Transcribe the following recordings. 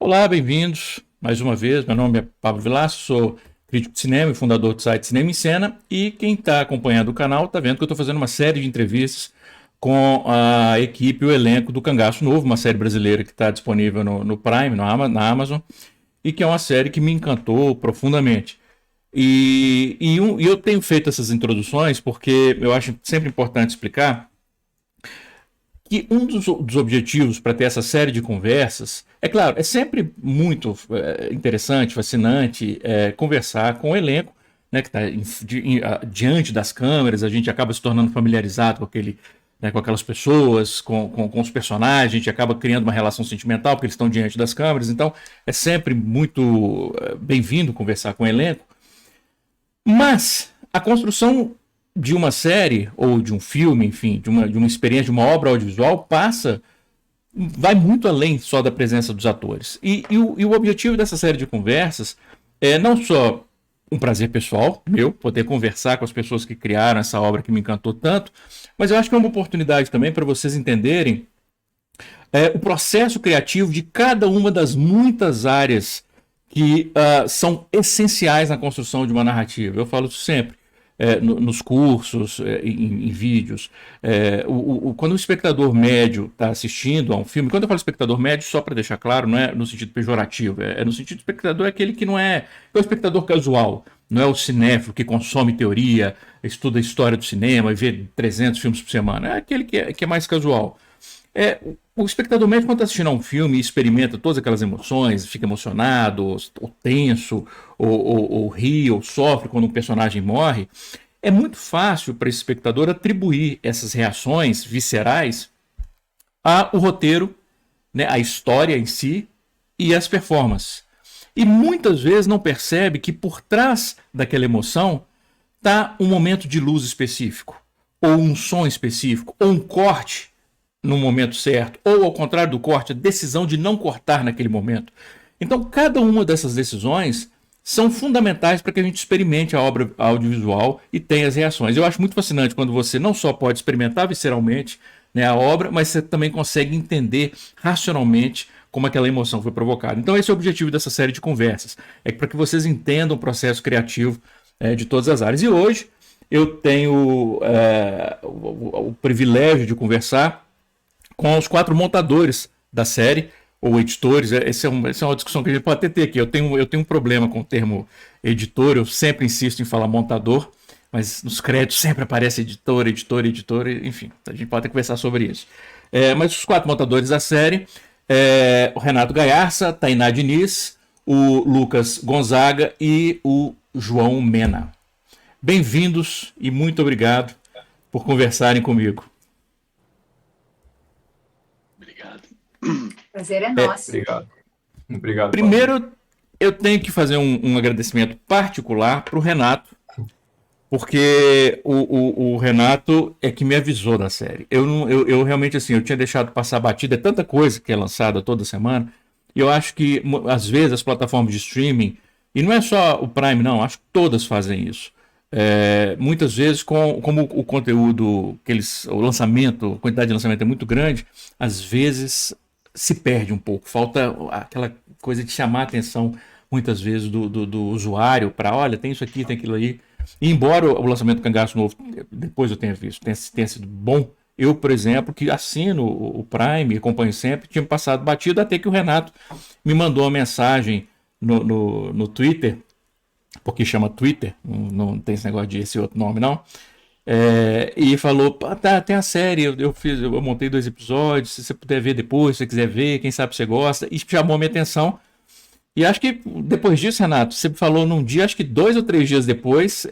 Olá, bem-vindos mais uma vez. Meu nome é Pablo Vilaça, sou crítico de cinema e fundador do site Cinema em Cena. E quem está acompanhando o canal está vendo que eu estou fazendo uma série de entrevistas com a equipe, o elenco do Cangaço Novo, uma série brasileira que está disponível no Prime, na Amazon, e que é uma série que me encantou profundamente. E eu tenho feito essas introduções porque eu acho sempre importante explicar que um dos objetivos para ter essa série de conversas, é claro, é sempre muito interessante, fascinante conversar com o elenco, né, que está diante das câmeras, a gente acaba se tornando familiarizado com aquele, né, com aquelas pessoas, com os personagens, a gente acaba criando uma relação sentimental porque eles estão diante das câmeras, então é sempre muito bem-vindo conversar com o elenco, mas a construção de uma série ou de um filme, enfim, de uma experiência, de uma obra audiovisual, vai muito além só da presença dos atores. E o objetivo dessa série de conversas é não só um prazer pessoal meu, poder conversar com as pessoas que criaram essa obra que me encantou tanto, mas eu acho que é uma oportunidade também para vocês entenderem o processo criativo de cada uma das muitas áreas que são essenciais na construção de uma narrativa. Eu falo isso sempre. Nos cursos, em vídeos. Quando o espectador médio está assistindo a um filme, quando eu falo espectador médio, só para deixar claro, não é no sentido pejorativo, no sentido espectador, é aquele que não é o espectador casual, não é o cinéfilo que consome teoria, estuda a história do cinema e vê 300 filmes por semana, é aquele que é mais casual. O espectador médio, quando está assistindo a um filme e experimenta todas aquelas emoções, fica emocionado, ou tenso, ou ri, ou sofre quando um personagem morre, é muito fácil para esse espectador atribuir essas reações viscerais ao roteiro, né, à história em si e às performances. E muitas vezes não percebe que por trás daquela emoção está um momento de luz específico, ou um som específico, ou um corte no momento certo, ou ao contrário do corte, a decisão de não cortar naquele momento. Então, cada uma dessas decisões são fundamentais para que a gente experimente a obra audiovisual e tenha as reações. Eu acho muito fascinante quando você não só pode experimentar visceralmente, né, a obra, mas você também consegue entender racionalmente como aquela emoção foi provocada. Então, esse é o objetivo dessa série de conversas, é para que vocês entendam o processo criativo de todas as áreas. E hoje eu tenho o privilégio de conversar com os 4 montadores da série, ou editores. Essa é uma discussão que a gente pode até ter aqui. Eu tenho um problema com o termo editor, eu sempre insisto em falar montador, mas nos créditos sempre aparece editor, editor, editor, enfim, a gente pode até conversar sobre isso. Mas os 4 montadores da série, o Renato Gaiarsa, Tainá Diniz, o Lucas Gonzaga e o João Mena. Bem-vindos e muito obrigado por conversarem comigo. Obrigado. Prazer é nosso. Obrigado. Obrigado, Pablo. Primeiro, eu tenho que fazer um agradecimento particular para o Renato, porque o Renato é que me avisou da série. Eu realmente, assim, eu tinha deixado passar batida, é tanta coisa que é lançada toda semana, e eu acho que, às vezes, as plataformas de streaming, e não é só o Prime, não, acho que todas fazem isso. Muitas vezes, como o conteúdo, o lançamento, a quantidade de lançamento é muito grande, às vezes se perde um pouco, falta aquela coisa de chamar a atenção, muitas vezes, do usuário para, olha, tem isso aqui, tem aquilo aí. E embora o lançamento do Cangaço Novo, depois eu tenha visto, tenha sido bom, eu, por exemplo, que assino o Prime, acompanho sempre, tinha passado batido até que o Renato me mandou uma mensagem no Twitter, porque chama Twitter, não tem esse negócio de esse outro nome, não. E falou, tá, tem a série, eu montei 2 episódios, se você puder ver depois, se você quiser ver, quem sabe você gosta, e chamou a minha atenção. E acho que depois disso, Renato, você falou num dia, acho que 2 ou 3 dias depois,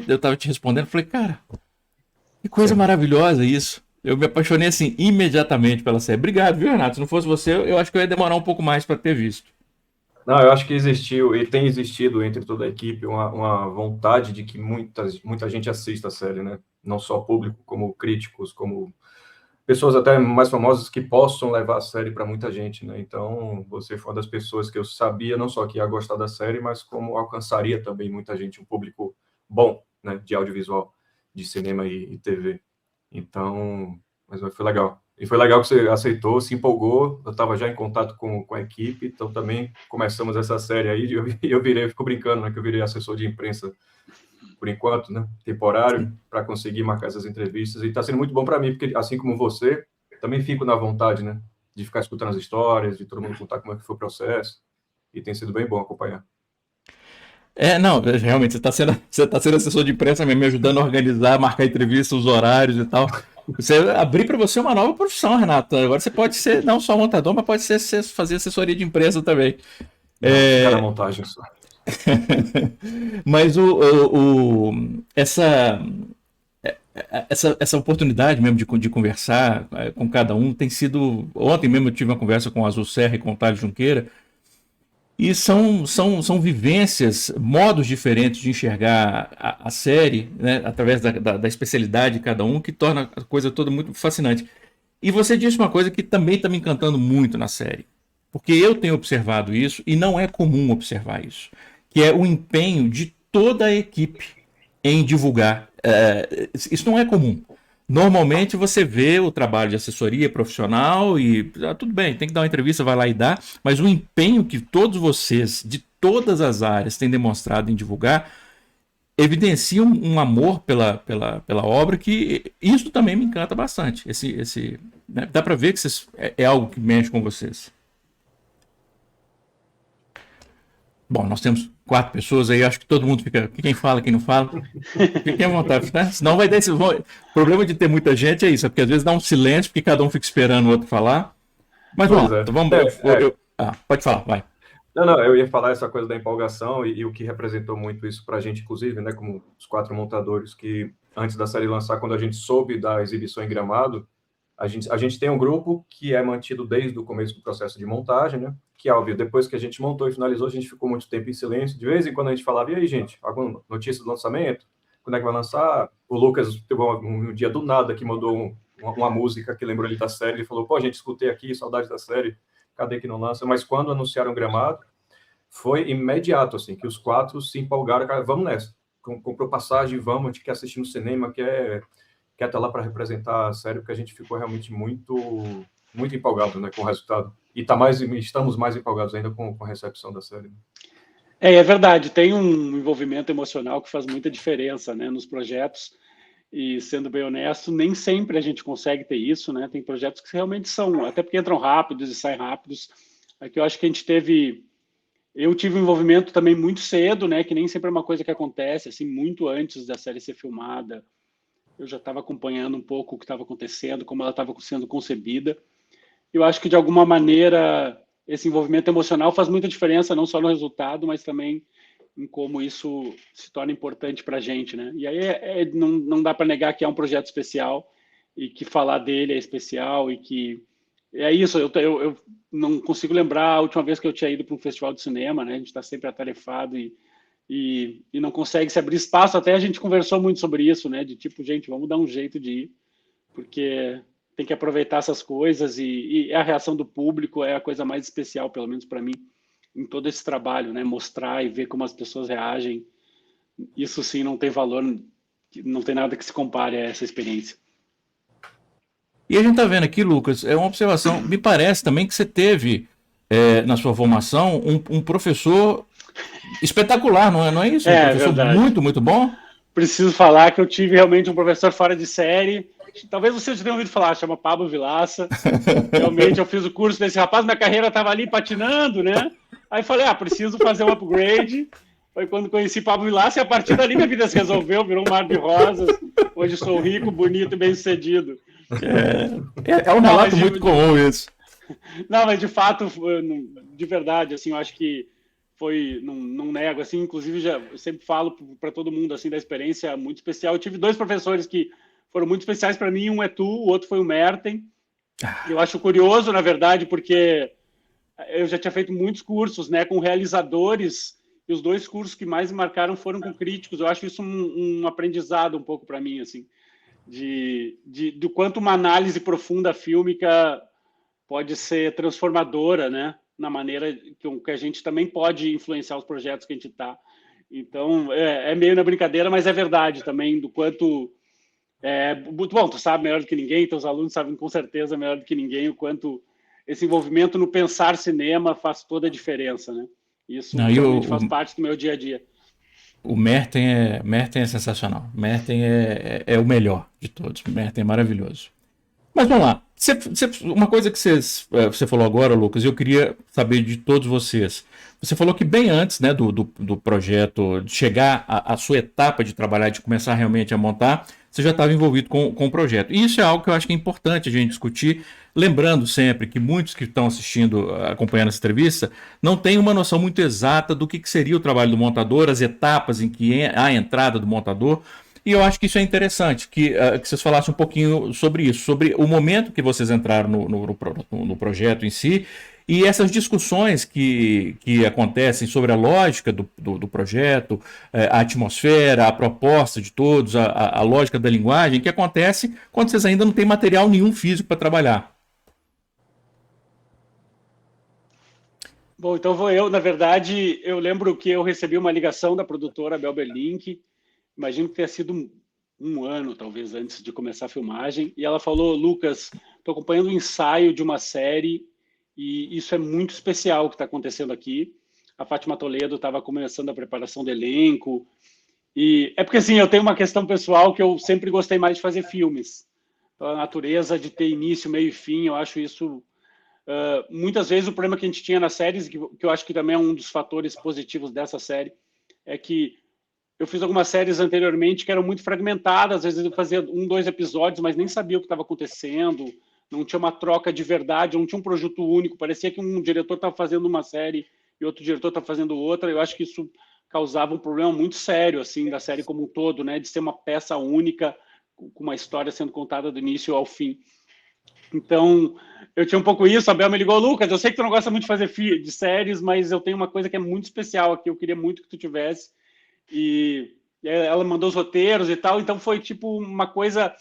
eu tava te respondendo, falei, cara, que coisa maravilhosa isso. Eu me apaixonei assim imediatamente pela série. Obrigado, viu, Renato? Se não fosse você, eu acho que eu ia demorar um pouco mais para ter visto. Não, eu acho que existiu e tem existido entre toda a equipe uma vontade de que muita gente assista a série, né? Não só público, como críticos, como pessoas até mais famosas que possam levar a série para muita gente, né? Então, você foi uma das pessoas que eu sabia não só que ia gostar da série, mas como alcançaria também muita gente, um público bom, né? De audiovisual, de cinema e TV. Então, mas foi legal. E foi legal que você aceitou, se empolgou, eu estava já em contato com a equipe, então também começamos essa série aí, eu fico brincando, né, que eu virei assessor de imprensa por enquanto, né, temporário, para conseguir marcar essas entrevistas, e está sendo muito bom para mim, porque assim como você, também fico na vontade, né, de ficar escutando as histórias, de todo mundo contar como é que foi o processo, e tem sido bem bom acompanhar. Não, realmente, você tá sendo assessor de imprensa mesmo, me ajudando a organizar, marcar entrevistas, os horários e tal. Você abrir para você uma nova profissão, Renato. Agora você pode ser não só montador, mas pode fazer assessoria de imprensa também. Não, ficar na montagem só. Mas essa oportunidade mesmo de conversar com cada um tem sido. Ontem mesmo eu tive uma conversa com o Azul Serra e com o Thales Junqueira. E são vivências, modos diferentes de enxergar a série, né, através da especialidade de cada um, que torna a coisa toda muito fascinante. E você disse uma coisa que também está me encantando muito na série, porque eu tenho observado isso, e não é comum observar isso, que é o empenho de toda a equipe em divulgar. Isso não é comum. Normalmente você vê o trabalho de assessoria profissional e tudo bem, tem que dar uma entrevista, vai lá e dá, mas o empenho que todos vocês, de todas as áreas, têm demonstrado em divulgar, evidencia um amor pela obra, que isso também me encanta bastante. Né, dá para ver que é algo que mexe com vocês. Bom, nós temos 4 pessoas aí, acho que todo mundo fica. Quem fala, quem não fala. Fiquem à vontade, né? Senão vai dar esse. O problema de ter muita gente é isso, é porque às vezes dá um silêncio, porque cada um fica esperando o outro falar. Mas vamos lá, então vamos. Pode falar, vai. Não, eu ia falar essa coisa da empolgação e o que representou muito isso para a gente, inclusive, né, como os 4 montadores, que antes da série lançar, quando a gente soube da exibição em Gramado, a gente tem um grupo que é mantido desde o começo do processo de montagem, né? Que, óbvio, depois que a gente montou e finalizou, a gente ficou muito tempo em silêncio. De vez em quando a gente falava, e aí, gente, alguma notícia do lançamento? Quando é que vai lançar? O Lucas teve um dia do nada que mandou uma música que lembrou ele da série. Ele falou, pô, gente, escutei aqui, saudade da série, cadê que não lança? Mas quando anunciaram Gramado, foi imediato, assim, que os 4 se empolgaram, cara, vamos nessa. Comprou passagem, vamos, a gente quer assistir no cinema, quer estar lá para representar a série, porque a gente ficou realmente muito empolgado, né, com o resultado. E estamos mais empolgados ainda com a recepção da série. É verdade, tem um envolvimento emocional que faz muita diferença, né, nos projetos, e sendo bem honesto, nem sempre a gente consegue ter isso, né, tem projetos que realmente são, até porque entram rápidos e saem rápidos. Aqui eu acho que eu tive um envolvimento também muito cedo, né, que nem sempre é uma coisa que acontece, assim, muito antes da série ser filmada. Eu já estava acompanhando um pouco o que estava acontecendo, como ela estava sendo concebida. Eu acho que, de alguma maneira, esse envolvimento emocional faz muita diferença, não só no resultado, mas também em como isso se torna importante para a gente, né? E aí não dá para negar que é um projeto especial e que falar dele é especial e que... É isso, eu não consigo lembrar a última vez que eu tinha ido para um festival de cinema, né? A gente está sempre atarefado e não consegue se abrir espaço. Até a gente conversou muito sobre isso, né? De tipo, gente, vamos dar um jeito de ir, porque tem que aproveitar essas coisas e a reação do público é a coisa mais especial, pelo menos para mim, em todo esse trabalho, né? Mostrar e ver como as pessoas reagem. Isso sim não tem valor, não tem nada que se compare a essa experiência. E a gente está vendo aqui, Lucas, é uma observação. Me parece também que você teve na sua formação um professor espetacular, não é isso? Um professor verdade. Muito, muito bom. Preciso falar que eu tive realmente um professor fora de série. Talvez vocês já tenham ouvido falar, chama Pablo Vilaça. Realmente eu fiz o curso desse rapaz, minha carreira estava ali patinando, né? Aí falei, preciso fazer um upgrade. Foi quando conheci Pablo Vilaça e a partir dali minha vida se resolveu, virou um mar de rosas. Hoje sou rico, bonito e bem-sucedido. É um relato muito comum isso. Não, mas de fato, de verdade, assim, eu acho que foi, não nego, assim, inclusive eu sempre falo para todo mundo, assim, da experiência muito especial. Eu tive 2 professores que foram muito especiais para mim, um é tu, o outro foi o Merten. Eu acho curioso, na verdade, porque eu já tinha feito muitos cursos, né, com realizadores, e os 2 cursos que mais me marcaram foram com críticos. Eu acho isso um aprendizado um pouco para mim, assim, do quanto uma análise profunda fílmica pode ser transformadora, né, na maneira que a gente também pode influenciar os projetos que a gente está. Então, é meio na brincadeira, mas é verdade também, do quanto Muito bom, tu sabe melhor do que ninguém, teus alunos sabem com certeza melhor do que ninguém o quanto esse envolvimento no pensar cinema faz toda a diferença, né? Isso realmente faz parte do meu dia a dia. O Merten é sensacional. Merten é o melhor de todos. Merten é maravilhoso. Mas vamos lá. Uma coisa que você falou agora, Lucas, eu queria saber de todos vocês. Você falou que bem antes, né, do projeto, de chegar à sua etapa de trabalhar, de começar realmente a montar, você já estava envolvido com o projeto. E isso é algo que eu acho que é importante a gente discutir, lembrando sempre que muitos que estão assistindo, acompanhando essa entrevista, não têm uma noção muito exata do que seria o trabalho do montador, as etapas em que há a entrada do montador. E eu acho que isso é interessante, que vocês falassem um pouquinho sobre isso, sobre o momento que vocês entraram no projeto em si, e essas discussões que acontecem sobre a lógica do projeto, a atmosfera, a proposta de todos, a lógica da linguagem, que acontece quando vocês ainda não têm material nenhum físico para trabalhar. Bom, então vou eu. Na verdade, eu lembro que eu recebi uma ligação da produtora Belberlink, imagino que tenha sido um ano, talvez, antes de começar a filmagem, e ela falou: Lucas, estou acompanhando o ensaio de uma série e isso é muito especial o que está acontecendo aqui. A Fátima Toledo estava começando a preparação do elenco, e é porque, assim, eu tenho uma questão pessoal que eu sempre gostei mais de fazer filmes. A natureza de ter início, meio e fim, eu acho isso... muitas vezes o problema que a gente tinha nas séries, que eu acho que também é um dos fatores positivos dessa série, é que eu fiz algumas séries anteriormente que eram muito fragmentadas, às vezes eu fazia 1, 2 episódios, mas nem sabia o que estava acontecendo, não tinha uma troca de verdade, não tinha um projeto único, parecia que um diretor estava fazendo uma série e outro diretor estava fazendo outra. Eu acho que isso causava um problema muito sério, assim, da série como um todo, né, de ser uma peça única, com uma história sendo contada do início ao fim. Então, eu tinha um pouco isso. A Bel me ligou: Lucas, eu sei que tu não gosta muito de fazer de séries, mas eu tenho uma coisa que é muito especial aqui, eu queria muito que tu tivesse. E ela mandou os roteiros e tal, então foi tipo uma coisa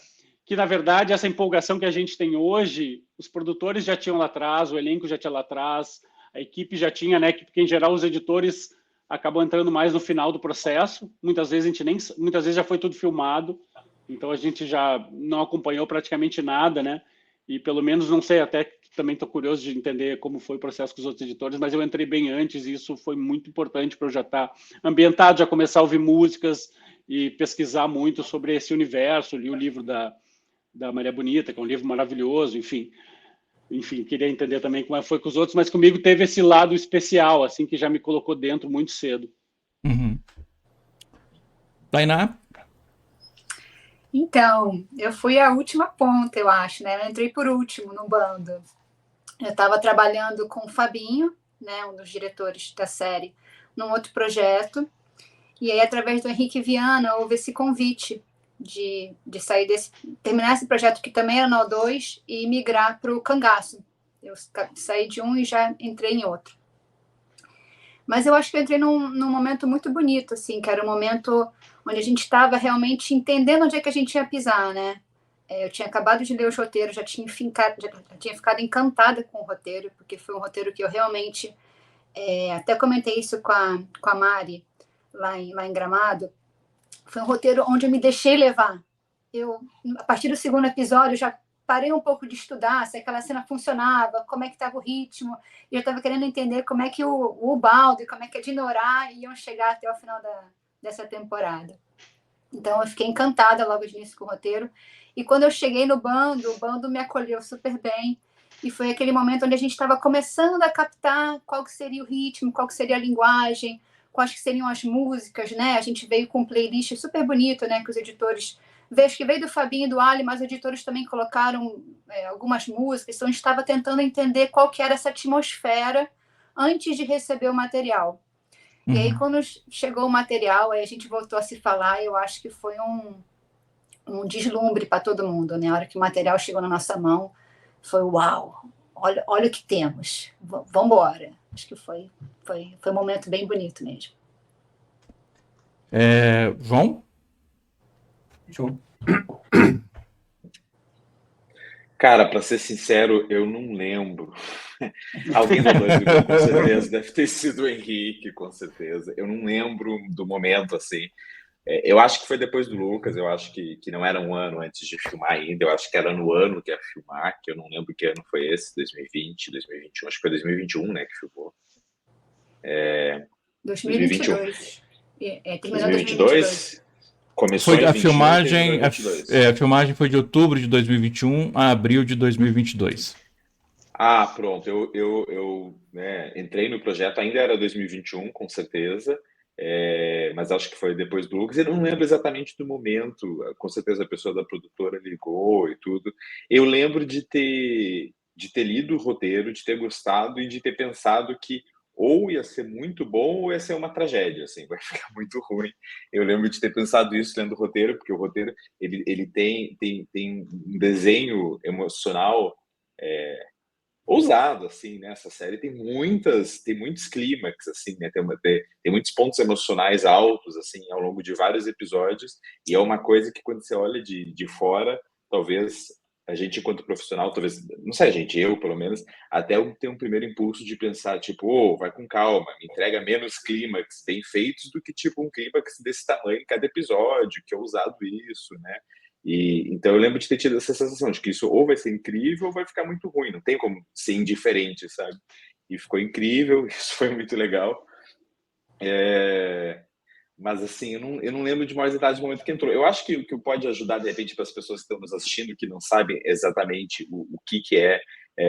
que, na verdade, essa empolgação que a gente tem hoje, os produtores já tinham lá atrás, o elenco já tinha lá atrás, a equipe já tinha, né? Porque, em geral, os editores acabam entrando mais no final do processo. Muitas vezes muitas vezes já foi tudo filmado, então a gente já não acompanhou praticamente nada, né? E pelo menos, não sei, até também estou curioso de entender como foi o processo com os outros editores, mas eu entrei bem antes e isso foi muito importante para eu já estar ambientado, já começar a ouvir músicas e pesquisar muito sobre esse universo. Li o livro da Maria Bonita, que é um livro maravilhoso, enfim, queria entender também como foi com os outros, mas comigo teve esse lado especial, assim, que já me colocou dentro muito cedo. Uhum. Tainá? Então, eu fui a última ponta, eu acho, né? Eu entrei por último no bando. Eu estava trabalhando com o Fabinho, né, um dos diretores da série, num outro projeto. E aí, através do Henrique Viana, houve esse convite de sair terminar esse projeto, que também era no O2, e migrar para o Cangaço. Eu saí de um e já entrei em outro. Mas eu acho que eu entrei num momento muito bonito, assim, que era um momento onde a gente estava realmente entendendo onde é que a gente ia pisar, né? Eu tinha acabado de ler os roteiros, já tinha ficado encantada com o roteiro, porque foi um roteiro que eu realmente... até comentei isso com a Mari, lá em Gramado. Foi um roteiro onde eu me deixei levar. A partir do segundo episódio, eu já parei um pouco de estudar se aquela cena funcionava, como é que estava o ritmo, e eu estava querendo entender como é que o Ubaldo e como é que a Dinorah iam chegar até o final dessa temporada. Então, eu fiquei encantada logo de início com o roteiro. E quando eu cheguei no bando, o bando me acolheu super bem. E foi aquele momento onde a gente estava começando a captar qual que seria o ritmo, qual que seria a linguagem, quais que seriam as músicas, né? A gente veio com um playlist super bonito, né? Que os editores... Vejo que veio do Fabinho e do Ali, mas os editores também colocaram algumas músicas. Então, a gente estava tentando entender qual que era essa atmosfera antes de receber o material. E aí, quando chegou o material, aí a gente voltou a se falar, e eu acho que foi um deslumbre para todo mundo, né? A hora que o material chegou na nossa mão, foi uau, olha o que temos, vamos embora. Acho que foi um momento bem bonito mesmo. João? Cara, para ser sincero, eu não lembro. Alguém da Band, com certeza, deve ter sido o Henrique, com certeza. Eu não lembro do momento, assim. Eu acho que foi depois do Lucas, eu acho que não era um ano antes de filmar ainda, eu acho que era no ano que ia filmar, que eu não lembro que ano foi esse, 2020, 2021, acho que foi 2021, né, que filmou. 2022. Terminou 2022? Começou Foi em a 21 e filmagem, terminou em 22. a filmagem foi de outubro de 2021 a abril de 2022. Ah, pronto. Eu entrei no projeto, ainda era 2021, com certeza, mas acho que foi depois do Lucas. Eu não lembro exatamente do momento, com certeza a pessoa da produtora ligou e tudo. Eu lembro de ter lido o roteiro, de ter gostado e de ter pensado que ou ia ser muito bom ou ia ser uma tragédia, assim, vai ficar muito ruim. Eu lembro de ter pensado isso lendo o roteiro, porque o roteiro ele tem um desenho emocional ousado, assim, né? Essa série tem muitos clímax, assim, né? Tem muitos pontos emocionais altos, assim, ao longo de vários episódios, e é uma coisa que quando você olha de fora, talvez a gente, enquanto profissional, talvez, não sei, a gente, eu, pelo menos, até tem um primeiro impulso de pensar, tipo, vai com calma, me entrega menos clímax bem feitos do que, tipo, um clímax desse tamanho em cada episódio, que é ousado isso, né? E então eu lembro de ter tido essa sensação de que isso ou vai ser incrível ou vai ficar muito ruim, não tem como ser indiferente, sabe? E ficou incrível, isso foi muito legal. Mas assim, eu não lembro de maiores detalhes do momento que entrou. Eu acho que o que pode ajudar, de repente, para as pessoas que estão nos assistindo, que não sabem exatamente o que é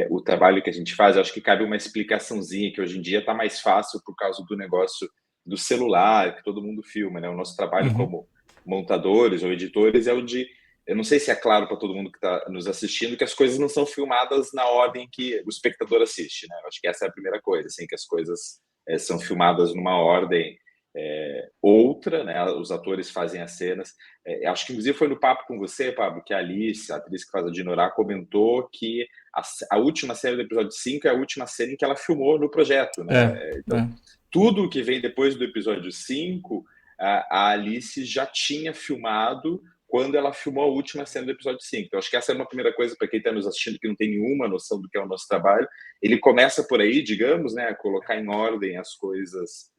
o trabalho que a gente faz, eu acho que cabe uma explicaçãozinha, que hoje em dia está mais fácil por causa do negócio do celular, que todo mundo filma, né? O nosso trabalho como montadores ou editores é o de... Eu não sei se é claro para todo mundo que está nos assistindo que as coisas não são filmadas na ordem que o espectador assiste, né? Eu acho que essa é a primeira coisa, assim, que as coisas são filmadas numa ordem outra, né? Os atores fazem as cenas. Acho que inclusive foi no papo com você, Pablo, que a Alice, a atriz que faz a Dinorah, comentou que a última cena do episódio 5 é a última cena em que ela filmou no projeto, né? Então, tudo que vem depois do episódio 5, a Alice já tinha filmado quando ela filmou a última cena do episódio 5. Então, acho que essa é uma primeira coisa para quem está nos assistindo, que não tem nenhuma noção do que é o nosso trabalho. Ele começa por aí, digamos, né, a colocar em ordem as coisas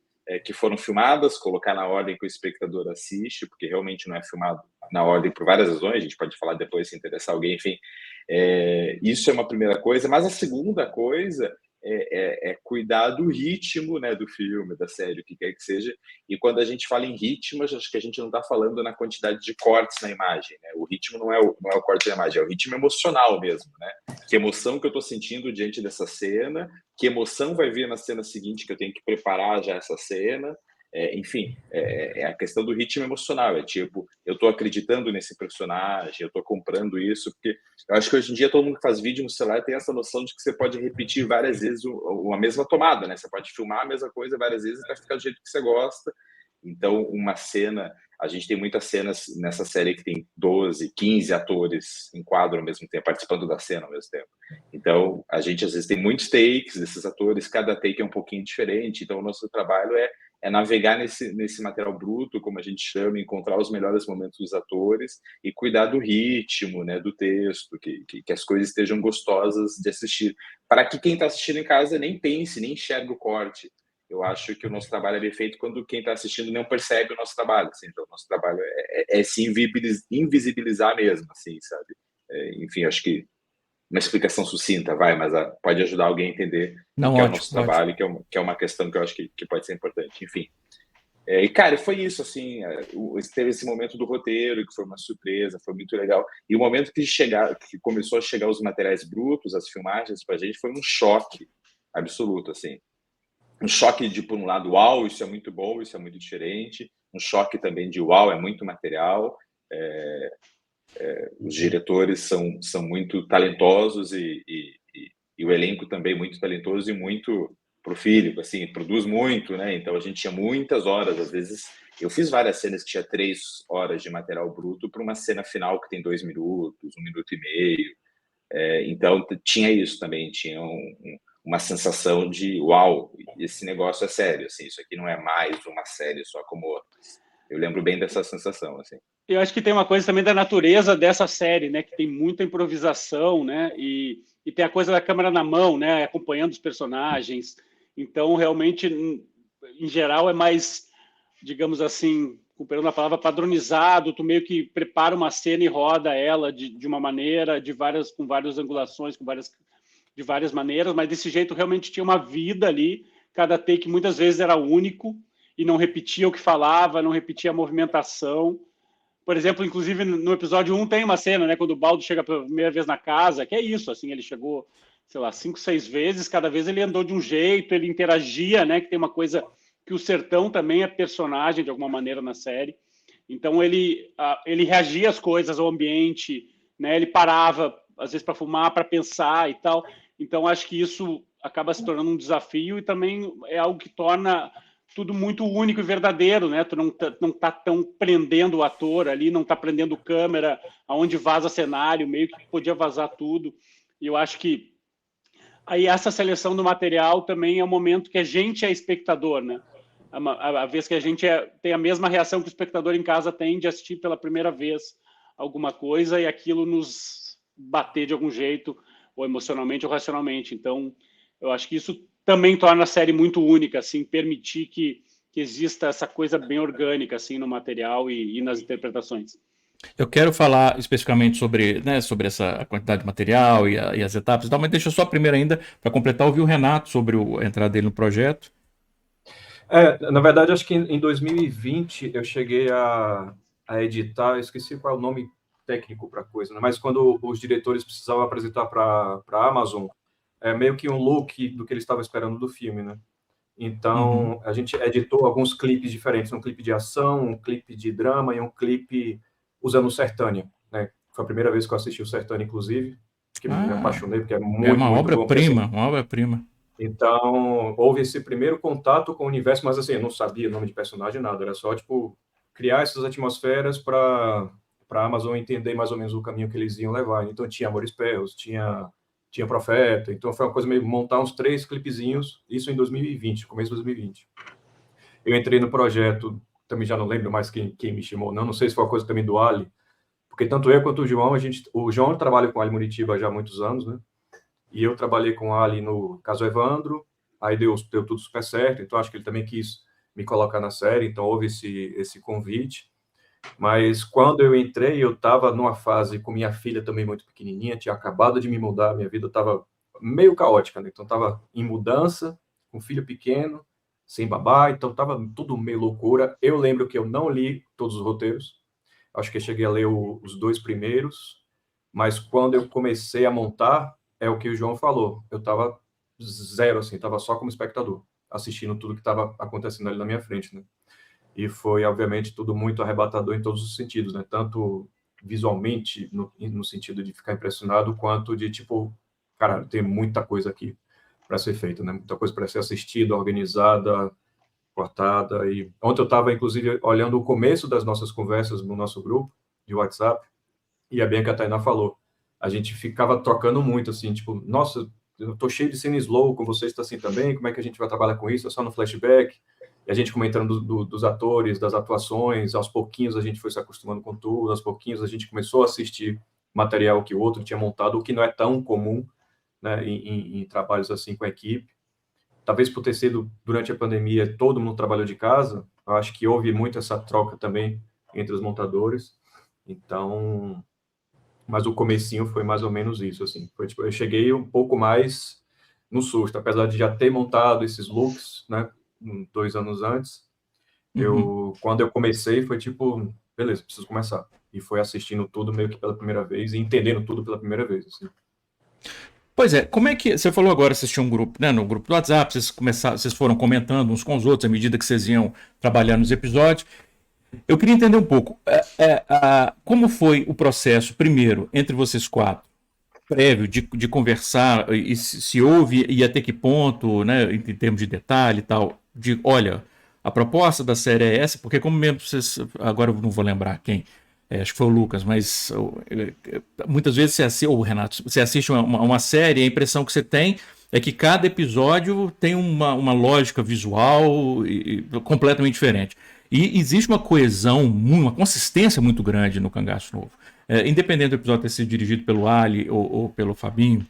que foram filmadas, colocar na ordem que o espectador assiste, porque realmente não é filmado na ordem por várias razões, a gente pode falar depois se interessar alguém, enfim. Isso é uma primeira coisa, mas a segunda coisa é cuidar do ritmo, né, do filme, da série, o que quer que seja. E quando a gente fala em ritmo, acho que a gente não está falando na quantidade de cortes na imagem, né? O ritmo não é o corte na imagem, é o ritmo emocional mesmo, né? Que emoção que eu estou sentindo diante dessa cena, que emoção vai vir na cena seguinte que eu tenho que preparar já essa cena. Enfim, é a questão do ritmo emocional. É tipo, eu estou acreditando nesse personagem, eu estou comprando isso, porque eu acho que hoje em dia todo mundo que faz vídeo no celular tem essa noção de que você pode repetir várias vezes a mesma tomada, né? Você pode filmar a mesma coisa várias vezes até ficar do jeito que você gosta. Então, uma cena... A gente tem muitas cenas nessa série que tem 12, 15 atores em quadro ao mesmo tempo, participando da cena ao mesmo tempo. Então, a gente às vezes tem muitos takes desses atores, cada take é um pouquinho diferente. Então, o nosso trabalho é navegar nesse material bruto, como a gente chama, encontrar os melhores momentos dos atores e cuidar do ritmo, né, do texto, que as coisas estejam gostosas de assistir. Para que quem está assistindo em casa nem pense, nem enxergue o corte. Eu acho que o nosso trabalho é bem feito quando quem está assistindo não percebe o nosso trabalho. Assim. Então, o nosso trabalho é se invisibilizar mesmo, assim, sabe? Enfim, acho que uma explicação sucinta, mas pode ajudar alguém a entender o que é o nosso trabalho, que é uma questão que eu acho que pode ser importante. Enfim. E, cara, foi isso, assim, teve esse momento do roteiro, que foi uma surpresa, foi muito legal. E o momento que começou a chegar os materiais brutos, as filmagens pra gente, foi um choque absoluto, assim. Um choque de, por um lado, uau, isso é muito bom, isso é muito diferente. Um choque também de uau, é muito material. Os diretores são muito talentosos e o elenco também muito talentoso e muito profílico, assim, produz muito, né? Então a gente tinha muitas horas, às vezes eu fiz várias cenas que tinha 3 horas de material bruto para uma cena final que tem 2 minutos, 1 minuto e meio. Então tinha isso também, tinha uma sensação de uau, esse negócio é sério, assim, isso aqui não é mais uma série só como outras. Eu lembro bem dessa sensação, assim. Eu acho que tem uma coisa também da natureza dessa série, né? Que tem muita improvisação, né? E tem a coisa da câmera na mão, né? Acompanhando os personagens. Então, realmente, em geral, é mais, digamos assim, recuperando a palavra, padronizado, tu meio que prepara uma cena e roda ela de uma maneira, com várias angulações, de várias maneiras, mas desse jeito realmente tinha uma vida ali, cada take muitas vezes era único e não repetia o que falava, não repetia a movimentação. Por exemplo, inclusive no episódio 1 tem uma cena, né, quando o Baldo chega pela primeira vez na casa, que é isso, assim, ele chegou, sei lá, 5, 6 vezes, cada vez ele andou de um jeito, ele interagia, né, que tem uma coisa que o Sertão também é personagem de alguma maneira na série. Então ele reagia às coisas, ao ambiente, né? Ele parava às vezes para fumar, para pensar e tal. Então acho que isso acaba se tornando um desafio e também é algo que torna tudo muito único e verdadeiro, né? Tu não tá tão prendendo o ator ali, não tá prendendo câmera, aonde vaza cenário, meio que podia vazar tudo. E eu acho que aí essa seleção do material também é o momento que a gente é espectador, né? A vez que a gente tem a mesma reação que o espectador em casa tem de assistir pela primeira vez alguma coisa e aquilo nos bater de algum jeito, ou emocionalmente ou racionalmente. Então, eu acho que isso também torna a série muito única, assim, permitir que exista essa coisa bem orgânica assim, no material e nas interpretações. Eu quero falar especificamente sobre, né, sobre essa quantidade de material e as etapas e tal, mas deixa eu só primeiro ainda, para completar, ouvir o Renato sobre a entrada dele no projeto. Na verdade, acho que em 2020 eu cheguei a editar, eu esqueci qual é o nome técnico para a coisa, né? Mas quando os diretores precisavam apresentar para a Amazon, meio que um look do que eles estavam esperando do filme, né? Então, a gente editou alguns clipes diferentes, um clipe de ação, um clipe de drama e um clipe usando o Sertânia, né? Foi a primeira vez que eu assisti o Sertânia, inclusive, que me apaixonei, porque é muito, uma muito obra-prima, bom. uma obra-prima. Então, houve esse primeiro contato com o universo, mas assim, eu não sabia nome de personagem, nada, era só, tipo, criar essas atmosferas para a Amazon entender mais ou menos o caminho que eles iam levar. Então, tinha Amores Perros, tinha Profeta, então foi uma coisa meio montar uns 3 clipezinhos, isso em 2020, começo de 2020. Eu entrei no projeto, também já não lembro mais quem me chamou, não sei se foi uma coisa também do Ali, porque tanto eu quanto o João, o João trabalha com o Ali Muritiba já há muitos anos, né? E eu trabalhei com o Ali no caso Evandro, aí deu tudo super certo, então acho que ele também quis me colocar na série, então houve esse convite. Mas quando eu entrei, eu estava numa fase com minha filha também muito pequenininha, tinha acabado de me mudar, minha vida estava meio caótica, né? Então estava em mudança, com filho pequeno, sem babá, então estava tudo meio loucura. Eu lembro que eu não li todos os roteiros, acho que eu cheguei a ler os 2 primeiros, mas quando eu comecei a montar, é o que o João falou, eu estava zero, assim, estava só como espectador, assistindo tudo que estava acontecendo ali na minha frente, né? E foi, obviamente, tudo muito arrebatador em todos os sentidos, né? Tanto visualmente, no sentido de ficar impressionado, quanto de, tipo, cara, tem muita coisa aqui para ser feita, né? Muita coisa para ser assistida, organizada, cortada. E ontem eu estava, inclusive, olhando o começo das nossas conversas no nosso grupo de WhatsApp, e a Bianca Tainá falou, a gente ficava trocando muito, assim, tipo, nossa, eu tô cheio de cena slow, com vocês está assim também, como é que a gente vai trabalhar com isso? É só no flashback? E a gente comentando dos atores, das atuações, aos pouquinhos a gente foi se acostumando com tudo, aos pouquinhos a gente começou a assistir material que o outro tinha montado, o que não é tão comum, né, em trabalhos assim com a equipe. Talvez por ter sido, durante a pandemia, todo mundo trabalhou de casa, eu acho que houve muito essa troca também entre os montadores. Então, mas o comecinho foi mais ou menos isso, assim. Foi, tipo, eu cheguei um pouco mais no susto, apesar de já ter montado esses looks, né, 2 anos antes. Quando eu comecei, foi tipo, beleza, preciso começar. E foi assistindo tudo meio que pela primeira vez e entendendo tudo pela primeira vez, assim. Pois é, como é que... Você falou agora, vocês tinham um grupo, né? No grupo do WhatsApp, vocês foram comentando uns com os outros à medida que vocês iam trabalhando nos episódios. Eu queria entender um pouco como foi o processo, primeiro, entre vocês 4, prévio, de conversar, e se houve e até que ponto, né, em termos de detalhe e tal, de, olha, a proposta da série é essa, porque como mesmo vocês, agora eu não vou lembrar quem, acho que foi o Lucas, mas muitas vezes ou o Renato, você assiste uma série e a impressão que você tem é que cada episódio tem uma lógica visual completamente diferente. E existe uma coesão, uma consistência muito grande no Cangaço Novo. Independente do episódio ter sido dirigido pelo Ali ou pelo Fabinho,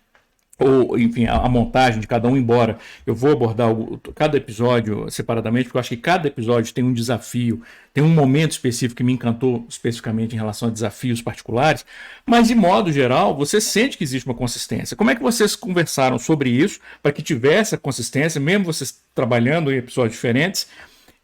ou enfim, a montagem de cada um, embora eu vou abordar cada episódio separadamente, porque eu acho que cada episódio tem um desafio, tem um momento específico que me encantou especificamente em relação a desafios particulares, mas de modo geral, você sente que existe uma consistência. Como é que vocês conversaram sobre isso, para que tivesse a consistência, mesmo vocês trabalhando em episódios diferentes?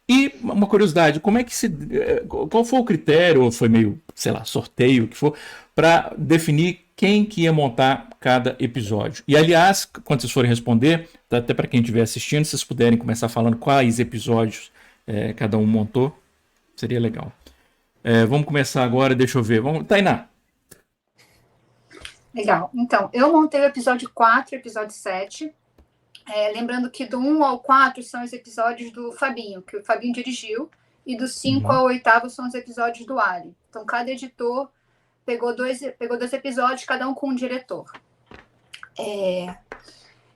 E uma curiosidade, qual foi o critério, ou foi meio, sei lá, sorteio, o que for, para definir quem que ia montar cada episódio? E, aliás, quando vocês forem responder, até para quem estiver assistindo, se vocês puderem começar falando quais episódios cada um montou, seria legal. Vamos começar agora, deixa eu ver. Tainá. Legal. Então, eu montei o episódio 4 e o episódio 7. Lembrando que do 1 ao 4 são os episódios do Fabinho, que o Fabinho dirigiu, e do 5 ao 8 são os episódios do Ali. Então, cada editor pegou dois episódios, cada um com um diretor.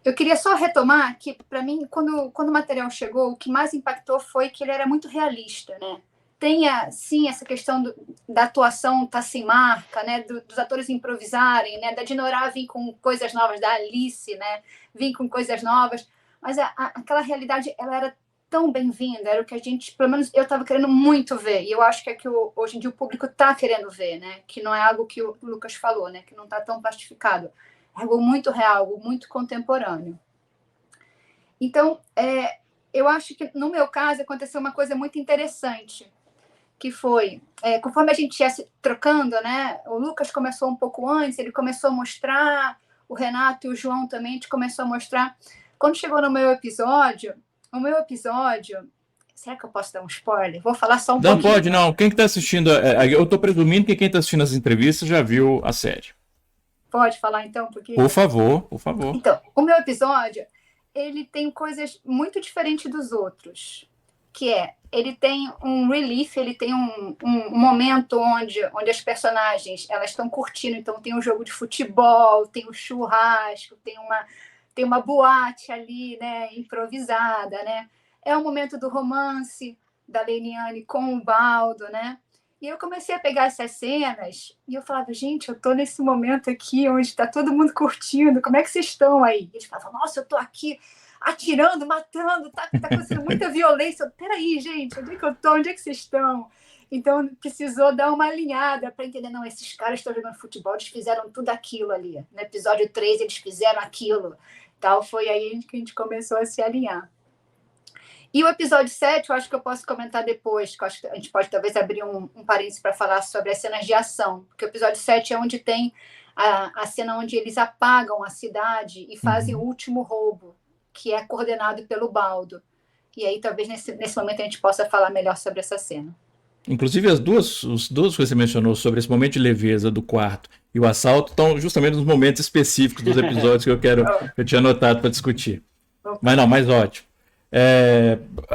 Eu queria só retomar que, para mim, quando o material chegou, o que mais impactou foi que ele era muito realista, né? Tem, sim, essa questão da atuação estar sem marca, né? Dos atores improvisarem, né? Da Dinorah vir com coisas novas, da Alice, né? Vir com coisas novas. Mas aquela realidade, ela era tão bem-vinda, era o que a gente, pelo menos eu estava querendo muito ver. E eu acho que é que hoje em dia o público está querendo ver, né? Que não é algo que o Lucas falou, né? Que não está tão plastificado. É algo muito real, algo muito contemporâneo. Então, eu acho que, no meu caso, aconteceu uma coisa muito interessante, que foi, conforme a gente ia se trocando, né? O Lucas começou um pouco antes, ele começou a mostrar, o Renato e o João também, a gente começou a mostrar. Quando chegou no meu episódio, será que eu posso dar um spoiler? Vou falar só um pouquinho. Não pode, não. Quem que está assistindo, eu estou presumindo que quem está assistindo as entrevistas já viu a série. Pode falar, então? Porque... Por favor, por favor. Então, o meu episódio, ele tem coisas muito diferentes dos outros, que ele tem um relief, ele tem um momento onde as personagens elas estão curtindo, então tem um jogo de futebol, tem um churrasco, tem uma boate ali, né, improvisada, né? É o momento do romance da Leniane com o Baldo, né? E eu comecei a pegar essas cenas e eu falava, gente, eu tô nesse momento aqui onde está todo mundo curtindo, como é que vocês estão aí? E eles falavam, nossa, eu tô aqui atirando, matando, tá acontecendo muita violência. Peraí, gente, onde é que eu tô? Onde é que vocês estão? Então, precisou dar uma alinhada para entender, não, esses caras estão jogando futebol, eles fizeram tudo aquilo ali. No episódio 3, eles fizeram aquilo. Tal, foi aí que a gente começou a se alinhar. E o episódio 7, eu acho que eu posso comentar depois, que eu acho que a gente pode talvez abrir um parênteses para falar sobre as cenas de ação, porque o episódio 7 é onde tem a cena onde eles apagam a cidade e fazem o último roubo, que é coordenado pelo Baldo. E aí talvez nesse momento a gente possa falar melhor sobre essa cena. Inclusive as duas coisas que você mencionou sobre esse momento de leveza do quarto e o assalto estão justamente nos momentos específicos dos episódios que eu tinha anotado para discutir. Mas não, mais ótimo.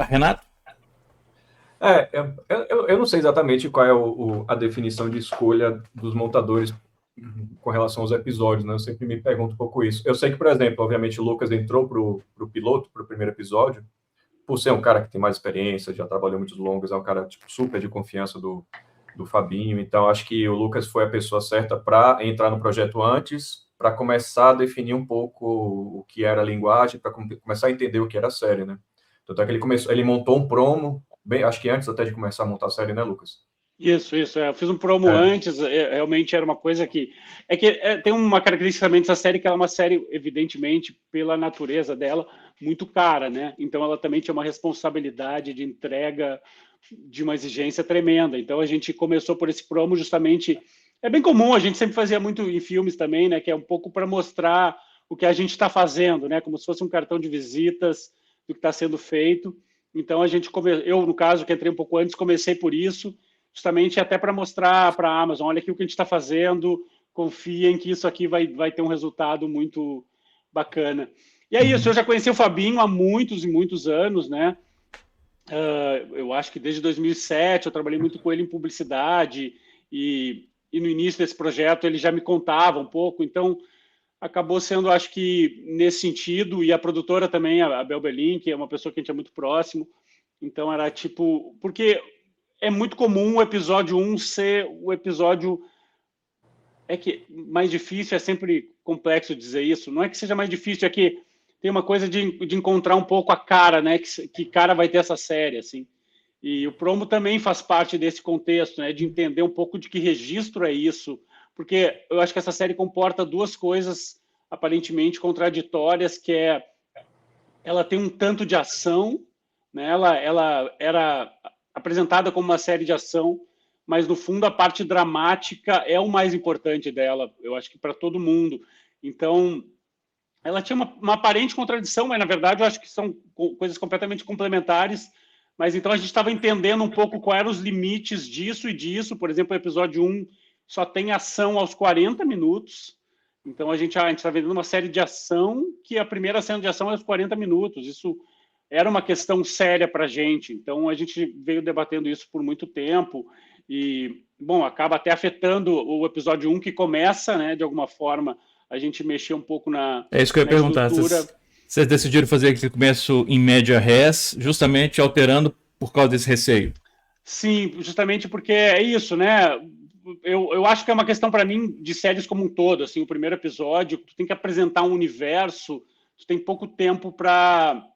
Renato? Eu não sei exatamente qual é a definição de escolha dos montadores com relação aos episódios, né? Eu sempre me pergunto um pouco isso. Eu sei que, por exemplo, obviamente o Lucas entrou pro piloto, pro primeiro episódio, por ser um cara que tem mais experiência, já trabalhou muitos longos, é um cara tipo, super de confiança do Fabinho, então acho que o Lucas foi a pessoa certa para entrar no projeto antes, para começar a definir um pouco o que era a linguagem, para começar a entender o que era a série, né? Tanto é que ele montou um promo, acho que antes até de começar a montar a série, né, Lucas? Isso. Eu fiz um promo antes, realmente era uma coisa que... tem uma característica também dessa série, que ela é uma série, evidentemente, pela natureza dela, muito cara, né? Então ela também tinha uma responsabilidade de entrega de uma exigência tremenda. Então a gente começou por esse promo justamente... É bem comum, a gente sempre fazia muito em filmes também, né? Que é um pouco para mostrar o que a gente está fazendo, né? Como se fosse um cartão de visitas do que está sendo feito. Então eu, no caso, que entrei um pouco antes, comecei por isso, justamente até para mostrar para a Amazon, olha aqui o que a gente está fazendo, confiem que isso aqui vai ter um resultado muito bacana. E é isso, eu já conheci o Fabinho há muitos e muitos anos, né? Eu acho que desde 2007 eu trabalhei muito com ele em publicidade e no início desse projeto ele já me contava um pouco, então acabou sendo, acho que nesse sentido, e a produtora também, a Bel Belin, que é uma pessoa que a gente é muito próximo, então era tipo... Porque é muito comum o episódio 1 ser o episódio é que mais difícil, é sempre complexo dizer isso, não é que seja mais difícil, é que tem uma coisa de encontrar um pouco a cara, né, que cara vai ter essa série, assim. E o promo também faz parte desse contexto, né, de entender um pouco de que registro é isso, porque eu acho que essa série comporta duas coisas aparentemente contraditórias, que é, ela tem um tanto de ação, né, ela era apresentada como uma série de ação, mas no fundo a parte dramática é o mais importante dela, eu acho que para todo mundo. Então, ela tinha uma aparente contradição, mas na verdade eu acho que são coisas completamente complementares. Mas então a gente estava entendendo um pouco quais eram os limites disso e disso. Por exemplo, o episódio 1 só tem ação aos 40 minutos. Então a gente está vendo uma série de ação que a primeira cena de ação é aos 40 minutos. Isso era uma questão séria para a gente. Então a gente veio debatendo isso por muito tempo. E, bom, acaba até afetando o episódio 1, que começa, né, de alguma forma, a gente mexer um pouco na É isso que eu ia perguntar. Vocês decidiram fazer aquele começo em média res, justamente alterando por causa desse receio? Sim, justamente porque é isso, né? Eu acho que é uma questão para mim de séries como um todo. Assim, o primeiro episódio, tu tem que apresentar um universo, tu tem pouco tempo para...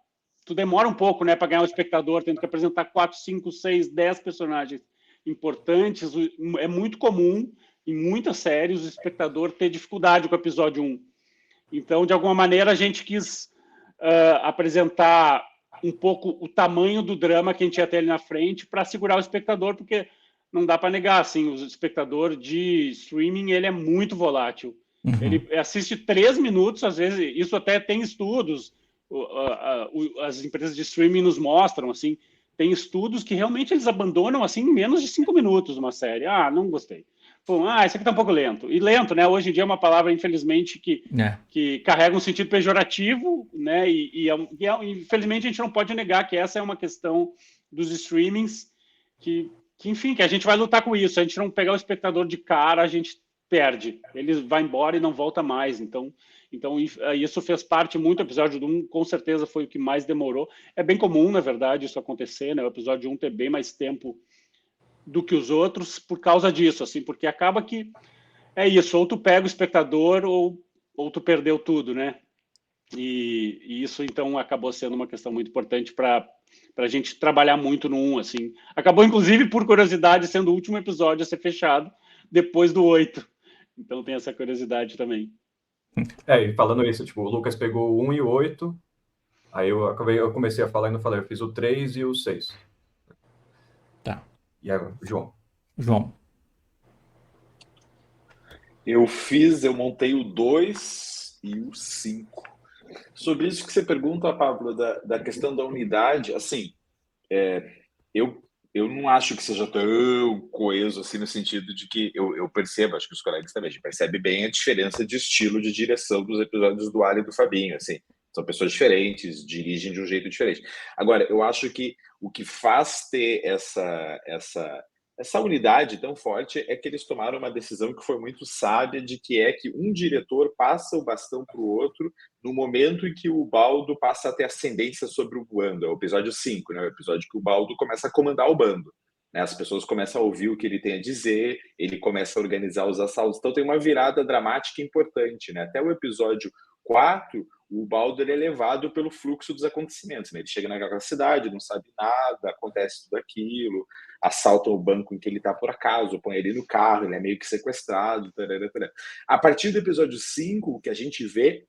Tu demora um pouco, né, para ganhar o espectador, tendo que apresentar 4, 5, 6, 10 personagens importantes. É muito comum, em muitas séries, o espectador ter dificuldade com o episódio 1. Então, de alguma maneira, a gente quis apresentar um pouco o tamanho do drama que a gente ia ter ali na frente para segurar o espectador, porque não dá para negar, assim, o espectador de streaming, ele é muito volátil. Uhum. Ele assiste 3 minutos, às vezes, isso até tem estudos, as empresas de streaming nos mostram, assim, tem estudos que realmente eles abandonam, assim, em menos de 5 minutos uma série. Ah, não gostei. Pô, isso aqui tá um pouco lento. E lento, né? Hoje em dia é uma palavra, infelizmente, que carrega um sentido pejorativo, né? Infelizmente, a gente não pode negar que essa é uma questão dos streamings que, enfim, que a gente vai lutar com isso. Se a gente não pegar o espectador de cara, a gente perde. Ele vai embora e não volta mais. Então isso fez parte muito do episódio 1, com certeza foi o que mais demorou. É bem comum, na verdade, isso acontecer, né? O episódio 1 ter bem mais tempo do que os outros por causa disso, assim, porque acaba que é isso, ou tu pega o espectador ou tu perdeu tudo, né? E isso, então, acabou sendo uma questão muito importante para a gente trabalhar muito no 1, assim. Acabou, inclusive, por curiosidade, sendo o último episódio a ser fechado depois do 8. Então tem essa curiosidade também. E falando isso, tipo, o Lucas pegou o 1 e o 8, aí eu comecei a falar e não falei, eu fiz o 3 e o 6. Tá. E agora, João. Eu montei o 2 e o 5. Sobre isso que você pergunta, Pablo, da questão da unidade, assim, eu não acho que seja tão coeso assim, no sentido de que eu percebo, acho que os colegas também, a gente percebe bem a diferença de estilo de direção dos episódios do Ali e do Fabinho, assim, são pessoas diferentes, dirigem de um jeito diferente. Agora, eu acho que o que faz ter essa unidade tão forte é que eles tomaram uma decisão que foi muito sábia, de que um diretor passa o bastão para o outro no momento em que o Baldo passa a ter ascendência sobre o bando. É o episódio 5, né? O episódio que o Baldo começa a comandar o bando. Né? As pessoas começam a ouvir o que ele tem a dizer, ele começa a organizar os assaltos. Então tem uma virada dramática importante. Né? Até o episódio 4, o Baldo é levado pelo fluxo dos acontecimentos. Né? Ele chega naquela cidade, não sabe nada, acontece tudo aquilo, assaltam o banco em que ele está por acaso, põe ele no carro, ele é meio que sequestrado. Tarará, tarará. A partir do episódio 5, o que a gente vê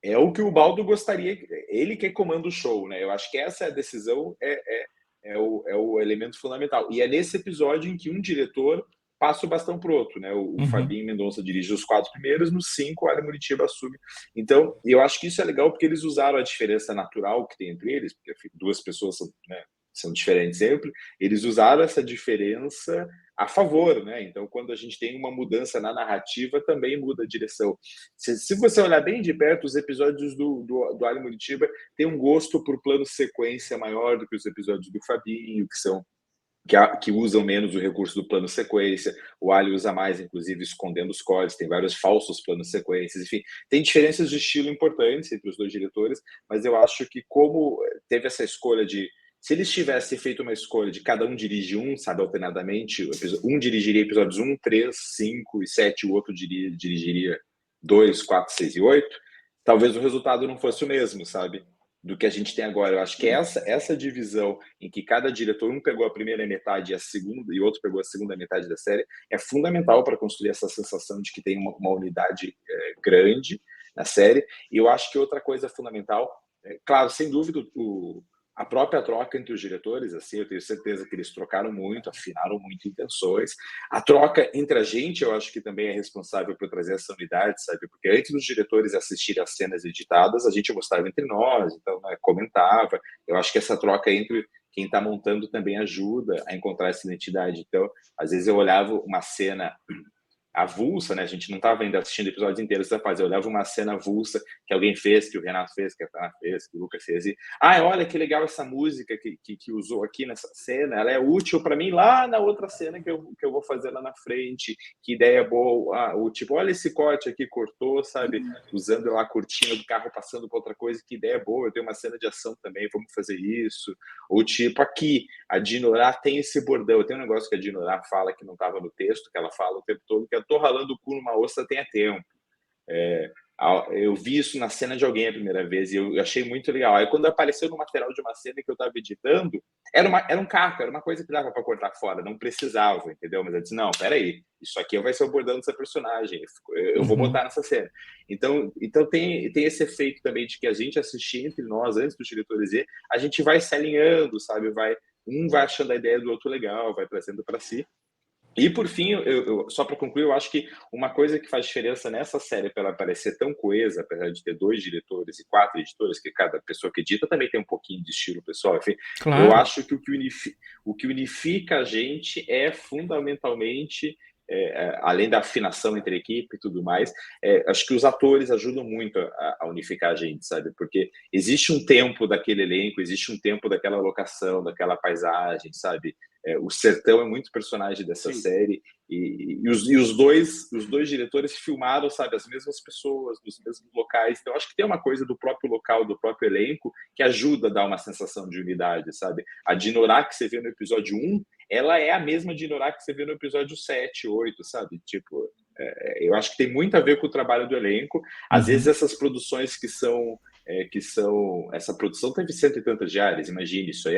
é o que o Baldo gostaria, ele que comanda o show. Né? Eu acho que essa decisão é o elemento fundamental. E é nesse episódio em que um diretor passa o bastão para o outro, né? O Fabinho Mendonça dirige os 4 primeiros, no 5 o Ali Muritiba assume. Então, eu acho que isso é legal porque eles usaram a diferença natural que tem entre eles, porque 2 pessoas são diferentes sempre, eles usaram essa diferença a favor, né? Então, quando a gente tem uma mudança na narrativa, também muda a direção. Se você olhar bem de perto, os episódios do Ali Muritiba têm um gosto por plano sequência maior do que os episódios do Fabinho, que usam menos o recurso do plano sequência. O Ali usa mais, inclusive, escondendo os cores, tem vários falsos planos sequências, enfim, tem diferenças de estilo importantes entre os 2 diretores, mas eu acho que como teve essa escolha de Se eles tivessem feito uma escolha de cada um dirigir um, sabe, alternadamente, um dirigiria episódios 1, 3, 5 e 7, o outro dirigiria 2, 4, 6 e 8, talvez o resultado não fosse o mesmo, sabe, do que a gente tem agora. Eu acho que essa divisão em que cada diretor, um pegou a primeira metade e a segunda, e outro pegou a segunda metade da série, é fundamental para construir essa sensação de que tem uma unidade grande na série. E eu acho que outra coisa fundamental, claro, sem dúvida, a própria troca entre os diretores, assim, eu tenho certeza que eles trocaram muito, afinaram muito intenções. A troca entre a gente, eu acho que também é responsável por trazer essa unidade, sabe? Porque antes dos diretores assistirem as cenas editadas, a gente mostrava entre nós, então, né, comentava. Eu acho que essa troca entre quem está montando também ajuda a encontrar essa identidade. Então, às vezes eu olhava uma cena avulsa, né? A gente não estava ainda assistindo episódios inteiros da fase. Eu olhava uma cena avulsa que alguém fez, que o Renato fez, que a Tana fez, que o Lucas fez. E, olha que legal essa música que usou aqui nessa cena. Ela é útil para mim lá na outra cena que eu vou fazer lá na frente. Que ideia boa. O tipo, olha esse corte aqui, cortou, sabe? Usando lá a cortina do carro passando para outra coisa. Que ideia boa. Eu tenho uma cena de ação também, vamos fazer isso. Ou tipo, aqui, a Dinorah tem esse bordão. Tem um negócio que a Dinorah fala que não estava no texto, que ela fala o tempo todo, que eu tô ralando o cu numa ostra tem tempo. Eu vi isso na cena de alguém a primeira vez e eu achei muito legal. Aí quando apareceu no material de uma cena que eu estava editando, era um caco, era uma coisa que dava para cortar fora, não precisava, entendeu? Mas eu disse, não, peraí, isso aqui vai ser o bordão dessa personagem, eu vou botar nessa cena. Então tem esse efeito também de que a gente assistir entre nós, antes dos diretores ver, a gente vai se alinhando, sabe? Um vai achando a ideia do outro legal, vai trazendo para si. E, por fim, só para concluir, eu acho que uma coisa que faz diferença nessa série, para ela parecer tão coesa, apesar de ter 2 diretores e 4 editores, que cada pessoa que edita também tem um pouquinho de estilo pessoal, enfim, claro. Eu acho que o que unifica a gente é fundamentalmente, além da afinação entre a equipe e tudo mais, acho que os atores ajudam muito a unificar a gente, sabe? Porque existe um tempo daquele elenco, existe um tempo daquela locação, daquela paisagem, sabe? O Sertão é muito personagem dessa série e os dois diretores filmaram, sabe, as mesmas pessoas nos mesmos locais. Então acho que tem uma coisa do próprio local, do próprio elenco que ajuda a dar uma sensação de unidade, sabe? A Dinorah que você vê no episódio 1, ela é a mesma Dinorah que você vê no episódio 7, 8, sabe? Tipo, eu acho que tem muito a ver com o trabalho do elenco. Às vezes essas produções que são essa produção teve 100 e tantas diárias, imagine, isso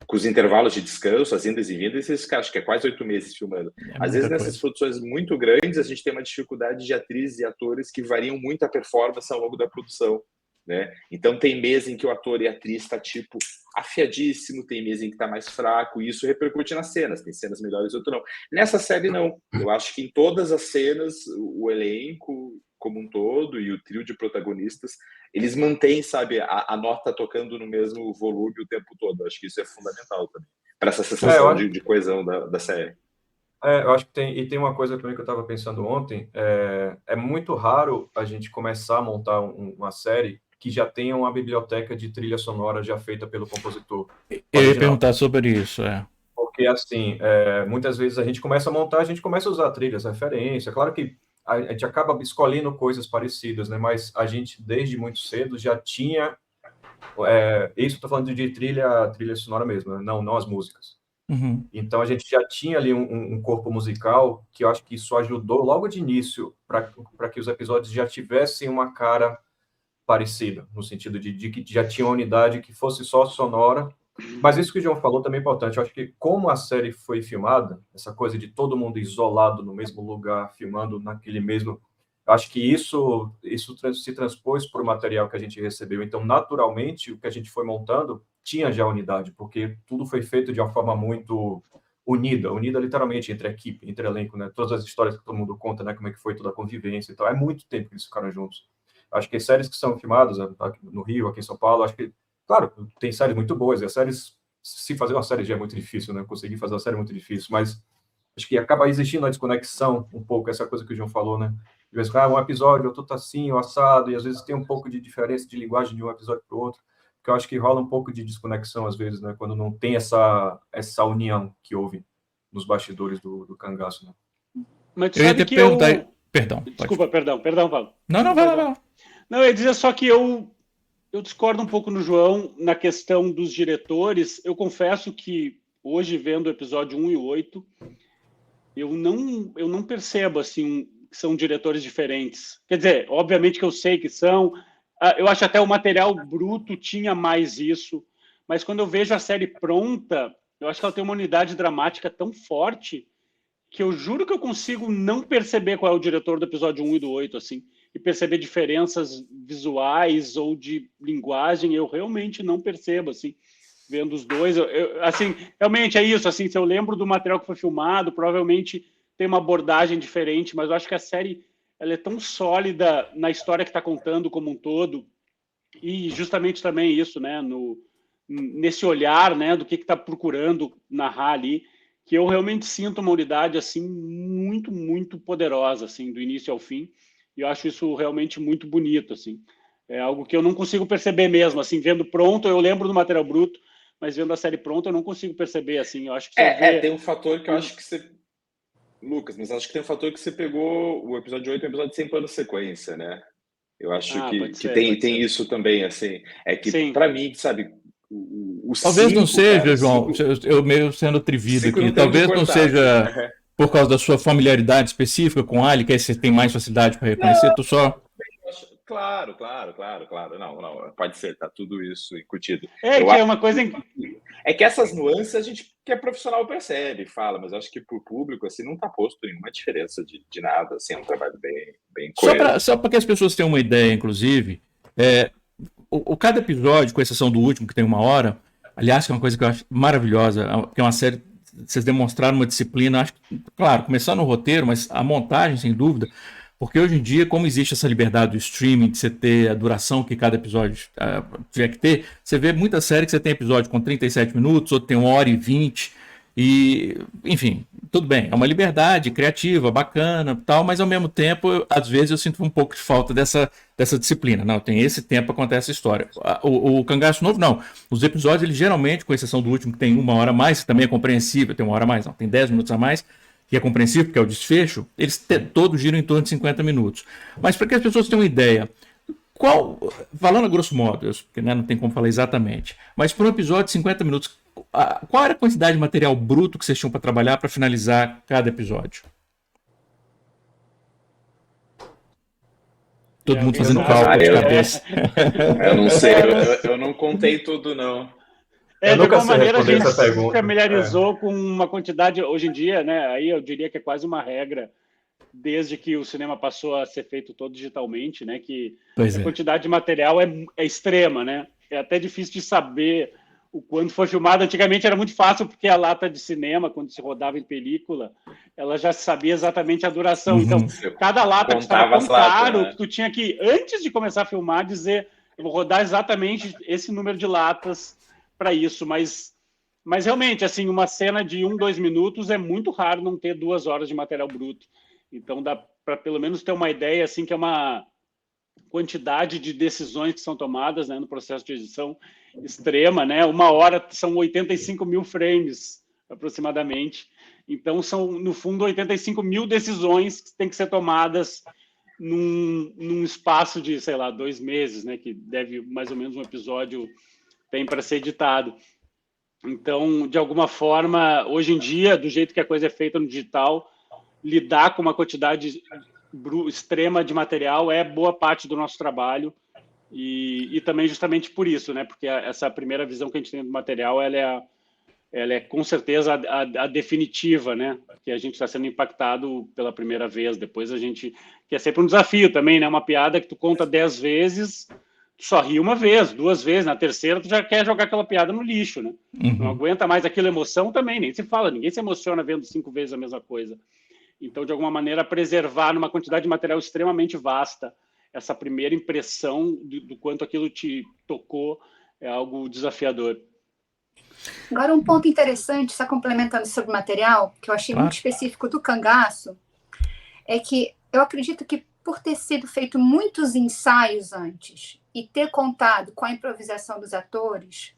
com os intervalos de descanso, as indas e vindas, acho que é quase 8 meses filmando. Às vezes, nessas produções muito grandes, a gente tem uma dificuldade de atrizes e atores que variam muito a performance ao longo da produção, né? Então, tem mês em que o ator e a atriz está, tipo, afiadíssimo, tem mês em que está mais fraco, e isso repercute nas cenas. Tem cenas melhores e outras não. Nessa série, não. Eu acho que em todas as cenas, o elenco como um todo e o trio de protagonistas, eles mantêm, sabe, a nota tocando no mesmo volume o tempo todo. Eu acho que isso é fundamental também, para essa sensação de coesão da série. Eu acho que tem uma coisa também que eu estava pensando ontem, é muito raro a gente começar a montar uma série que já tenha uma biblioteca de trilha sonora já feita pelo compositor. Eu ia perguntar sobre isso, Porque, assim, muitas vezes a gente começa a montar, a gente começa a usar trilhas, referência, claro que a gente acaba escolhendo coisas parecidas, né? Mas a gente, desde muito cedo, já tinha... isso eu estou falando de trilha sonora mesmo, né? Não as músicas. Uhum. Então, a gente já tinha ali um corpo musical que eu acho que isso ajudou logo de início para que os episódios já tivessem uma cara parecida, no sentido de que já tinha uma unidade que fosse só sonora. Mas isso que o João falou também é importante. Eu acho que como a série foi filmada, essa coisa de todo mundo isolado no mesmo lugar, filmando naquele mesmo... Eu acho que isso se transpôs para o material que a gente recebeu. Então, naturalmente, o que a gente foi montando tinha já unidade, porque tudo foi feito de uma forma muito unida literalmente entre a equipe, entre elenco, né? Todas as histórias que todo mundo conta, né? Como é que foi toda a convivência e tal. É muito tempo que eles ficaram juntos. Acho que as séries que são filmadas no Rio, aqui em São Paulo, acho que, claro, tem séries muito boas, e as séries, se fazer uma série já é muito difícil, né? Conseguir fazer uma série é muito difícil, mas acho que acaba existindo a desconexão um pouco, essa coisa que o João falou, né? De vez em quando, um episódio, eu tô assim, o assado, e às vezes tem um pouco de diferença de linguagem de um episódio para o outro, porque eu acho que rola um pouco de desconexão, às vezes, né? Quando não tem essa união que houve nos bastidores do cangaço, né? Mas tu sabe que eu... Perdão. Desculpa, perdão, Paulo. Não, vai lá. Não, eu ia dizer só que eu Eu discordo um pouco no João na questão dos diretores. Eu confesso que hoje, vendo o episódio 1 e 8, eu não percebo assim que são diretores diferentes. Quer dizer, obviamente que eu sei que são. Eu acho até o material bruto tinha mais isso, mas quando eu vejo a série pronta, eu acho que ela tem uma unidade dramática tão forte que eu juro que eu consigo não perceber qual é o diretor do episódio 1 e do 8, assim, e perceber diferenças visuais ou de linguagem, eu realmente não percebo, assim, vendo os dois. Assim, realmente é isso, assim, se eu lembro do material que foi filmado, provavelmente tem uma abordagem diferente, mas eu acho que a série ela é tão sólida na história que está contando como um todo, e justamente também isso, né, nesse olhar, né, do que está procurando narrar ali, que eu realmente sinto uma unidade assim muito, muito poderosa, assim, do início ao fim, e eu acho isso realmente muito bonito, assim. É algo que eu não consigo perceber mesmo, assim, vendo pronto, eu lembro do material bruto, mas vendo a série pronta eu não consigo perceber, assim, eu acho que tem um fator que eu acho que você... Lucas, mas acho que tem um fator que você pegou o episódio 8 e o episódio 100 plano sequência, né? Eu acho que tem isso também, assim, é que para mim, sabe, o Talvez cinco, não seja, cara, João, eu meio sendo atrevido aqui, talvez não seja por causa da sua familiaridade específica com Ali, que aí você tem mais facilidade para reconhecer, tu só... Claro. Não, pode ser, tá tudo isso incutido. É uma coisa... É que essas nuances a gente que é profissional percebe, fala, mas acho que para o público assim não está posto nenhuma diferença de nada, assim, é um trabalho bem coerente. Só para que as pessoas tenham uma ideia, inclusive, cada episódio, com exceção do último, que tem 1 hora, aliás, que é uma coisa que eu acho maravilhosa, que é uma série, vocês demonstraram uma disciplina, acho que, claro, começando no roteiro, mas a montagem, sem dúvida, porque hoje em dia, como existe essa liberdade do streaming, de você ter a duração que cada episódio tiver que ter, você vê muita série que você tem episódio com 37 minutos, outro tem 1h20, e, enfim, tudo bem, é uma liberdade criativa, bacana, tal, mas ao mesmo tempo, às vezes eu sinto um pouco de falta dessa disciplina. Não, tem esse tempo para contar essa história. O Cangaço Novo, não. Os episódios, eles geralmente, com exceção do último, que tem 1 hora a mais, que também é compreensível, tem 1 hora a mais, não, tem 10 minutos a mais, que é compreensível, porque é o desfecho, eles todos giram em torno de 50 minutos. Mas para que as pessoas tenham uma ideia, falando a grosso modo, porque né, não tem como falar exatamente, mas para um episódio de 50 minutos, qual era a quantidade de material bruto que vocês tinham para trabalhar para finalizar cada episódio? Todo mundo fazendo cálculo de cabeça. Eu não sei, eu não contei tudo, não. De alguma maneira a gente se familiarizou com uma quantidade, hoje em dia, né? Aí eu diria que é quase uma regra, desde que o cinema passou a ser feito todo digitalmente, né? Que a quantidade de material é extrema, né? É até difícil de saber o quanto foi filmado. Antigamente era muito fácil, porque a lata de cinema, quando se rodava em película, ela já sabia exatamente a duração. Então, cada lata custava tão caro que tu tinha que, antes de começar a filmar, dizer: eu vou rodar exatamente esse número de latas para isso, mas realmente, assim, uma cena de 1-2 minutos é muito raro não ter 2 horas de material bruto. Então, dá para pelo menos ter uma ideia, assim, que é uma quantidade de decisões que são tomadas, né, no processo de edição extrema, né? 1 hora são 85 mil frames, aproximadamente. Então, são, no fundo, 85 mil decisões que têm que ser tomadas num espaço de, sei lá, 2 meses, né? Que deve, mais ou menos, um episódio tem para ser editado. Então, de alguma forma, hoje em dia, do jeito que a coisa é feita no digital, lidar com uma quantidade extrema de material é boa parte do nosso trabalho, e também justamente por isso, né? Porque essa primeira visão que a gente tem do material, ela é com certeza a definitiva, né? Que a gente está sendo impactado pela primeira vez. Depois que é sempre um desafio também, né? Uma piada que tu conta 10 vezes, tu só ri 1 vez, 2 vezes, na terceira tu já quer jogar aquela piada no lixo, né? Não aguenta mais aquela emoção também, nem se fala, ninguém se emociona vendo 5 vezes a mesma coisa. Então, de alguma maneira, preservar numa quantidade de material extremamente vasta essa primeira impressão do quanto aquilo te tocou é algo desafiador. Agora, um ponto interessante, só complementando sobre o material, que eu achei muito específico do Cangaço, é que eu acredito que por ter sido feito muitos ensaios antes e ter contado com a improvisação dos atores,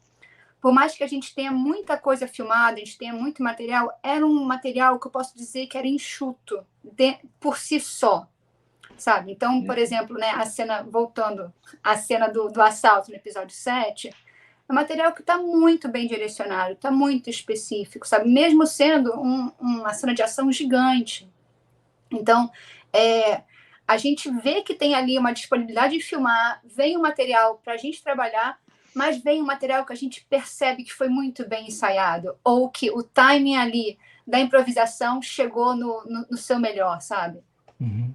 por mais que a gente tenha muita coisa filmada, a gente tenha muito material, era um material que eu posso dizer que era enxuto por si só. sabe? Então, por exemplo, né, voltando à cena do assalto no episódio 7, é um material que está muito bem direcionado, está muito específico, sabe? Mesmo sendo uma cena de ação gigante. Então, a gente vê que tem ali uma disponibilidade de filmar, vem um material para a gente trabalhar, mas vem um material que a gente percebe que foi muito bem ensaiado, ou que o timing ali da improvisação chegou no seu melhor, sabe? Uhum.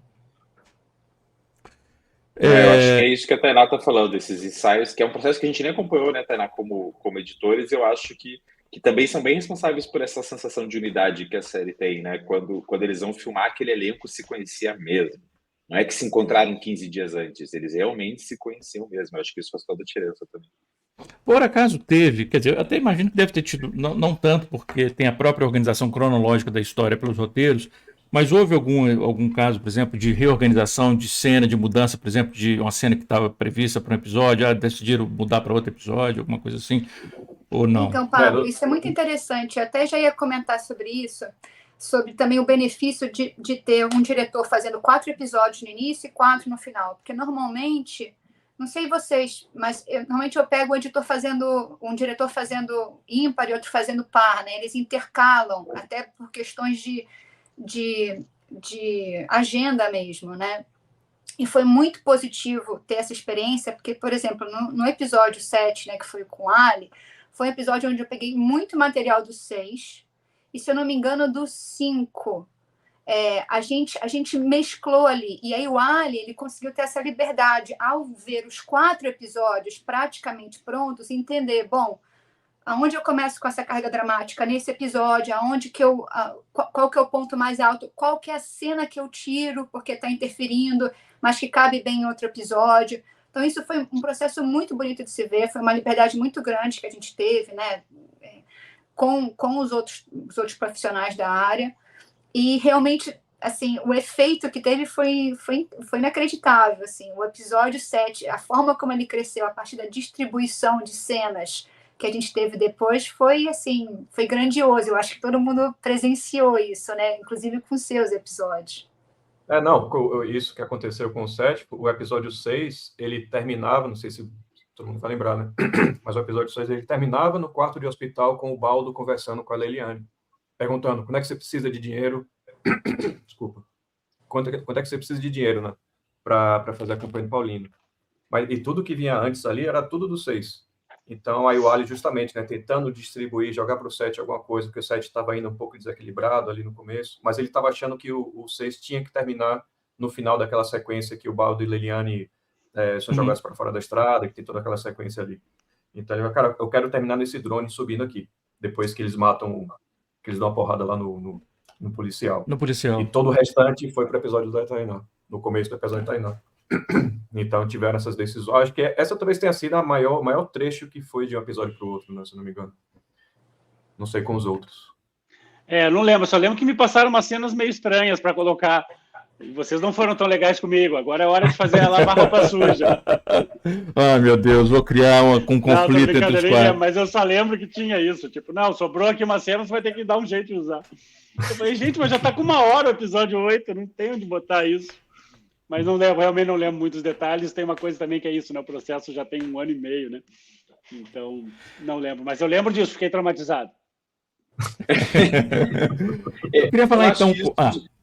Eu acho que é isso que a Tainá está falando, esses ensaios, que é um processo que a gente nem acompanhou, né, Tainá, como editores. Eu acho que também são bem responsáveis por essa sensação de unidade que a série tem, né? Quando eles vão filmar, aquele elenco se conhecia mesmo. Não é que se encontraram 15 dias antes, eles realmente se conheciam mesmo. Eu acho que isso faz toda a diferença também. Por acaso teve, quer dizer, eu até imagino que deve ter tido, não tanto porque tem a própria organização cronológica da história pelos roteiros, mas houve algum caso, por exemplo, de reorganização de cena, de mudança, por exemplo, de uma cena que estava prevista para um episódio, decidiram mudar para outro episódio, alguma coisa assim, ou não? Então, Pablo, isso é muito interessante. Eu até já ia comentar sobre isso, sobre também o benefício de ter um diretor fazendo 4 episódios no início e 4 no final, porque normalmente, não sei vocês, mas normalmente eu pego um diretor fazendo ímpar e outro fazendo par, né? Eles intercalam, até por questões de agenda mesmo, né? E foi muito positivo ter essa experiência, porque, por exemplo, no episódio 7, né, que foi com o Ali, foi um episódio onde eu peguei muito material do 6, e se eu não me engano, do 5. A gente mesclou ali. E aí o Ali, ele conseguiu ter essa liberdade, ao ver os 4 episódios praticamente prontos, entender, bom, aonde eu começo com essa carga dramática nesse episódio, qual que é o ponto mais alto, qual que é a cena que eu tiro porque está interferindo, mas que cabe bem em outro episódio. Então isso foi um processo muito bonito de se ver, foi uma liberdade muito grande que a gente teve, né, com os outros profissionais da área, e realmente, assim, o efeito que teve foi inacreditável, assim, o episódio 7, a forma como ele cresceu a partir da distribuição de cenas que a gente teve depois foi, assim, foi grandioso. Eu acho que todo mundo presenciou isso, né? Inclusive com seus episódios. Não, isso que aconteceu com o 7, o episódio 6, ele terminava, não sei se todo mundo vai lembrar, né? Mas o episódio 6, ele terminava no quarto de hospital com o Baldo conversando com a Leiliane, perguntando, quando é que você precisa de dinheiro? Desculpa. Quanto é que você precisa de dinheiro, né? Para fazer a campanha do Paulino. E tudo que vinha antes ali era tudo do 6. Então, aí o Ali justamente, né, tentando distribuir, jogar para o 7 alguma coisa, porque o 7 estava indo um pouco desequilibrado ali no começo, mas ele estava achando que o 6 tinha que terminar no final daquela sequência que o Baldo e Leiliane são jogados para fora da estrada, que tem toda aquela sequência ali. Então, eu quero terminar nesse drone subindo aqui, depois que eles matam, que eles dão uma porrada lá no policial. No policial. E todo o restante foi para o episódio da Tainá, no começo do episódio da Tainá. Então tiveram essas decisões. Acho que essa talvez tenha sido o maior trecho que foi de um episódio para o outro, né, se não me engano. Não sei com os outros. Não lembro, só lembro que me passaram umas cenas meio estranhas para colocar. E vocês não foram tão legais comigo. Agora é hora de fazer a lavar roupa suja. Ai, meu Deus, vou criar um conflito entre os 4. Mas eu só lembro que tinha isso. Tipo, não, sobrou aqui uma cena, você vai ter que dar um jeito de usar. Eu falei, gente, mas já tá com 1 hora o episódio 8, não tem onde botar isso. Mas realmente não lembro muitos detalhes. Tem uma coisa também que é isso, né? O processo já tem 1 ano e meio, né? Então, não lembro. Mas eu lembro disso, fiquei traumatizado. Eu queria falar então...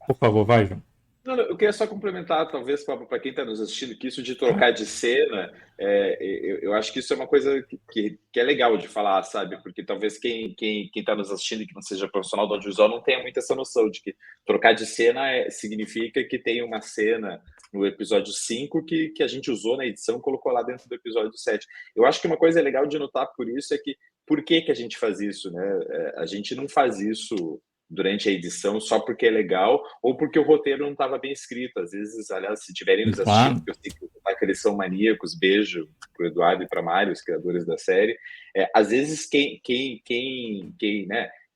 por favor, vai, João. Não, eu queria só complementar, talvez, para quem está nos assistindo, que isso de trocar de cena, eu acho que isso é uma coisa que é legal de falar, sabe? Porque talvez quem está nos assistindo e que não seja profissional do audiovisual não tenha muita essa noção de que trocar de cena significa que tem uma cena no episódio 5 que a gente usou na edição, colocou lá dentro do episódio 7. Eu acho que uma coisa legal de notar por isso é que por que a gente faz isso, né? A gente não faz isso durante a edição só porque é legal ou porque o roteiro não estava bem escrito. Às vezes, aliás, se tiverem nos assistindo, porque eu sei que eles são maníacos, beijo para o Eduardo e para Mário, os criadores da série. Às vezes, quem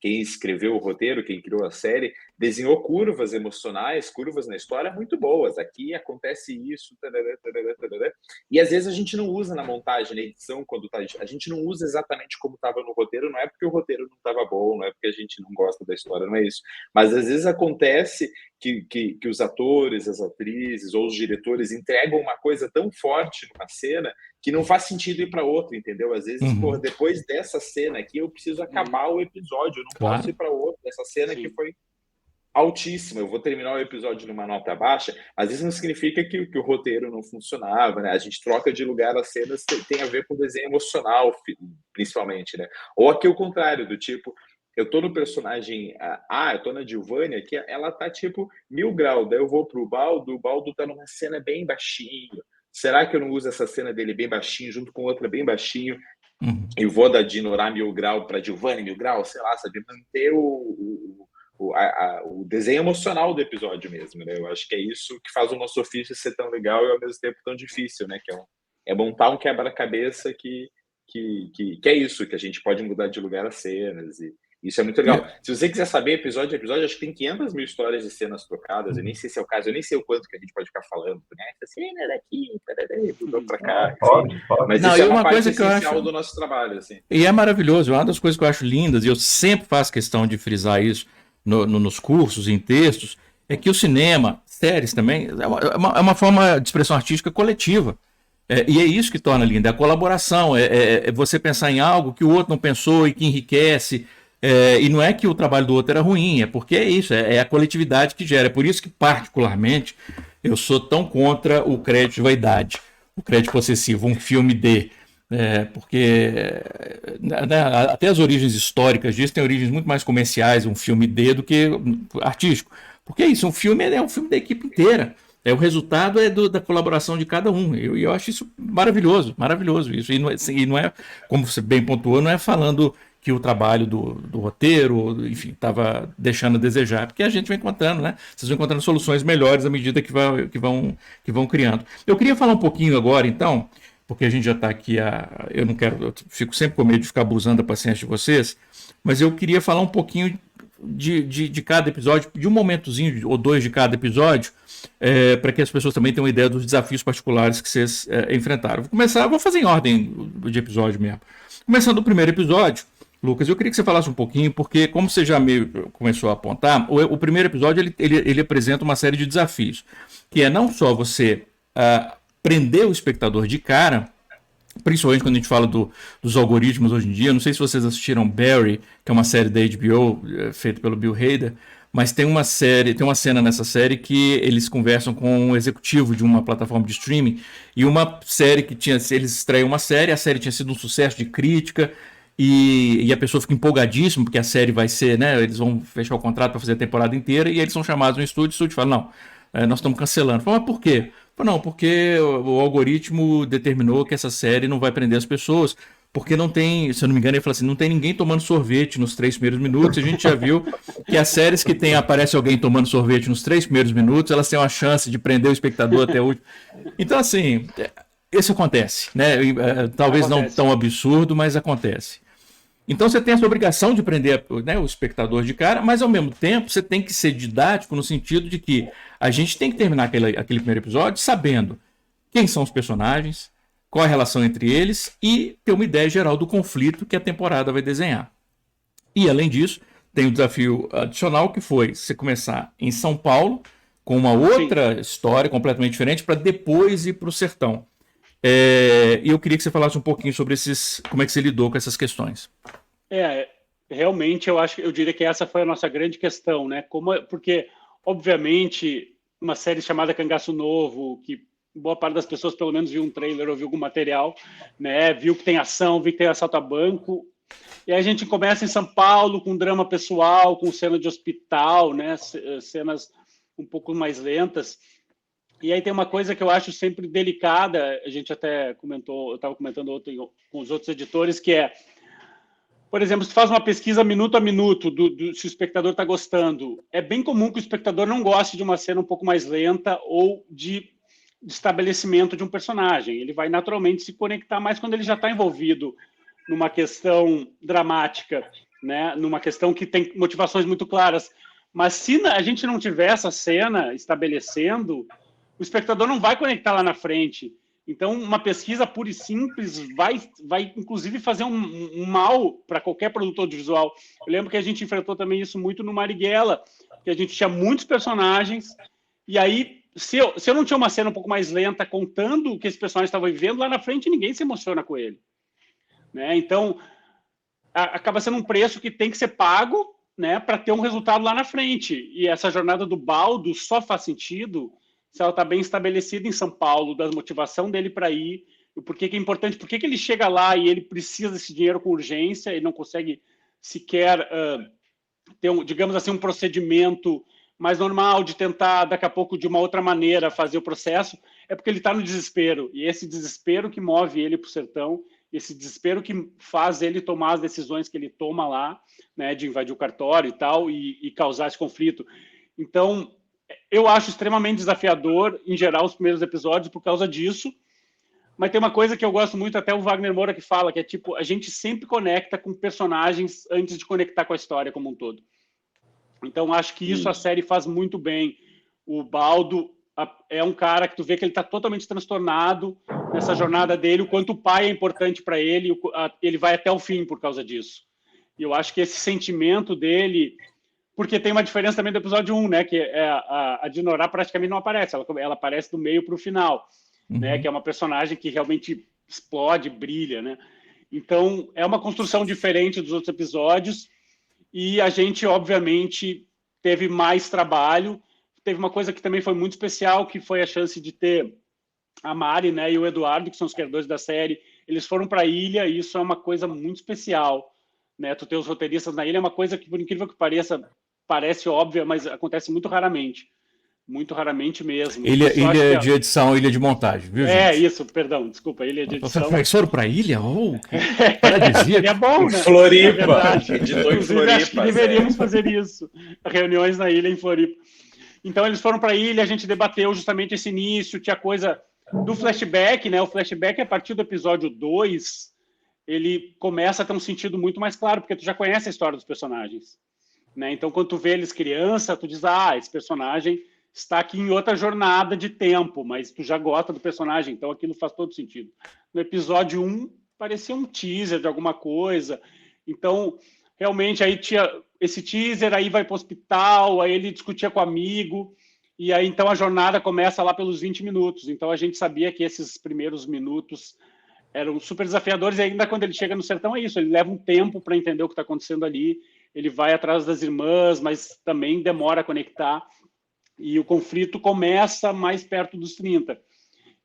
quem escreveu o roteiro, quem criou a série, desenhou curvas emocionais, curvas na história muito boas. Aqui acontece isso, tarará, tarará, tarará. E às vezes a gente não usa na montagem, na edição, quando a gente não usa exatamente como estava no roteiro, não é porque o roteiro não estava bom, não é porque a gente não gosta da história, não é isso. Mas às vezes acontece que os atores, as atrizes ou os diretores entregam uma coisa tão forte numa cena que não faz sentido ir para outra, entendeu? Às vezes, porra, depois dessa cena aqui, eu preciso acabar o episódio, eu não posso ir para outra. Essa cena que foi altíssima, eu vou terminar o episódio numa nota baixa, às vezes não significa que o roteiro não funcionava, né? A gente troca de lugar, as cenas tem a ver com desenho emocional, principalmente, né? Ou aqui o contrário, do tipo, eu tô no personagem eu tô na Giovanni, que ela tá tipo 1000 graus, daí eu vou pro Baldo, o Baldo tá numa cena bem baixinho. Será que eu não uso essa cena dele bem baixinho, junto com outra bem baixinho, e vou da Dinorah 1000 graus para Giovanni 1000 graus, sei lá, sabe? Manter o desenho emocional do episódio mesmo, né? Eu acho que é isso que faz o nosso ofício ser tão legal e ao mesmo tempo tão difícil, né? Que é montar um quebra-cabeça que é isso, que a gente pode mudar de lugar as cenas, e isso é muito legal. Se você quiser saber episódio a episódio, acho que tem 500 mil histórias de cenas trocadas, eu nem sei se é o caso, eu nem sei o quanto que a gente pode ficar falando, né? Essa cena daqui, mudou pra cá, pode. Mas não, isso é uma parte essencial do nosso trabalho, assim. E é maravilhoso, uma das coisas que eu acho lindas, e eu sempre faço questão de frisar isso nos cursos, em textos, é que o cinema, séries também, é uma forma de expressão artística coletiva. E é isso que torna linda, é a colaboração, é você pensar em algo que o outro não pensou e que enriquece. E não é que o trabalho do outro era ruim, é porque é isso, é a coletividade que gera. É por isso que, particularmente, eu sou tão contra o crédito de vaidade, o crédito possessivo, um filme de... porque até as origens históricas disso têm origens muito mais comerciais, um filme de do que artístico. Porque é isso, um filme é um filme da equipe inteira. O resultado é da colaboração de cada um. E eu acho isso maravilhoso, maravilhoso isso. E não é, como você bem pontuou, não é falando que o trabalho do roteiro, enfim, estava deixando a desejar, porque a gente vai encontrando, né? Vocês vão encontrando soluções melhores à medida que vão criando. Eu queria falar um pouquinho agora, então, porque a gente já está aqui, eu fico sempre com medo de ficar abusando da paciência de vocês, mas eu queria falar um pouquinho de cada episódio, de um momentozinho ou dois de cada episódio, para que as pessoas também tenham uma ideia dos desafios particulares que vocês enfrentaram. Vou fazer em ordem de episódio mesmo. Começando o primeiro episódio, Lucas, eu queria que você falasse um pouquinho, porque como você já meio começou a apontar, o primeiro episódio ele apresenta uma série de desafios, que é não só você prender o espectador de cara, principalmente quando a gente fala dos algoritmos hoje em dia. Não sei se vocês assistiram Barry, que é uma série da HBO feita pelo Bill Hader, mas tem uma cena nessa série que eles conversam com um executivo de uma plataforma de streaming, e uma série eles estreiam uma série, a série tinha sido um sucesso de crítica, e a pessoa fica empolgadíssima, porque a série vai ser, né, eles vão fechar o contrato para fazer a temporada inteira, e eles são chamados no estúdio, e o estúdio fala, não, nós estamos cancelando. Fala, mas por quê? Não, porque o algoritmo determinou que essa série não vai prender as pessoas, porque não tem, se eu não me engano, ele fala assim, não tem ninguém tomando sorvete nos 3 primeiros minutos. A gente já viu que as séries que aparece alguém tomando sorvete nos 3 primeiros minutos, elas têm uma chance de prender o espectador até o último. Então, assim, isso acontece, né? Talvez não tão absurdo, mas acontece. Então você tem essa obrigação de prender, né, o espectador de cara, mas ao mesmo tempo você tem que ser didático no sentido de que a gente tem que terminar aquele primeiro episódio sabendo quem são os personagens, qual a relação entre eles e ter uma ideia geral do conflito que a temporada vai desenhar. E além disso, tem o desafio adicional que foi você começar em São Paulo com uma outra história completamente diferente para depois ir para o sertão. E eu queria que você falasse um pouquinho sobre como é que você lidou com essas questões. Realmente eu diria que essa foi a nossa grande questão, né? Porque, obviamente, uma série chamada Cangaço Novo, que boa parte das pessoas pelo menos viu um trailer ou viu algum material, né? Viu que tem ação, viu que tem assalto a banco, e aí a gente começa em São Paulo com drama pessoal, com cena de hospital, né? Cenas um pouco mais lentas. E aí tem uma coisa que eu acho sempre delicada, a gente até comentou, eu estava comentando com os outros editores, que é, por exemplo, se tu faz uma pesquisa minuto a minuto se o espectador está gostando, é bem comum que o espectador não goste de uma cena um pouco mais lenta ou de estabelecimento de um personagem. Ele vai naturalmente se conectar mais quando ele já está envolvido numa questão dramática, né, numa questão que tem motivações muito claras. Mas se a gente não tiver essa cena estabelecendo, o espectador não vai conectar lá na frente. Então, uma pesquisa pura e simples vai inclusive, fazer um mal para qualquer produtor audiovisual. Eu lembro que a gente enfrentou também isso muito no Marighella, que a gente tinha muitos personagens, e aí, se eu não tinha uma cena um pouco mais lenta contando o que esse personagem estava vivendo, lá na frente ninguém se emociona com ele. Né? Então, acaba sendo um preço que tem que ser pago, né, para ter um resultado lá na frente. E essa jornada do Baldo só faz sentido se ela está bem estabelecida em São Paulo, da motivação dele para ir, o porquê que é importante, porquê que ele chega lá e ele precisa desse dinheiro com urgência, ele não consegue sequer ter, digamos assim, um procedimento mais normal de tentar, daqui a pouco, de uma outra maneira, fazer o processo, é porque ele está no desespero. E esse desespero que move ele para o sertão, esse desespero que faz ele tomar as decisões que ele toma lá, né, de invadir o cartório e tal, e causar esse conflito. Então, eu acho extremamente desafiador, em geral, os primeiros episódios por causa disso, mas tem uma coisa que eu gosto muito, até o Wagner Moura que fala, que é tipo, a gente sempre conecta com personagens antes de conectar com a história como um todo. Então, acho que isso a série faz muito bem. O Baldo é um cara que tu vê que ele está totalmente transtornado nessa jornada dele, o quanto o pai é importante para ele, ele vai até o fim por causa disso. E eu acho que esse sentimento dele... Porque tem uma diferença também do episódio 1, né? Que a Dinorah praticamente não aparece. Ela aparece do meio para o final, né? Que é uma personagem que realmente explode, brilha, né? Então, é uma construção diferente dos outros episódios. E a gente, obviamente, teve mais trabalho. Teve uma coisa que também foi muito especial, que foi a chance de ter a Mari, né, e o Eduardo, que são os criadores da série. Eles foram para a ilha e isso é uma coisa muito especial. Né? Tu ter os roteiristas na ilha é uma coisa que, por incrível que pareça, parece óbvia, mas acontece muito raramente mesmo. Ilha de edição, ilha de montagem, viu, gente? Isso, perdão, desculpa, ilha de edição. Vocês foram para ilha? Paradisíaco. É bom, né? Floripa, editor em Floripa. Acho que deveríamos sério. fazer isso, reuniões na ilha em Floripa. Então, eles foram para a ilha, a gente debateu justamente esse início, tinha coisa do flashback, né? O flashback, a partir do episódio 2, ele começa a ter um sentido muito mais claro, porque tu já conhece a história dos personagens. Né? Então, quando tu vê eles criança, tu diz, esse personagem está aqui em outra jornada de tempo, mas tu já gosta do personagem, então aquilo faz todo sentido. No episódio 1, parecia um teaser de alguma coisa, então, realmente, aí tinha esse teaser, aí vai para o hospital, aí ele discutia com o amigo, e aí, então, a jornada começa lá pelos 20 minutos, então a gente sabia que esses primeiros minutos eram super desafiadores, e ainda quando ele chega no sertão é isso, ele leva um tempo para entender o que está acontecendo ali, ele vai atrás das irmãs, mas também demora a conectar, e o conflito começa mais perto dos 30.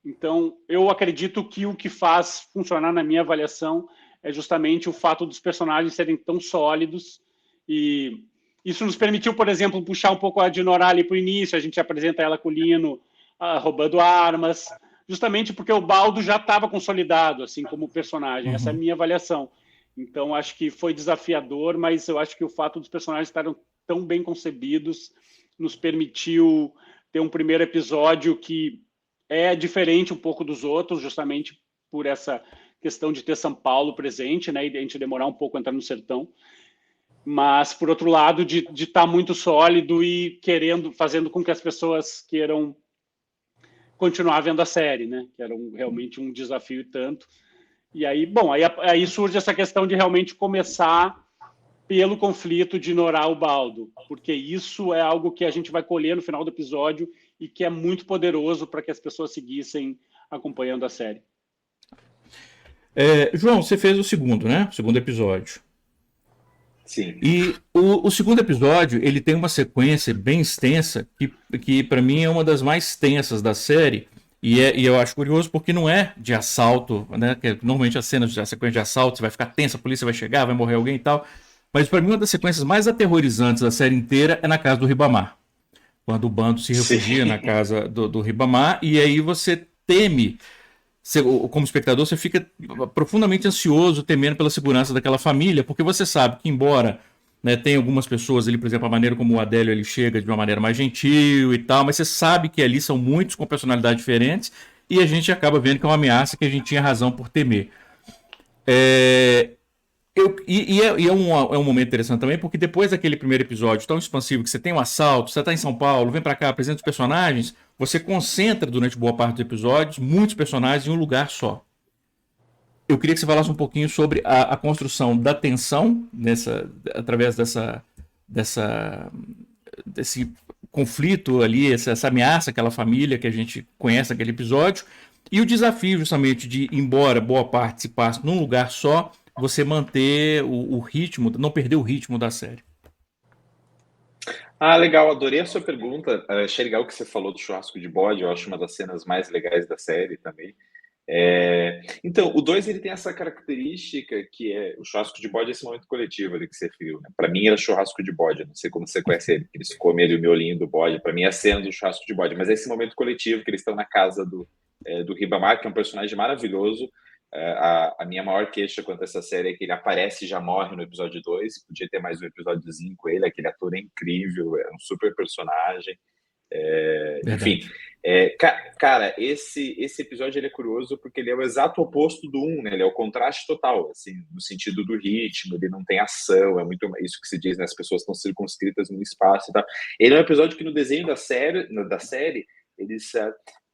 Então, eu acredito que o que faz funcionar na minha avaliação é justamente o fato dos personagens serem tão sólidos, e isso nos permitiu, por exemplo, puxar um pouco a Dinorah ali para o início, a gente apresenta ela com o Lino roubando armas, justamente porque o Baldo já estava consolidado, assim, como personagem. Essa é a minha avaliação. Então, acho que foi desafiador, mas eu acho que o fato dos personagens estarem tão bem concebidos nos permitiu ter um primeiro episódio que é diferente um pouco dos outros, justamente por essa questão de ter São Paulo presente, né, e a gente demorar um pouco a entrar no sertão. Mas, por outro lado, de estar muito sólido e fazendo com que as pessoas queiram continuar vendo a série, né? Que era realmente um desafio e tanto. E aí, bom, aí surge essa questão de realmente começar pelo conflito de Dinorah e Baldo, porque isso é algo que a gente vai colher no final do episódio e que é muito poderoso para que as pessoas seguissem acompanhando a série. João, você fez o segundo, né? O segundo episódio. Sim. E o segundo episódio, ele tem uma sequência bem extensa, que para mim é uma das mais tensas da série, e eu acho curioso porque não é de assalto, né? Que normalmente a sequência de assalto, você vai ficar tensa, a polícia vai chegar, vai morrer alguém e tal, mas para mim uma das sequências mais aterrorizantes da série inteira é na casa do Ribamar, quando o bando se refugia na casa do Ribamar, e aí você teme, como espectador, você fica profundamente ansioso, temendo pela segurança daquela família, porque você sabe que, embora, né, tem algumas pessoas ali, por exemplo, a maneira como o Adélio ele chega de uma maneira mais gentil e tal, mas você sabe que ali são muitos com personalidades diferentes, e a gente acaba vendo que é uma ameaça que a gente tinha razão por temer. É um momento interessante também, porque depois daquele primeiro episódio tão expansivo, que você tem um assalto, você tá em São Paulo, vem pra cá, apresenta os personagens, você concentra durante boa parte dos episódios muitos personagens em um lugar só. Eu queria que você falasse um pouquinho sobre a construção da tensão através desse conflito ali, essa ameaça àquela família que a gente conhece naquele episódio, e o desafio justamente de, embora boa parte se passe num lugar só, você manter o ritmo, não perder o ritmo da série. Ah, legal, adorei a sua pergunta. Achei legal que você falou do churrasco de bode, eu acho uma das cenas mais legais da série também. Então, o 2 ele tem essa característica que é o churrasco de bode, esse momento coletivo ali que você viu, né? Para mim era churrasco de bode, não sei como você conhece ele, que eles comem ali o miolinho do bode, para mim é sendo o churrasco de bode, mas é esse momento coletivo que eles estão na casa do Ribamar, que é um personagem maravilhoso. A minha maior queixa quanto a essa série é que ele aparece e já morre no episódio 2, podia ter mais um episódiozinho com ele, aquele ator é incrível, é um super personagem. Enfim, cara, esse episódio ele é curioso porque ele é o exato oposto do 1, né? Ele é o contraste total, assim, no sentido do ritmo, ele não tem ação, é muito isso que se diz, né? As pessoas estão circunscritas no espaço e tal. Ele é um episódio que no desenho da série eles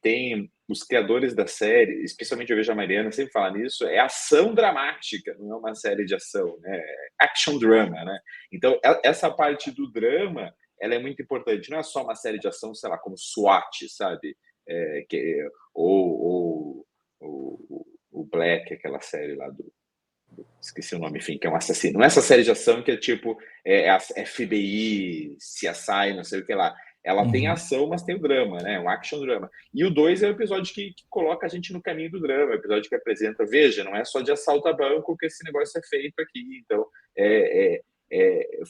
têm os criadores da série, especialmente eu vejo a Mariana sempre falar nisso, é ação dramática, não é uma série de ação, né? É action drama, né? Então, essa parte do drama ela é muito importante. Não é só uma série de ação, sei lá, como SWAT, sabe? Ou o Black, aquela série lá esqueci o nome, enfim, que é um assassino. Não é essa série de ação que é tipo a FBI, CSI, não sei o que lá. Ela tem ação, mas tem o drama, né? Um action drama. E o 2 é o episódio que coloca a gente no caminho do drama, é o episódio que apresenta, veja, não é só de assalto a banco que esse negócio é feito aqui. Então,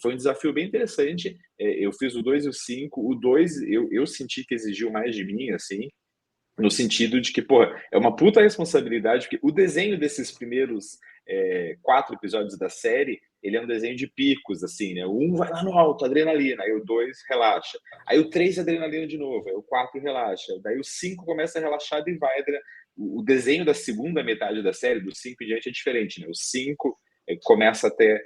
foi um desafio bem interessante. Eu fiz o 2 e o 5. O 2 eu senti que exigiu mais de mim, assim, no sentido de que, porra, é uma puta responsabilidade, porque o desenho desses primeiros 4 episódios da série, ele é um desenho de picos, assim, né? O 1 vai lá no alto, adrenalina, aí o 2 relaxa. Aí o 3 adrenalina de novo, aí o 4 relaxa. Daí o 5 começa relaxado e vai. O desenho da segunda metade da série, do 5 em diante, é diferente, né? O 5 começa a ter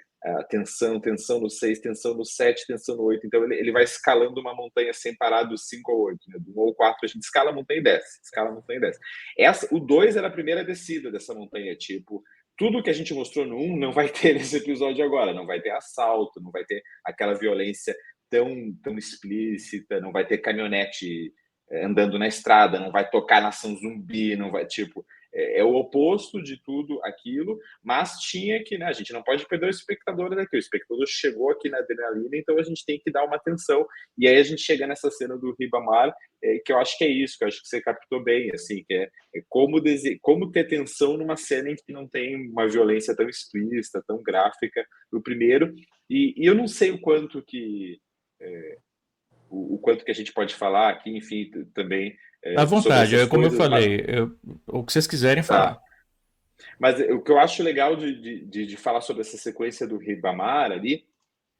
tensão no 6, tensão no 7, tensão no 8. Então ele vai escalando uma montanha sem parar do 5 ao 8. Né? Do 1 ao 4 a gente escala a montanha e desce. Escala a montanha e desce. O 2 era a primeira descida dessa montanha. Tipo, tudo que a gente mostrou no 1 não vai ter nesse episódio agora. Não vai ter assalto, não vai ter aquela violência tão explícita, não vai ter caminhonete andando na estrada, não vai tocar nação zumbi, não vai, tipo... É o oposto de tudo aquilo, mas tinha que, né, a gente não pode perder o espectador daqui, o espectador chegou aqui na adrenalina, então a gente tem que dar uma atenção, e aí a gente chega nessa cena do Ribamar, que eu acho que é isso, que eu acho que você captou bem, assim, que é como ter tensão numa cena em que não tem uma violência tão explícita, tão gráfica, no primeiro, e eu não sei o quanto que... o quanto que a gente pode falar aqui, enfim, também... À vontade, como eu falei, mas... o que vocês quiserem falar. Mas o que eu acho legal de falar sobre essa sequência do Ribamar ali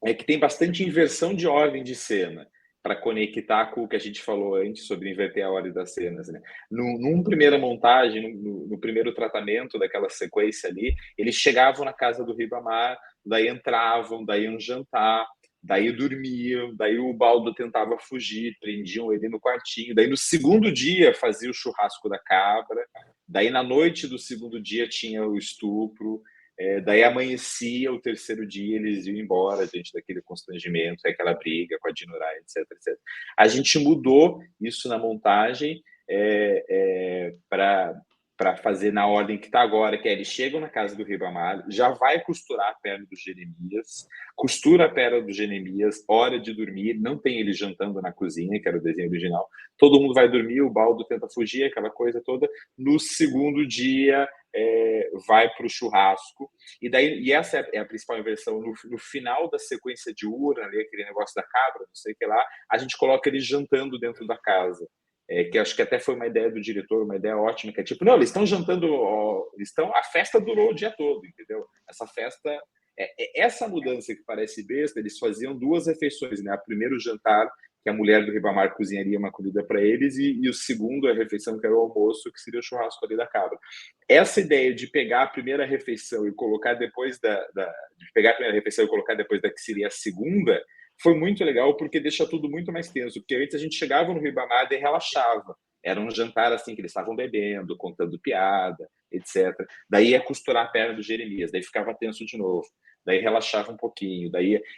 é que tem bastante inversão de ordem de cena para conectar com o que a gente falou antes sobre inverter a ordem das cenas, né? Numa primeira montagem, no primeiro tratamento daquela sequência ali, eles chegavam na casa do Ribamar, daí entravam, daí iam jantar, daí dormiam, daí o Baldo tentava fugir, prendiam ele no quartinho, daí no segundo dia fazia o churrasco da cabra, daí na noite do segundo dia tinha o estupro, daí amanhecia o terceiro dia, eles iam embora diante daquele constrangimento, aquela briga com a Dinurá, etc, etc. A gente mudou isso na montagem para fazer na ordem que está agora, que eles chegam na casa do Ribamar, já vai costurar a perna do Jeremias, costura a perna do Jeremias, hora de dormir, não tem ele jantando na cozinha, que era o desenho original, todo mundo vai dormir, o Baldo tenta fugir, aquela coisa toda, no segundo dia vai para o churrasco, e essa é a principal inversão, no final da sequência de urna, ali, aquele negócio da cabra, não sei o que lá, a gente coloca eles jantando dentro da casa. Que acho que até foi uma ideia do diretor, uma ideia ótima, que é tipo, não, eles estão jantando, a festa durou o dia todo, entendeu? Essa festa, essa mudança que parece besta, eles faziam 2 refeições, né? Primeiro o jantar, que a mulher do Ribamar cozinharia uma comida para eles, e o segundo, a refeição, que era o almoço, que seria o churrasco ali da cabra. Essa ideia de pegar a primeira refeição e colocar depois de pegar a primeira refeição e colocar depois da que seria a segunda, foi muito legal, porque deixa tudo muito mais tenso, porque antes a gente chegava no Ribamar e relaxava. Era um jantar assim, que eles estavam bebendo, contando piada, etc. Daí ia costurar a perna do Jeremias, daí ficava tenso de novo. Daí relaxava um pouquinho,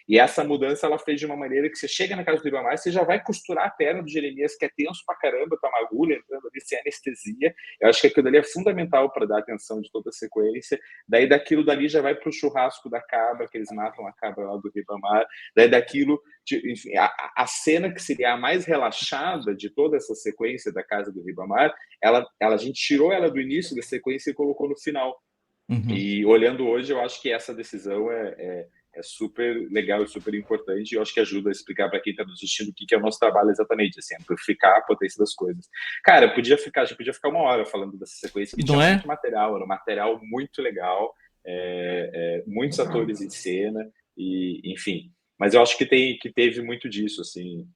e essa mudança ela fez de uma maneira que você chega na casa do Ribamar, você já vai costurar a perna do Jeremias, que é tenso pra caramba, tá uma agulha entrando ali sem anestesia. Eu acho que aquilo ali é fundamental para dar atenção de toda a sequência. Daí daquilo dali já vai pro churrasco da cabra, que eles matam a cabra lá do Ribamar. Daí daquilo, enfim, a cena que seria a mais relaxada de toda essa sequência da casa do Ribamar, a gente tirou ela do início da sequência e colocou no final. E olhando hoje, eu acho que essa decisão é super legal e super importante, e eu acho que ajuda a explicar para quem está nos assistindo o que é o nosso trabalho exatamente, assim, amplificar a potência das coisas. Cara, a gente podia ficar 1 hora falando dessa sequência, que tinha muito material, era um material muito legal, muitos atores em cena, e enfim. Mas eu acho que teve muito disso, assim,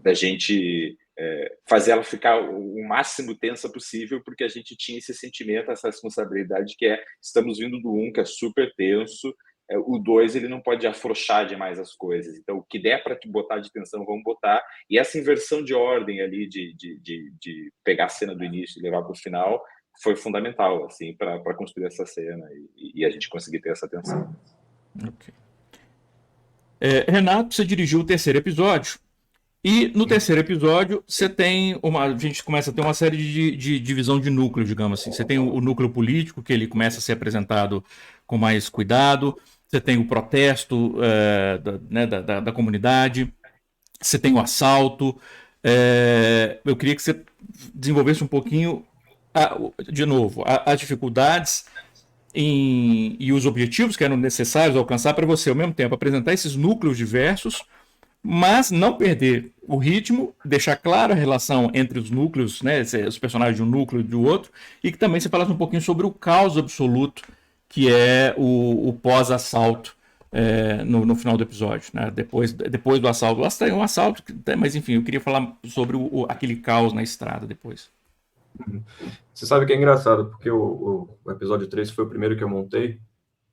da gente fazer ela ficar o máximo tensa possível, porque a gente tinha esse sentimento, essa responsabilidade que estamos vindo do 1, que é super tenso, o 2 ele não pode afrouxar demais as coisas, então o que der para botar de tensão, vamos botar, e essa inversão de ordem ali, de pegar a cena do início e levar para o final, foi fundamental, assim, para construir essa cena e a gente conseguir ter essa tensão. Ok. Renato, você dirigiu o 3º episódio. E no 3º episódio, a gente começa a ter uma série de divisão de núcleo, digamos assim. Você tem o núcleo político, que ele começa a ser apresentado com mais cuidado. Você tem o protesto da comunidade. Você tem o assalto. Eu queria que você desenvolvesse um pouquinho, de novo, as dificuldades e os objetivos que eram necessários alcançar para você, ao mesmo tempo, apresentar esses núcleos diversos, mas não perder o ritmo, deixar clara a relação entre os núcleos, né, os personagens de um núcleo e do outro, e que também você falasse um pouquinho sobre o caos absoluto, que é o pós-assalto no final do episódio, né, depois do assalto. Lá tem um assalto, mas enfim, eu queria falar sobre aquele caos na estrada depois. Você sabe que é engraçado, porque o episódio 3 foi o primeiro que eu montei,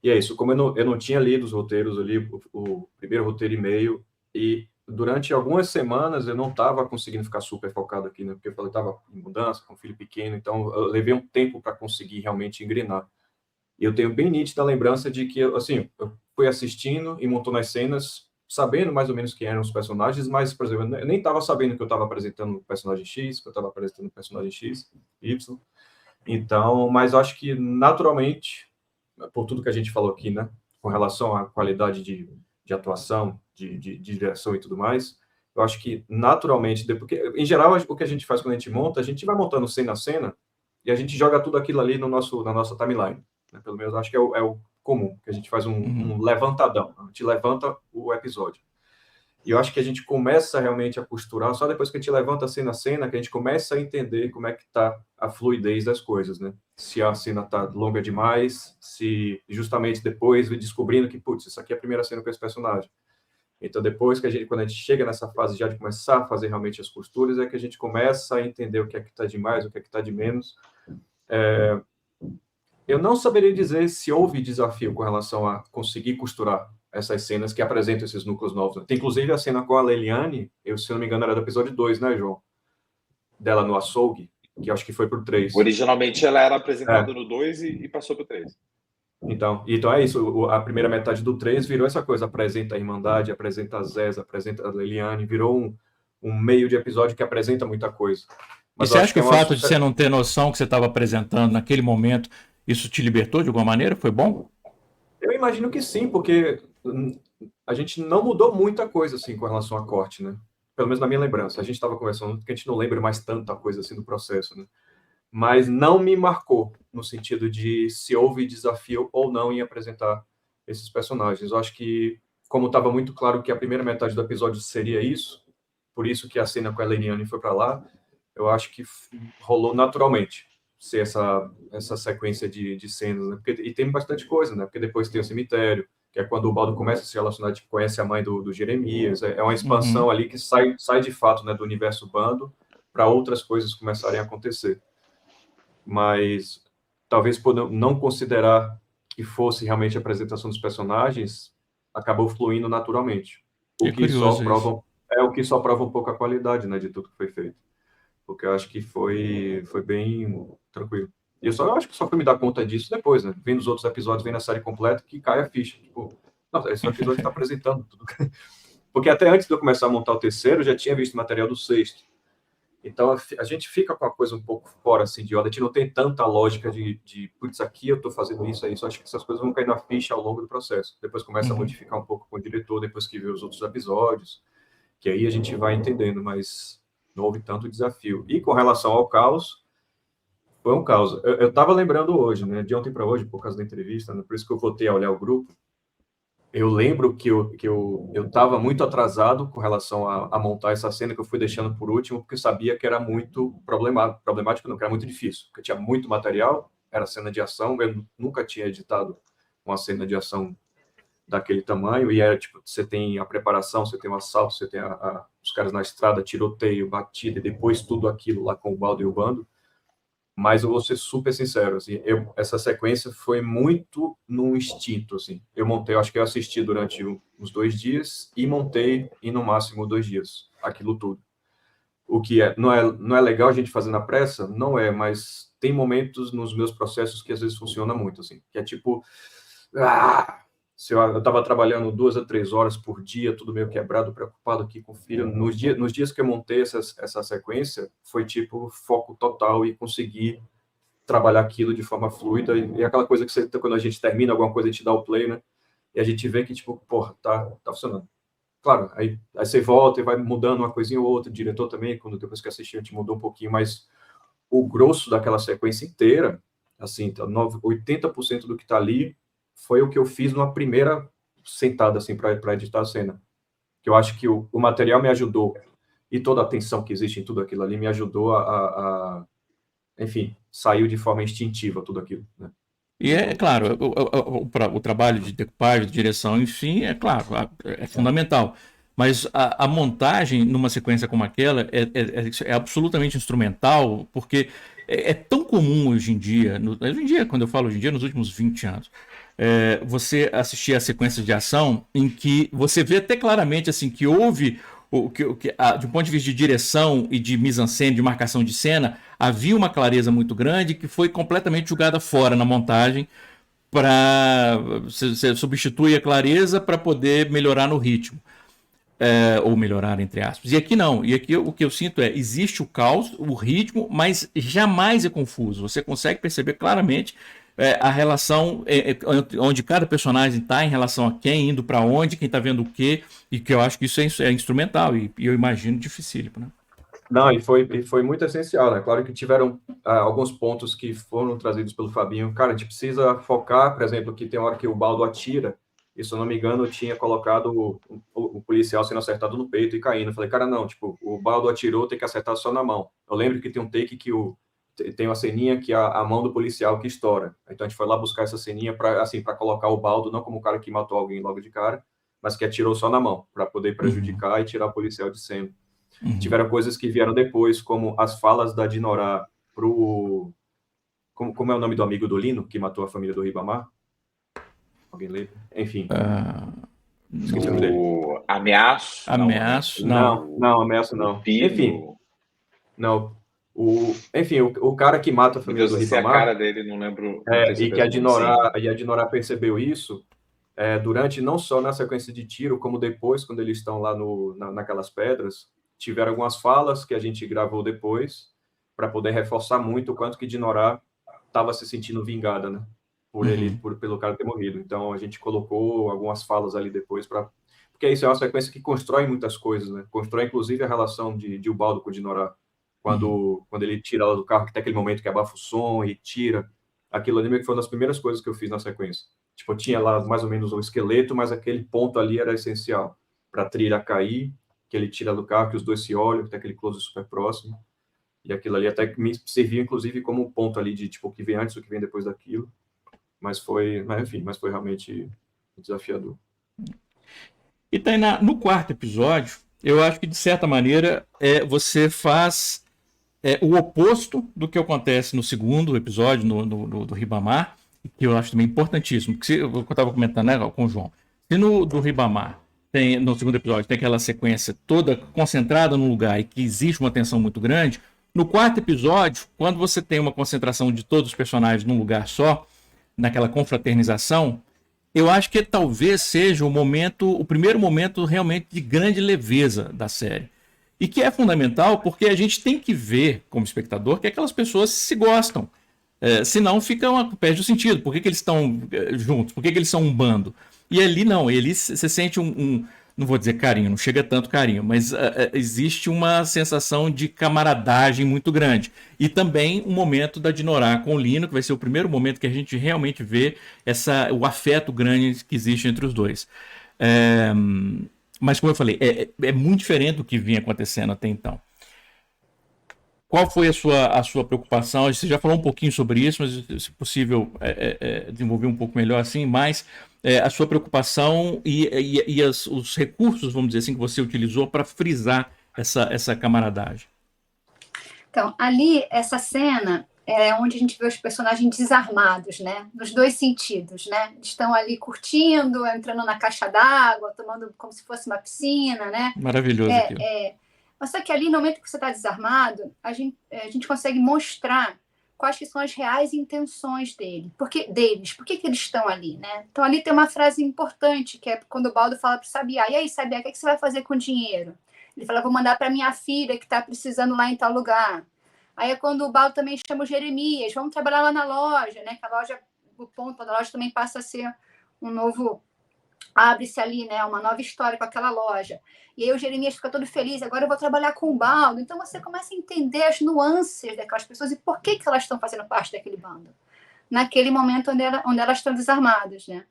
e é isso, como eu não tinha lido os roteiros ali, o primeiro roteiro e meio, e durante algumas semanas eu não estava conseguindo ficar super focado aqui, né? Porque eu estava em mudança, com um filho pequeno, então eu levei um tempo para conseguir realmente engrenar. E eu tenho bem nítida a lembrança de que, assim, eu fui assistindo e montando as cenas, sabendo mais ou menos quem eram os personagens, mas, por exemplo, eu nem estava sabendo que eu estava apresentando o personagem X, que eu estava apresentando o personagem X, Y. Então, mas eu acho que naturalmente, por tudo que a gente falou aqui, né, com relação à qualidade de atuação, de direção e tudo mais, eu acho que naturalmente, porque em geral o que a gente faz quando a gente monta, a gente vai montando cena a cena e a gente joga tudo aquilo ali na nossa timeline, né? Pelo menos acho que é o comum, que a gente faz um levantadão, a gente levanta o episódio. E eu acho que a gente começa realmente a costurar, só depois que a gente levanta cena a cena, que a gente começa a entender como é que está a fluidez das coisas, né? Se a cena está longa demais, se justamente depois descobrindo que, putz, isso aqui é a primeira cena com esse personagem. Então, depois quando a gente chega nessa fase já de começar a fazer realmente as costuras, é que a gente começa a entender o que é que está de mais, o que é que está de menos. Eu não saberia dizer se houve desafio com relação a conseguir costurar essas cenas que apresentam esses núcleos novos. Tem, inclusive, a cena com a Leliane, se não me engano, era do episódio 2, né, João? Dela no açougue, que acho que foi pro 3. Originalmente, ela era apresentada no 2 e passou pro 3. Então é isso, a primeira metade do 3 virou essa coisa, apresenta a Irmandade, apresenta a Zez, apresenta a Leliane, virou um meio de episódio que apresenta muita coisa. Mas você acha que o fato de você não ter noção que você estava apresentando naquele momento, isso te libertou de alguma maneira? Foi bom? Eu imagino que sim, porque a gente não mudou muita coisa assim com relação a corte, né? Pelo menos na minha lembrança. A gente estava conversando que a gente não lembra mais tanta coisa assim do processo, né? Mas não me marcou no sentido de se houve desafio ou não em apresentar esses personagens. Eu acho que, como estava muito claro que a primeira metade do episódio seria isso, por isso que a cena com a Leliane foi para lá, eu acho que rolou naturalmente ser essa sequência de cenas, né? E tem bastante coisa, né? Porque depois tem o cemitério, que é quando o Baldo começa a se relacionar, tipo, conhece a mãe do Jeremias, é uma expansão ali que sai de fato, né, do universo bando para outras coisas começarem a acontecer. Mas talvez por não considerar que fosse realmente a apresentação dos personagens, acabou fluindo naturalmente. O que só prova um pouco a qualidade, né, de tudo que foi feito. Porque eu acho que foi bem tranquilo. E eu acho que só fui me dar conta disso depois, né? Vendo os outros episódios, vendo a série completa, que cai a ficha. Tipo, nossa, esse episódio está apresentando tudo. Porque até antes de eu começar a montar o terceiro, eu já tinha visto material do sexto. Então, a gente fica com a coisa um pouco fora, assim, de ordem. A gente não tem tanta lógica de putz, aqui eu estou fazendo isso, é isso. Acho que essas coisas vão cair na ficha ao longo do processo. Depois começa a modificar um pouco com o diretor, depois que vê os outros episódios, que aí a gente vai entendendo, mas não houve tanto desafio. E com relação ao caos, foi um caos. Eu estava lembrando hoje, né, de ontem para hoje, por causa da entrevista, né, por isso que eu voltei a olhar o grupo. Eu lembro que eu estava muito atrasado com relação a montar essa cena, que eu fui deixando por último, porque eu sabia que era muito problemático não, que era muito difícil, porque tinha muito material, era cena de ação, eu nunca tinha editado uma cena de ação daquele tamanho, e era tipo, você tem a preparação, você tem o assalto, você tem os caras na estrada, tiroteio, batida, e depois tudo aquilo lá com o Baldo e o bando. Mas eu vou ser super sincero, assim, essa sequência foi muito no instinto, assim. Eu montei, eu acho que eu assisti durante uns 2 dias e montei em no máximo 2 dias, aquilo tudo. O que não é legal a gente fazer na pressa? Não é, mas tem momentos nos meus processos que às vezes funciona muito, assim, que é tipo, se eu estava trabalhando 2 a 3 horas por dia, tudo meio quebrado, preocupado aqui com o filho. Nos dias que eu montei essa sequência, foi tipo foco total e conseguir trabalhar aquilo de forma fluida. E aquela coisa que você, quando a gente termina alguma coisa, a gente dá o play, né? E a gente vê que, tipo, porra, tá funcionando. Claro, aí você volta e vai mudando uma coisinha ou outra. O diretor também, quando depois que assistiu, a gente mudou um pouquinho, mas o grosso daquela sequência inteira, assim, 80% do que tá ali foi o que eu fiz numa primeira sentada, assim, para editar a cena. Que eu acho que o material me ajudou, e toda a tensão que existe em tudo aquilo ali me ajudou enfim, saiu de forma instintiva tudo aquilo, né? E é claro, o trabalho de decupagem, de direção, enfim, é claro, é fundamental. Mas a montagem numa sequência como aquela é absolutamente instrumental, porque é tão comum hoje em dia, quando eu falo hoje em dia, nos últimos 20 anos, você assistir a sequências de ação em que você vê até claramente assim, que houve, de um ponto de vista de direção e de mise-en-scène, de marcação de cena, havia uma clareza muito grande que foi completamente jogada fora na montagem para você substituir a clareza para poder melhorar no ritmo. Ou melhorar, entre aspas. E aqui não. E aqui o que eu sinto existe o caos, o ritmo, mas jamais é confuso. Você consegue perceber claramente a relação onde cada personagem está em relação a quem, indo para onde, quem está vendo o quê, e que eu acho que isso é instrumental e eu imagino dificílimo, né? Não, e foi muito essencial, né? Claro que tiveram alguns pontos que foram trazidos pelo Fabinho. Cara, a gente precisa focar, por exemplo, que tem hora que o Baldo atira, e se eu não me engano, eu tinha colocado o policial sendo acertado no peito e caindo. Eu falei, cara, não, tipo, o Baldo atirou, tem que acertar só na mão. Eu lembro que tem um take que tem uma ceninha que a mão do policial que estoura. Então a gente foi lá buscar essa ceninha para assim, para colocar o Baldo não como o cara que matou alguém logo de cara, mas que atirou só na mão, para poder prejudicar e tirar o policial de cena. Tiveram coisas que vieram depois, como as falas da Dinorah pro... Como é o nome do amigo do Lino, que matou a família do Ribamar? Alguém lembra? Enfim. Esqueci o nome dele. Ameaço? Ameaço? Não, ameaço não. Enfim. Não. Enfim, o cara que mata a família do Ribamar... a cara dele, não lembro. E que a Dinorah percebeu isso durante, não só na sequência de tiro, como depois, quando eles estão lá naquelas pedras, tiveram algumas falas que a gente gravou depois, para poder reforçar muito o quanto que Dinorah estava se sentindo vingada, né? Pelo cara ter morrido. Então, a gente colocou algumas falas ali depois, porque isso é uma sequência que constrói muitas coisas, né? Constrói, inclusive, a relação de Ubaldo com Dinorah. Quando ele tira ela do carro, que tem aquele momento que abafa o som e tira. Aquilo ali meio que foi uma das primeiras coisas que eu fiz na sequência. Tipo, eu tinha lá mais ou menos o esqueleto, mas aquele ponto ali era essencial para a trilha cair, que ele tira do carro, que os dois se olham, que tem aquele close super próximo. E aquilo ali até me serviu, inclusive, como um ponto ali de, tipo, o que vem antes, o que vem depois daquilo. Mas foi realmente desafiador. E Tainá, no quarto episódio, eu acho que, de certa maneira, você faz o oposto do que acontece no segundo episódio, do Ribamar, que eu acho também importantíssimo. Porque eu estava comentando, né, com o João. Se do Ribamar, no segundo episódio, tem aquela sequência toda concentrada num lugar e que existe uma tensão muito grande, no quarto episódio, quando você tem uma concentração de todos os personagens num lugar só, naquela confraternização, eu acho que talvez seja o primeiro momento realmente de grande leveza da série. E que é fundamental porque a gente tem que ver, como espectador, que aquelas pessoas se gostam. Senão perde o sentido. Por que eles estão juntos? Por que eles são um bando? E ali não, você sente não vou dizer carinho, não chega tanto carinho, mas existe uma sensação de camaradagem muito grande. E também um momento da Dinorah com o Lino, que vai ser o primeiro momento que a gente realmente vê o afeto grande que existe entre os dois. Mas, como eu falei, é muito diferente do que vinha acontecendo até então. Qual foi a sua preocupação? Você já falou um pouquinho sobre isso, mas se possível desenvolver um pouco melhor assim, mas a sua preocupação e os recursos, vamos dizer assim, que você utilizou para frisar essa camaradagem. Então, ali, essa cena é onde a gente vê os personagens desarmados, né? Nos dois sentidos, né? Estão ali curtindo, entrando na caixa d'água, tomando como se fosse uma piscina, né? Maravilhoso aquilo. Mas só que ali, no momento que você está desarmado, a gente consegue mostrar quais que são as reais intenções deles. Por que eles estão ali, né? Então, ali tem uma frase importante, que é quando o Baldo fala para o Sabiá, e aí, Sabiá, o que você vai fazer com o dinheiro? Ele fala, vou mandar para minha filha, que está precisando lá em tal lugar. Aí é quando o Baldo também chama o Jeremias, vamos trabalhar lá na loja, né? Que a loja, o ponto da loja também passa a ser um novo... Abre-se ali, né, uma nova história com aquela loja. E aí o Jeremias fica todo feliz, agora eu vou trabalhar com o Baldo. Então você começa a entender as nuances daquelas pessoas e por que elas estão fazendo parte daquele bando. Naquele momento onde elas estão desarmadas, né?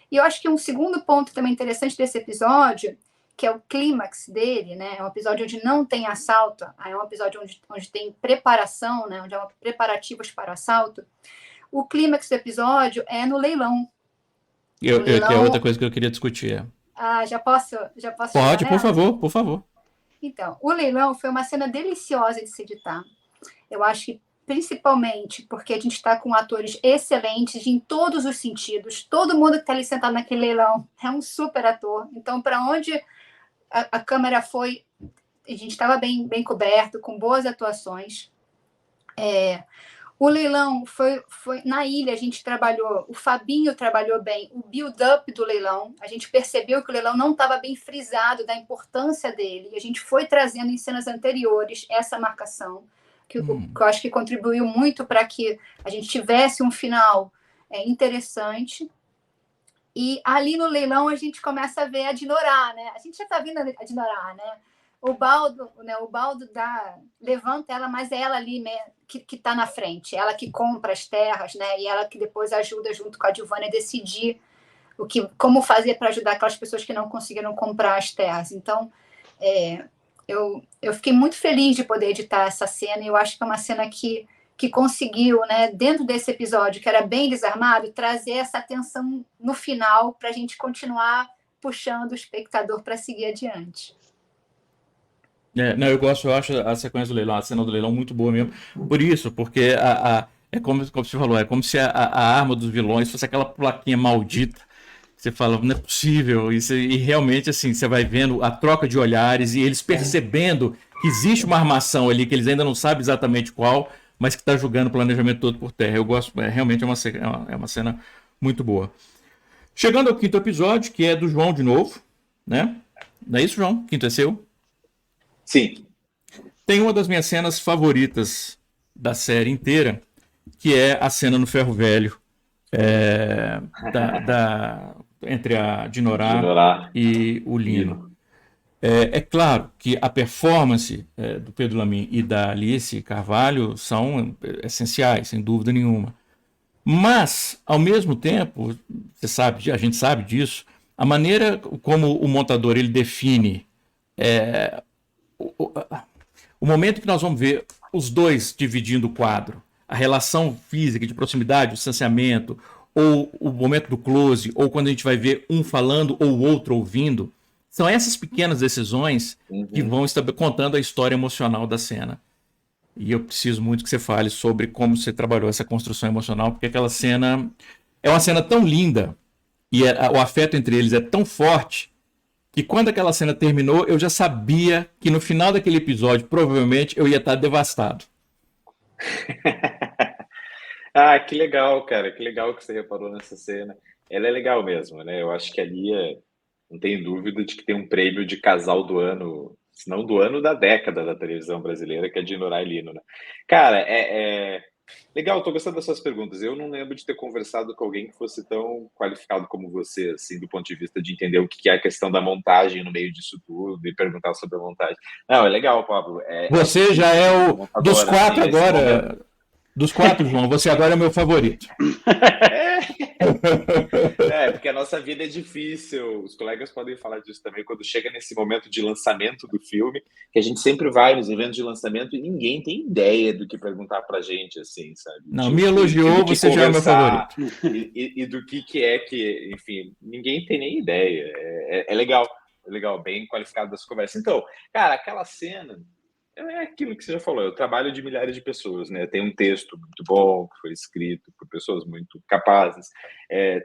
E eu acho que um segundo ponto também interessante desse episódio, que é o clímax dele, né? É um episódio onde não tem assalto, é um episódio onde tem preparação, né? Onde há preparativos para o assalto. O clímax do episódio é no leilão. Que é outra coisa que eu queria discutir. Já posso Pode, por favor. Então, o leilão foi uma cena deliciosa de se editar. Eu acho que principalmente porque a gente está com atores excelentes em todos os sentidos. Todo mundo que está ali sentado naquele leilão é um super ator. Então, para onde a câmera foi, a gente estava bem coberto, com boas atuações. O leilão foi na ilha, a gente trabalhou, o Fabinho trabalhou bem o build-up do leilão, a gente percebeu que o leilão não estava bem frisado da importância dele, e a gente foi trazendo em cenas anteriores essa marcação, que eu acho que contribuiu muito para que a gente tivesse um final interessante. E ali no leilão a gente começa a ver a Dinorah, né? A gente já está vendo a Dinorah, né? O Baldo levanta ela, mas é ela ali que está na frente, ela que compra as terras, né? E ela que depois ajuda junto com a Dilvânia a decidir como fazer para ajudar aquelas pessoas que não conseguiram comprar as terras. Então, eu fiquei muito feliz de poder editar essa cena, e eu acho que é uma cena que conseguiu, né, dentro desse episódio, que era bem desarmado, trazer essa tensão no final para a gente continuar puxando o espectador para seguir adiante. Eu acho a sequência do leilão, a cena do leilão muito boa mesmo. Por isso, porque é como você falou, é como se a arma dos vilões fosse aquela plaquinha maldita. Você fala, não é possível. E realmente, assim, você vai vendo a troca de olhares e eles percebendo que existe uma armação ali, que eles ainda não sabem exatamente qual, mas que está jogando o planejamento todo por terra. Eu gosto, realmente é uma cena muito boa. Chegando ao quinto episódio, que é do João de novo, né? Não é isso, João? Quinto é seu? Sim. Tem uma das minhas cenas favoritas da série inteira, que é a cena no Ferro Velho, entre a Dinorah e o Lino. É claro que a performance do Pedro Lamy e da Alice Carvalho são essenciais, sem dúvida nenhuma. Mas, ao mesmo tempo, a gente sabe disso, a maneira como o montador ele define o momento que nós vamos ver os dois dividindo o quadro, a relação física de proximidade, o distanciamento, ou o momento do close, ou quando a gente vai ver um falando ou o outro ouvindo. São essas pequenas decisões que vão contando a história emocional da cena. E eu preciso muito que você fale sobre como você trabalhou essa construção emocional, porque aquela cena é uma cena tão linda e o afeto entre eles é tão forte que quando aquela cena terminou, eu já sabia que no final daquele episódio, provavelmente, eu ia estar devastado. Ah, que legal, cara. Que legal que você reparou nessa cena. Ela é legal mesmo, né? Eu acho que ali não tenho dúvida de que tem um prêmio de casal do ano, se não do ano, da década da televisão brasileira, que é de Nora e Lino, né? Cara, legal, tô gostando das suas perguntas. Eu não lembro de ter conversado com alguém que fosse tão qualificado como você, assim, do ponto de vista de entender o que é a questão da montagem no meio disso tudo e perguntar sobre a montagem. Não, é legal, Pablo. Você já é o dos montador, quatro assim, esse agora. momento. Dos quatro, João, você agora é o meu favorito. Porque a nossa vida é difícil. Os colegas podem falar disso também quando chega nesse momento de lançamento do filme, que a gente sempre vai nos eventos de lançamento e ninguém tem ideia do que perguntar pra gente, assim, sabe? Não, me elogiou, do que você já é o meu favorito. E do que é que, enfim, ninguém tem nem ideia. É legal, bem qualificado das conversas. Então, cara, aquela cena é aquilo que você já falou, é o trabalho de milhares de pessoas, né? Tem um texto muito bom, que foi escrito por pessoas muito capazes,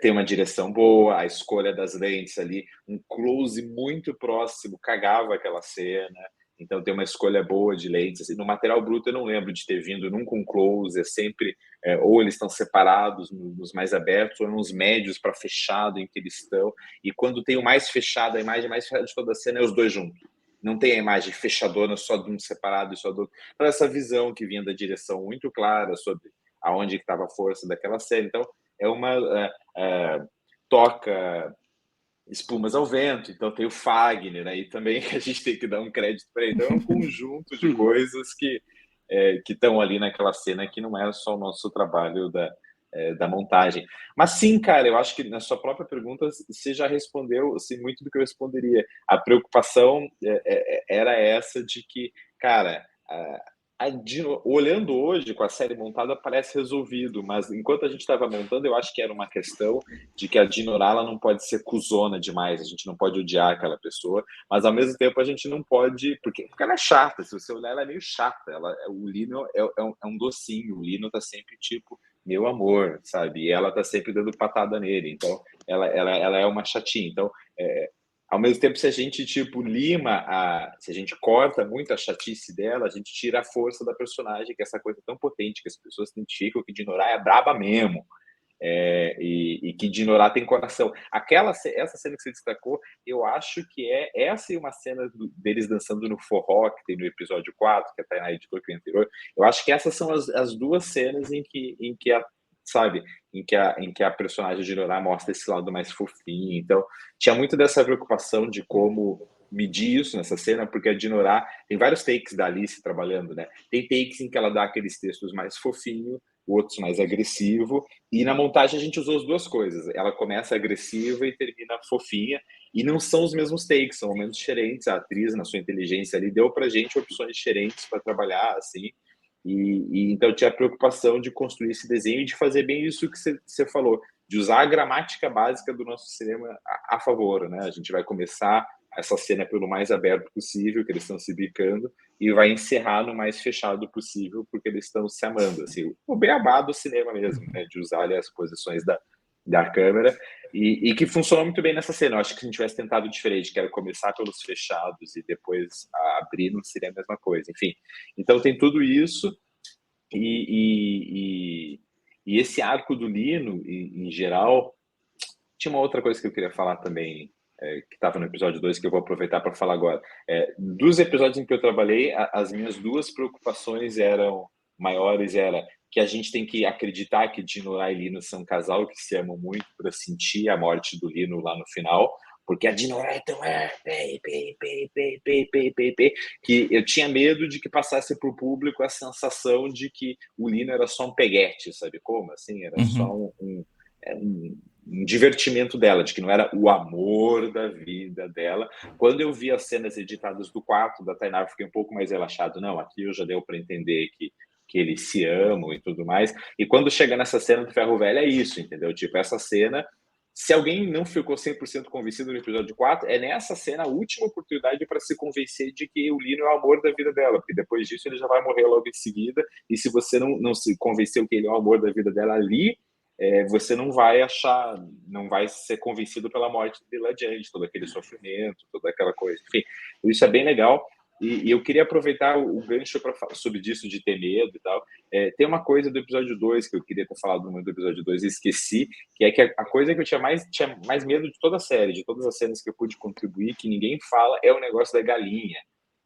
tem uma direção boa, a escolha das lentes ali, um close muito próximo, cagava aquela cena, então tem uma escolha boa de lentes. Assim, no material bruto eu não lembro de ter vindo nunca um close, é sempre, ou eles estão separados nos mais abertos, ou nos médios para fechado em que eles estão, e quando tem o mais fechado, a imagem mais fechada de toda a cena é os dois juntos. Não tem a imagem fechadona só de um separado e só do outro. Então, essa visão que vinha da direção muito clara sobre aonde estava a força daquela cena. Então, é uma toca espumas ao vento, então tem o Fagner aí também, que a gente tem que dar um crédito para ele. Então, é um conjunto de coisas que estão ali naquela cena que não é só o nosso trabalho da montagem. Mas sim, cara, eu acho que na sua própria pergunta você já respondeu assim, muito do que eu responderia. A preocupação era essa de que, cara, olhando hoje com a série montada parece resolvido, mas enquanto a gente estava montando eu acho que era uma questão de que a Dinorah ela não pode ser cuzona demais, a gente não pode odiar aquela pessoa, mas ao mesmo tempo a gente não pode, porque ela é chata, se você olhar ela é meio chata, o Lino é um docinho, o Lino tá sempre tipo meu amor, sabe? E ela tá sempre dando patada nele, então ela é uma chatinha. Então, ao mesmo tempo, se a gente tipo se a gente corta muito a chatice dela, a gente tira a força da personagem, que é essa coisa tão potente que as pessoas identificam que Dinorah é braba mesmo. E que Dinorah tem coração. Essa cena que você destacou, eu acho que essa é uma cena deles dançando no forró, que tem no episódio 4, que a Tainá editou que é anterior. Eu acho que essas são as duas cenas em que a personagem de Dinorah mostra esse lado mais fofinho. Então, tinha muito dessa preocupação de como medir isso nessa cena, porque a Dinorah tem vários takes da Alice trabalhando, né? Tem takes em que ela dá aqueles textos mais fofinhos, outros mais agressivo, e na montagem a gente usou as duas coisas. Ela começa agressiva e termina fofinha, e não são os mesmos takes, são momentos diferentes. A atriz, na sua inteligência ali, deu pra gente opções diferentes para trabalhar, assim, e então tinha a preocupação de construir esse desenho e de fazer bem isso que você falou, de usar a gramática básica do nosso cinema a favor, né? A gente vai começar essa cena pelo mais aberto possível, que eles estão se bicando, e vai encerrar no mais fechado possível, porque eles estão se amando, assim, o beabá do cinema mesmo, né, de usar ali as posições da câmera, e que funcionou muito bem nessa cena. Eu acho que se a gente tivesse tentado diferente, que era começar pelos fechados e depois abrir, não seria a mesma coisa, enfim. Então tem tudo isso, e esse arco do Lino, em geral, tinha uma outra coisa que eu queria falar também, que estava no episódio 2, que eu vou aproveitar para falar agora. Dos episódios em que eu trabalhei, as minhas duas preocupações eram maiores, era que a gente tem que acreditar que Dinorah e Lino são um casal que se amam muito para sentir a morte do Lino lá no final, porque a Dinorah é tão que eu tinha medo de que passasse para o público a sensação de que o Lino era só um peguete, sabe como? Assim, era só um divertimento dela, de que não era o amor da vida dela. Quando eu vi as cenas editadas do quarto da Tainá, eu fiquei um pouco mais relaxado. Não, aqui eu já deu para entender que que eles se amam e tudo mais. E quando chega nessa cena do ferro velho, é isso, entendeu? Tipo, essa cena, se alguém não ficou 100% convencido no episódio 4, é nessa cena a última oportunidade para se convencer de que o Lino é o amor da vida dela, porque depois disso ele já vai morrer logo em seguida, e se você não se convenceu que ele é o amor da vida dela ali, você não vai ser convencido pela morte dele adiante, todo aquele sofrimento, toda aquela coisa. Enfim, isso é bem legal. E eu queria aproveitar o gancho para falar sobre disso de ter medo e tal. Tem uma coisa do episódio 2 que eu queria ter falado no do episódio 2 e esqueci, que é que a coisa que eu tinha mais medo de toda a série, de todas as cenas que eu pude contribuir, que ninguém fala, é o negócio da galinha.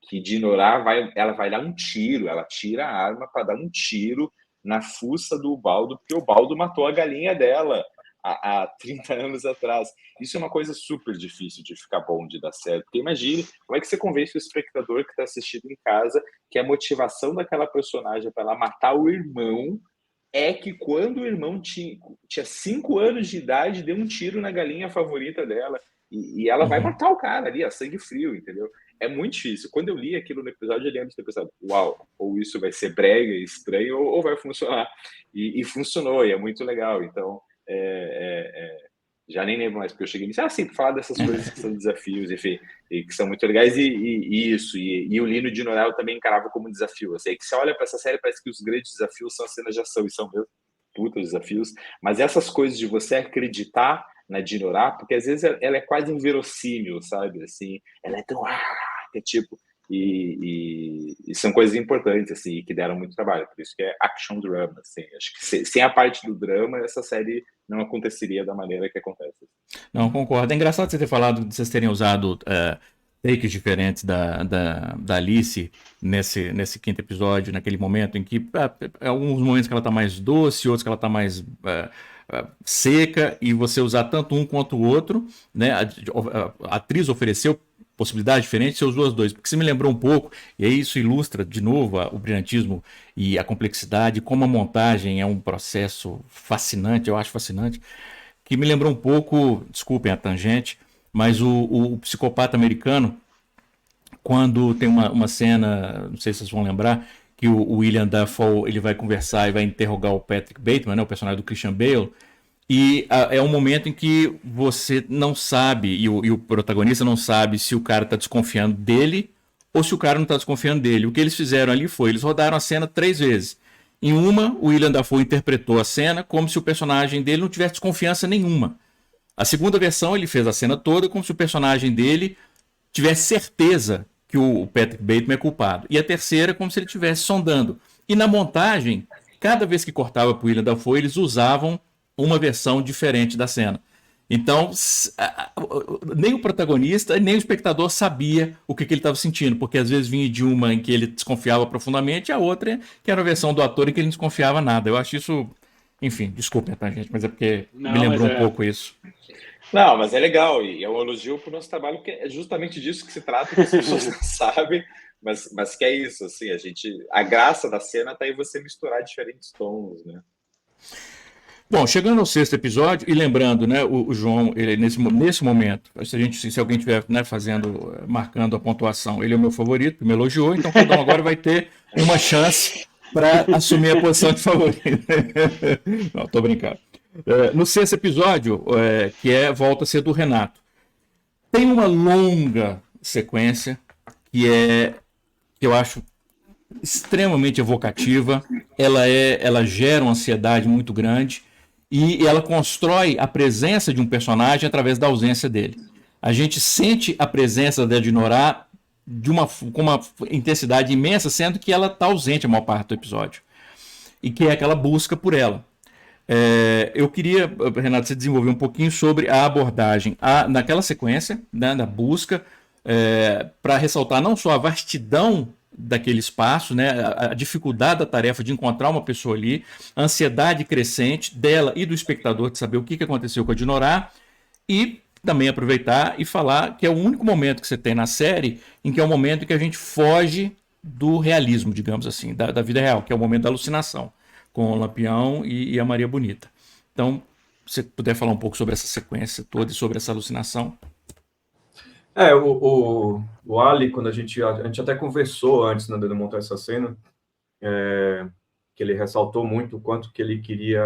Que Dinorah ela vai dar um tiro, ela tira a arma para dar um tiro na fuça do Ubaldo, porque o Ubaldo matou a galinha dela há 30 anos atrás. Isso é uma coisa super difícil de ficar bom, de dar certo. Porque imagine como é que você convence o espectador que está assistindo em casa que a motivação daquela personagem para ela matar o irmão é que quando o irmão tinha 5 anos de idade, deu um tiro na galinha favorita dela. E ela vai matar o cara ali, a sangue frio, entendeu? É muito difícil. Quando eu li aquilo no episódio, eu lembro de ter pensado, uau, ou isso vai ser brega e estranho, ou vai funcionar. E funcionou, e é muito legal. Então, já nem lembro mais, porque eu cheguei e disse, sim, para falar dessas coisas que são desafios, enfim, e que são muito legais, e o Lino Dinorah eu também encarava como desafio. Assim, que você olha para essa série, parece que os grandes desafios são as cenas de ação, e são mesmo putas desafios, mas essas coisas de você acreditar na Dinorah, porque às vezes ela é quase inverossímil, sabe? Assim, ela é tão que é tipo, e são coisas importantes assim, que deram muito trabalho, por isso que é action drama, assim. Acho que sem a parte do drama, essa série não aconteceria da maneira que acontece. Não, concordo. É engraçado você ter falado de vocês terem usado takes diferentes da Alice nesse quinto episódio, naquele momento em que alguns momentos que ela tá mais doce, outros que ela tá mais seca, e você usar tanto um quanto o outro, né? A atriz ofereceu possibilidades diferentes, você usou as dois, porque você me lembrou um pouco, e aí isso ilustra de novo o brilhantismo e a complexidade, como a montagem é um processo fascinante, eu acho fascinante, que me lembrou um pouco, desculpem a tangente, mas o Psicopata Americano, quando tem uma cena, não sei se vocês vão lembrar, que o William Dafoe ele vai conversar e vai interrogar o Patrick Bateman, né, o personagem do Christian Bale, e é um momento em que você não sabe, e o protagonista não sabe se o cara está desconfiando dele ou se o cara não está desconfiando dele. O que eles fizeram ali foi, eles rodaram a cena 3 vezes. Em uma, o William Dafoe interpretou a cena como se o personagem dele não tivesse desconfiança nenhuma. A segunda versão, ele fez a cena toda como se o personagem dele tivesse certeza que o Patrick Bateman é culpado. E a terceira, como se ele estivesse sondando. E na montagem, cada vez que cortava para o William Dafoe, eles usavam uma versão diferente da cena. Então, nem o protagonista, nem o espectador sabia o que ele estava sentindo, porque às vezes vinha de uma em que ele desconfiava profundamente, e a outra que era a versão do ator em que ele não desconfiava nada. Eu acho isso, enfim, desculpem, tá, gente, mas é porque me lembrou um pouco isso. Não, mas é legal, e é um elogio para o nosso trabalho, porque é justamente disso que se trata, que as pessoas não sabem, mas que é isso, assim, a graça da cena está em você misturar diferentes tons, né? Bom, chegando ao 6º episódio, e lembrando, né, o João, ele, nesse momento, se alguém estiver, né, marcando a pontuação, ele é o meu favorito, me elogiou, então cada um agora vai ter uma chance para assumir a posição de favorito. Não, tô brincando. No 6º episódio, volta a ser do Renato, tem uma longa sequência que eu acho extremamente evocativa, ela gera uma ansiedade muito grande, e ela constrói a presença de um personagem através da ausência dele. A gente sente a presença da Dinorah com uma intensidade imensa, sendo que ela está ausente a maior parte do episódio. E que é aquela busca por ela. Eu queria, Renato, você desenvolver um pouquinho sobre a abordagem naquela sequência, né, da busca, para ressaltar não só a vastidão daquele espaço, né, a dificuldade da tarefa de encontrar uma pessoa ali, a ansiedade crescente dela e do espectador de saber o que aconteceu com a Dinorah, e também aproveitar e falar que é o único momento que você tem na série em que é o momento em que a gente foge do realismo, digamos assim, da vida real, que é o momento da alucinação, com o Lampião e a Maria Bonita. Então, se você puder falar um pouco sobre essa sequência toda e sobre essa alucinação. O Ali, quando a gente até conversou antes, né, de montar essa cena, que ele ressaltou muito o quanto que ele queria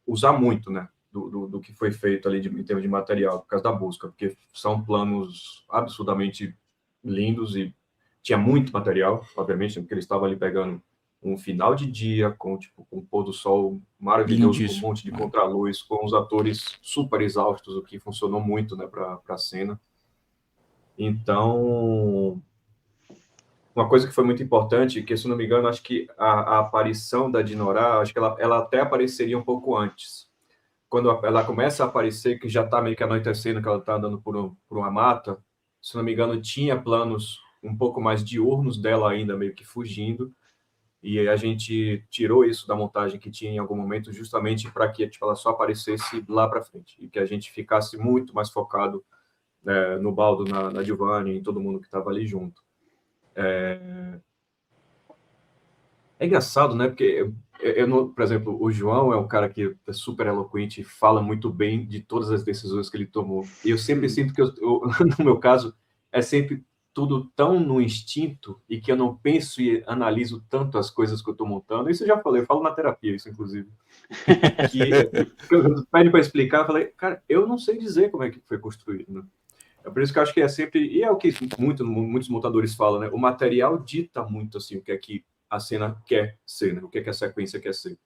usar muito, né, do que foi feito ali em termos de material, por causa da busca, porque são planos absurdamente lindos e tinha muito material, obviamente, porque ele estava ali pegando um final de dia com tipo um pôr do sol maravilhoso, com um Lindíssimo. monte de contraluz, com os atores super exaustos, o que funcionou muito, né, para a cena. Então, uma coisa que foi muito importante, que se não me engano, acho que a aparição da Dinorah, acho que ela até apareceria um pouco antes. Quando ela começa a aparecer, que já está meio que anoitecendo, que ela está andando por uma mata, se não me engano, tinha planos um pouco mais diurnos dela ainda, meio que fugindo, e a gente tirou isso da montagem que tinha em algum momento, justamente para que tipo, ela só aparecesse lá para frente, e que a gente ficasse muito mais focado no Baldo, na Giovanni, em todo mundo que estava ali junto. É engraçado, né? Porque por exemplo, o João é um cara que é super eloquente e fala muito bem de todas as decisões que ele tomou. E eu sempre sinto que, no meu caso, é sempre tudo tão no instinto e que eu não penso e analiso tanto as coisas que eu estou montando. Isso eu já falei, eu falo na terapia, isso, inclusive. Que pede para explicar, eu falei, cara, eu não sei dizer como é que foi construído, né? É por isso que eu acho que é sempre, e é o que muitos montadores falam, né? O material dita muito assim o que é que a cena quer ser, né? O que é que a sequência quer ser.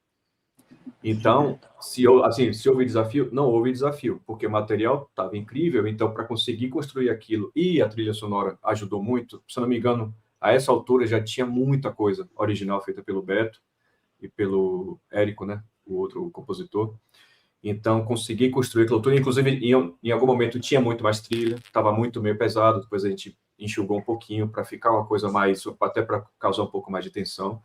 Então, se houve desafio, não houve desafio, porque o material estava incrível, então para conseguir construir aquilo, e a trilha sonora ajudou muito, se não me engano, a essa altura já tinha muita coisa original feita pelo Beto e pelo Érico, né? O outro compositor. Então, consegui construir aquilo tudo. Inclusive, em algum momento tinha muito mais trilha, estava muito meio pesado. Depois a gente enxugou um pouquinho para ficar uma coisa mais, até para causar um pouco mais de tensão.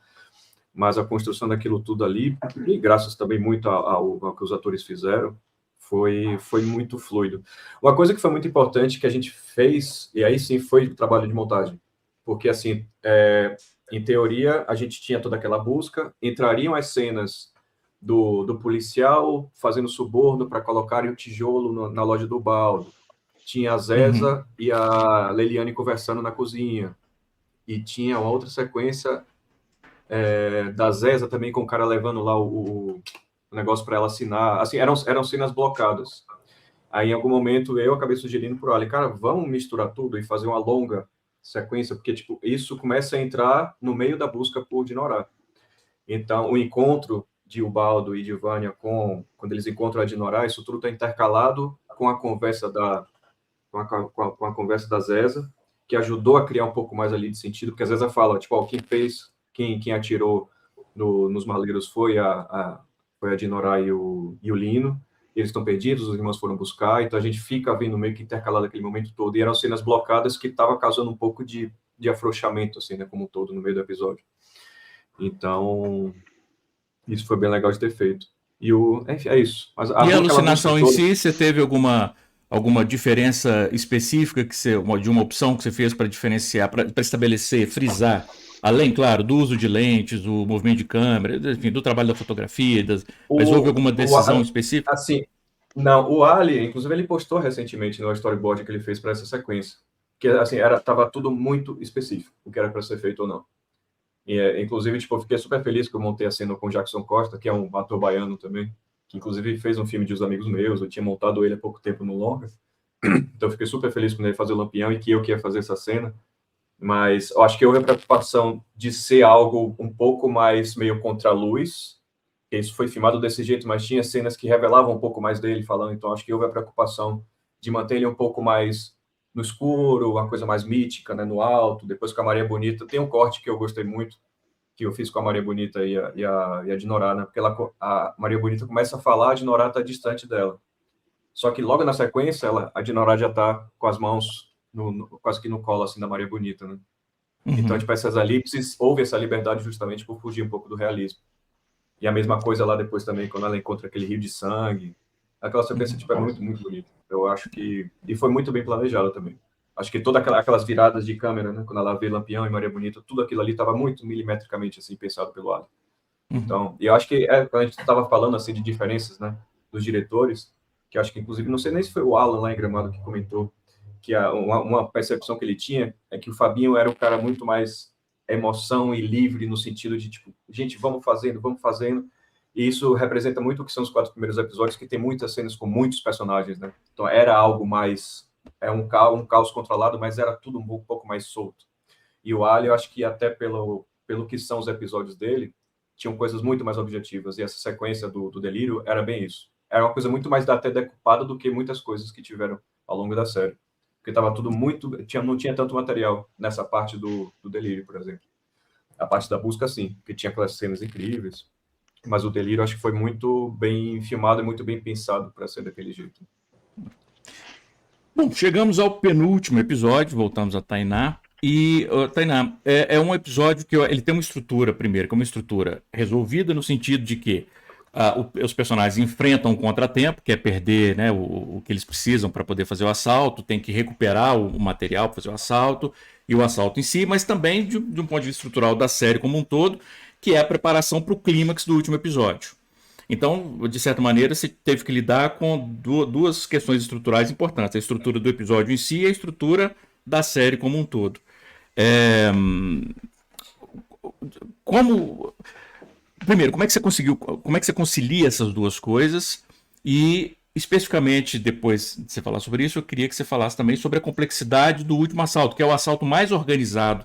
Mas a construção daquilo tudo ali, e graças também muito ao que os atores fizeram, foi muito fluido. Uma coisa que foi muito importante que a gente fez, e aí sim foi o trabalho de montagem, porque assim, em teoria, a gente tinha toda aquela busca, entrariam as cenas do policial fazendo suborno para colocarem o tijolo na loja do Baldo. Tinha a Zeza e a Leliane conversando na cozinha. E tinha uma outra sequência da Zeza também, com o cara levando lá o negócio para ela assinar. Assim, eram cenas blocadas. Aí, em algum momento, eu acabei sugerindo para o Ali, cara, vamos misturar tudo e fazer uma longa sequência, porque tipo, isso começa a entrar no meio da busca por Dinorah. Então, o encontro de Ubaldo e de Vânia quando eles encontram a Dinorah, isso tudo está intercalado com a conversa com a conversa da Zeza, que ajudou a criar um pouco mais ali de sentido, porque a Zeza fala, tipo, quem atirou nos maleiros foi a Dinorah e o Lino, eles estão perdidos, os irmãos foram buscar, então a gente fica vendo meio que intercalado aquele momento todo, e eram cenas blocadas que estavam causando um pouco de afrouxamento, assim, né, como um todo, no meio do episódio. Então, isso foi bem legal de ter feito. Enfim, é isso. Mas e a alucinação em si, você teve alguma diferença específica de uma opção que você fez para diferenciar, para estabelecer, frisar, além, claro, do uso de lentes, do movimento de câmera, enfim, do trabalho da fotografia, mas houve alguma decisão específica? Assim, não, o Ali, inclusive, ele postou recentemente no storyboard que ele fez para essa sequência, que assim, estava tudo muito específico, o que era para ser feito ou não. E, inclusive, tipo, eu fiquei super feliz que eu montei a cena com o Jackson Costa, que é um ator baiano também, que inclusive fez um filme de Os Amigos Meus, eu tinha montado ele há pouco tempo no longa, então eu fiquei super feliz com ele fazer o Lampião e que eu ia fazer essa cena, mas eu acho que houve a preocupação de ser algo um pouco mais meio contra a luz, que isso foi filmado desse jeito, mas tinha cenas que revelavam um pouco mais dele falando, então acho que houve a preocupação de manter ele um pouco mais no escuro, uma coisa mais mítica, né, no alto. Depois com a Maria Bonita, tem um corte que eu gostei muito, que eu fiz com a Maria Bonita e a Dinorah, né, porque a Maria Bonita começa a falar, a Dinorah está distante dela. Só que logo na sequência, a Dinorah já está com as mãos quase que no colo assim, da Maria Bonita. Né? Então, tipo, essas elipses, houve essa liberdade justamente por fugir um pouco do realismo. E a mesma coisa lá depois também, quando ela encontra aquele rio de sangue. Aquela sequência tipo, é muito, muito bonita. Eu acho que... E foi muito bem planejada também. Acho que todas aquelas viradas de câmera, né? Quando ela vê Lampião e Maria Bonita, tudo aquilo ali estava muito milimetricamente assim, pensado pelo Ali. Então, e eu acho que quando a gente estava falando assim de diferenças, né? Dos diretores, que acho que inclusive, não sei nem se foi o Alan lá em Gramado que comentou, que uma percepção que ele tinha é que o Fabinho era um cara muito mais emoção e livre no sentido de, tipo, gente, vamos fazendo. E isso representa muito o que são os 4 primeiros episódios, que tem muitas cenas com muitos personagens, né? Então era algo mais... um caos controlado, mas era tudo um pouco mais solto. E o Alien, eu acho que até pelo que são os episódios dele, tinham coisas muito mais objetivas. E essa sequência do Delírio era bem isso. Era uma coisa muito mais até decupada do que muitas coisas que tiveram ao longo da série. Porque estava tudo muito... não tinha tanto material nessa parte do Delírio, por exemplo. A parte da busca, sim, porque tinha aquelas cenas incríveis. Mas o Delírio, acho que foi muito bem filmado e muito bem pensado para ser daquele jeito. Bom, chegamos ao penúltimo episódio, voltamos a Tainá. E, Tainá, é um episódio que ele tem uma estrutura, primeiro, que é uma estrutura resolvida no sentido de que os personagens enfrentam um contratempo, que é perder, né, o que eles precisam para poder fazer o assalto, tem que recuperar o material para fazer o assalto e o assalto em si, mas também de um ponto de vista estrutural da série como um todo, que é a preparação para o clímax do último episódio. Então, de certa maneira, você teve que lidar com duas questões estruturais importantes: a estrutura do episódio em si e a estrutura da série como um todo. Primeiro, como é que você concilia essas duas coisas? E, especificamente, depois de você falar sobre isso, eu queria que você falasse também sobre a complexidade do último assalto, que é o assalto mais organizado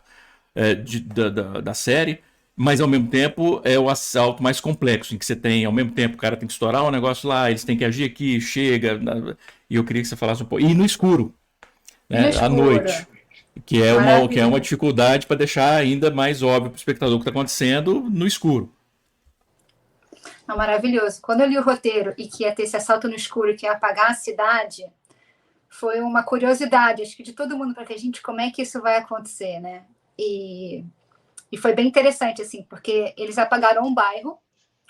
da série, mas ao mesmo tempo é o assalto mais complexo, em que você tem, ao mesmo tempo, o cara tem que estourar um negócio lá, eles têm que agir aqui, chega, e eu queria que você falasse um pouco. E no escuro, né, à noite, que é uma dificuldade para deixar ainda mais óbvio para o espectador o que está acontecendo no escuro. Não, maravilhoso. Quando eu li o roteiro e que ia ter esse assalto no escuro, que ia apagar a cidade, foi uma curiosidade, acho que de todo mundo, para ter gente, como é que isso vai acontecer, né? E foi bem interessante, assim, porque eles apagaram um bairro,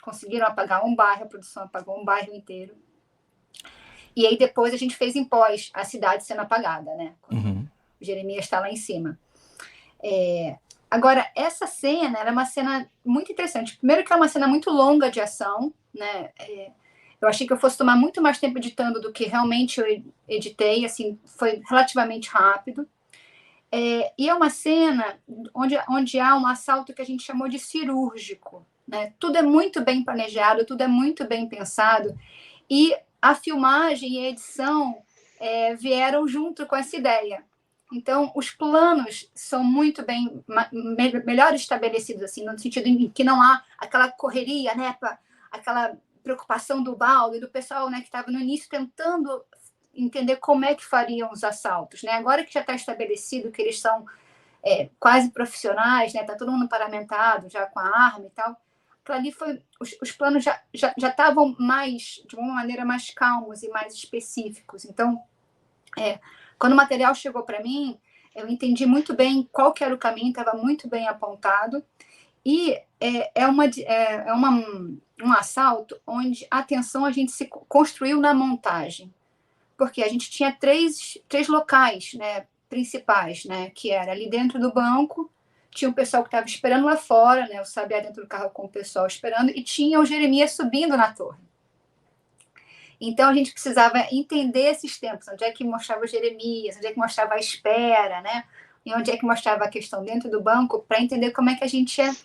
conseguiram apagar um bairro, a produção apagou um bairro inteiro. E aí depois a gente fez em pós a cidade sendo apagada, né? Quando o Jeremias está lá em cima. Agora, essa cena era uma cena muito interessante. Primeiro que é uma cena muito longa de ação, né? Eu achei que eu fosse tomar muito mais tempo editando do que realmente eu editei, assim, foi relativamente rápido. E é uma cena onde há um assalto que a gente chamou de cirúrgico, né? Tudo é muito bem planejado, tudo é muito bem pensado, e a filmagem e a edição vieram junto com essa ideia. Então, os planos são muito bem, melhor estabelecidos, assim, no sentido em que não há aquela correria, né, aquela preocupação do balde, do pessoal, né, que estava no início tentando entender como é que fariam os assaltos, né? Agora que já está estabelecido que eles são quase profissionais, né? Está todo mundo paramentado já com a arma e tal. Aquilo ali foi, os planos já estavam mais, de uma maneira mais calmos e mais específicos. Então, quando o material chegou para mim, eu entendi muito bem qual que era o caminho, estava muito bem apontado. E um assalto onde a tensão a gente se construiu na montagem. Porque a gente tinha três locais, né, principais, né, que era ali dentro do banco, tinha o pessoal que estava esperando lá fora, né, o Sabiá dentro do carro com o pessoal esperando, e tinha o Jeremias subindo na torre. Então, a gente precisava entender esses tempos, onde é que mostrava o Jeremias, onde é que mostrava a espera, né, e onde é que mostrava a questão dentro do banco, para entender como é que a gente ia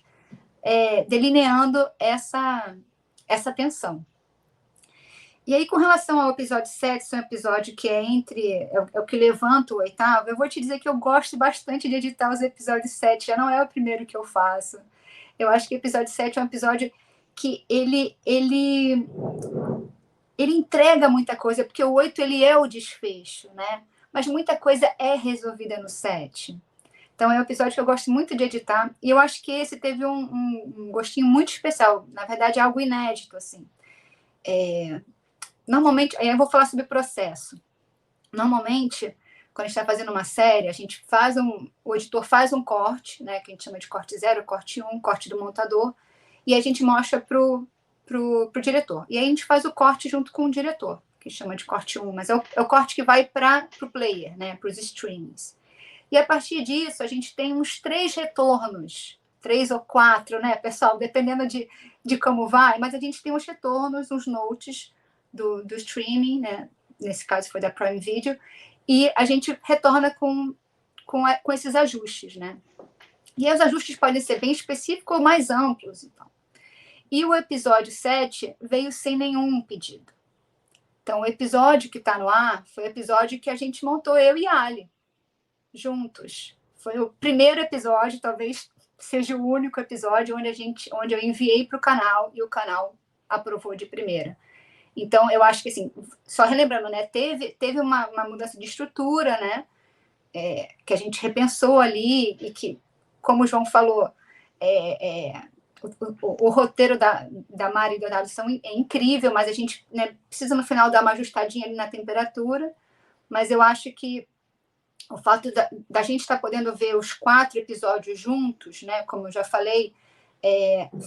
delineando essa tensão. E aí, com relação ao episódio 7, esse é um episódio que é o que levanta o 8º, eu vou te dizer que eu gosto bastante de editar os episódios 7, já não é o primeiro que eu faço. Eu acho que o episódio 7 é um episódio que ele entrega muita coisa, porque o 8 ele é o desfecho, né? Mas muita coisa é resolvida no 7. Então, é um episódio que eu gosto muito de editar, e eu acho que esse teve um gostinho muito especial, na verdade, algo inédito, assim. Normalmente, aí eu vou falar sobre o processo. Normalmente, quando a gente está fazendo uma série, a gente o editor faz um corte, né, que a gente chama de corte 0, corte 1, corte do montador, e a gente mostra pro diretor. E aí a gente faz o corte junto com o diretor, que chama de corte 1, mas é o corte que vai para o player, né, para os streams. E a partir disso, a gente tem uns 3 retornos, 3 ou 4, né, pessoal, dependendo de como vai, mas a gente tem uns retornos, uns notes do streaming, né? Nesse caso foi da Prime Video, e a gente retorna com esses ajustes, né? E aí os ajustes podem ser bem específicos ou mais amplos. Então. E o episódio 7 veio sem nenhum pedido. Então, o episódio que está no ar foi o episódio que a gente montou, eu e a Ali, juntos. Foi o primeiro episódio, talvez seja o único episódio onde eu enviei para o canal e o canal aprovou de primeira. Então, eu acho que, assim, só relembrando, né, teve uma mudança de estrutura, né, que a gente repensou ali e que, como o João falou, o roteiro da Mari e do Alisson é incrível, mas a gente, né, precisa, no final, dar uma ajustadinha ali na temperatura. Mas eu acho que o fato da gente estar podendo ver os 4 episódios juntos, né, como eu já falei,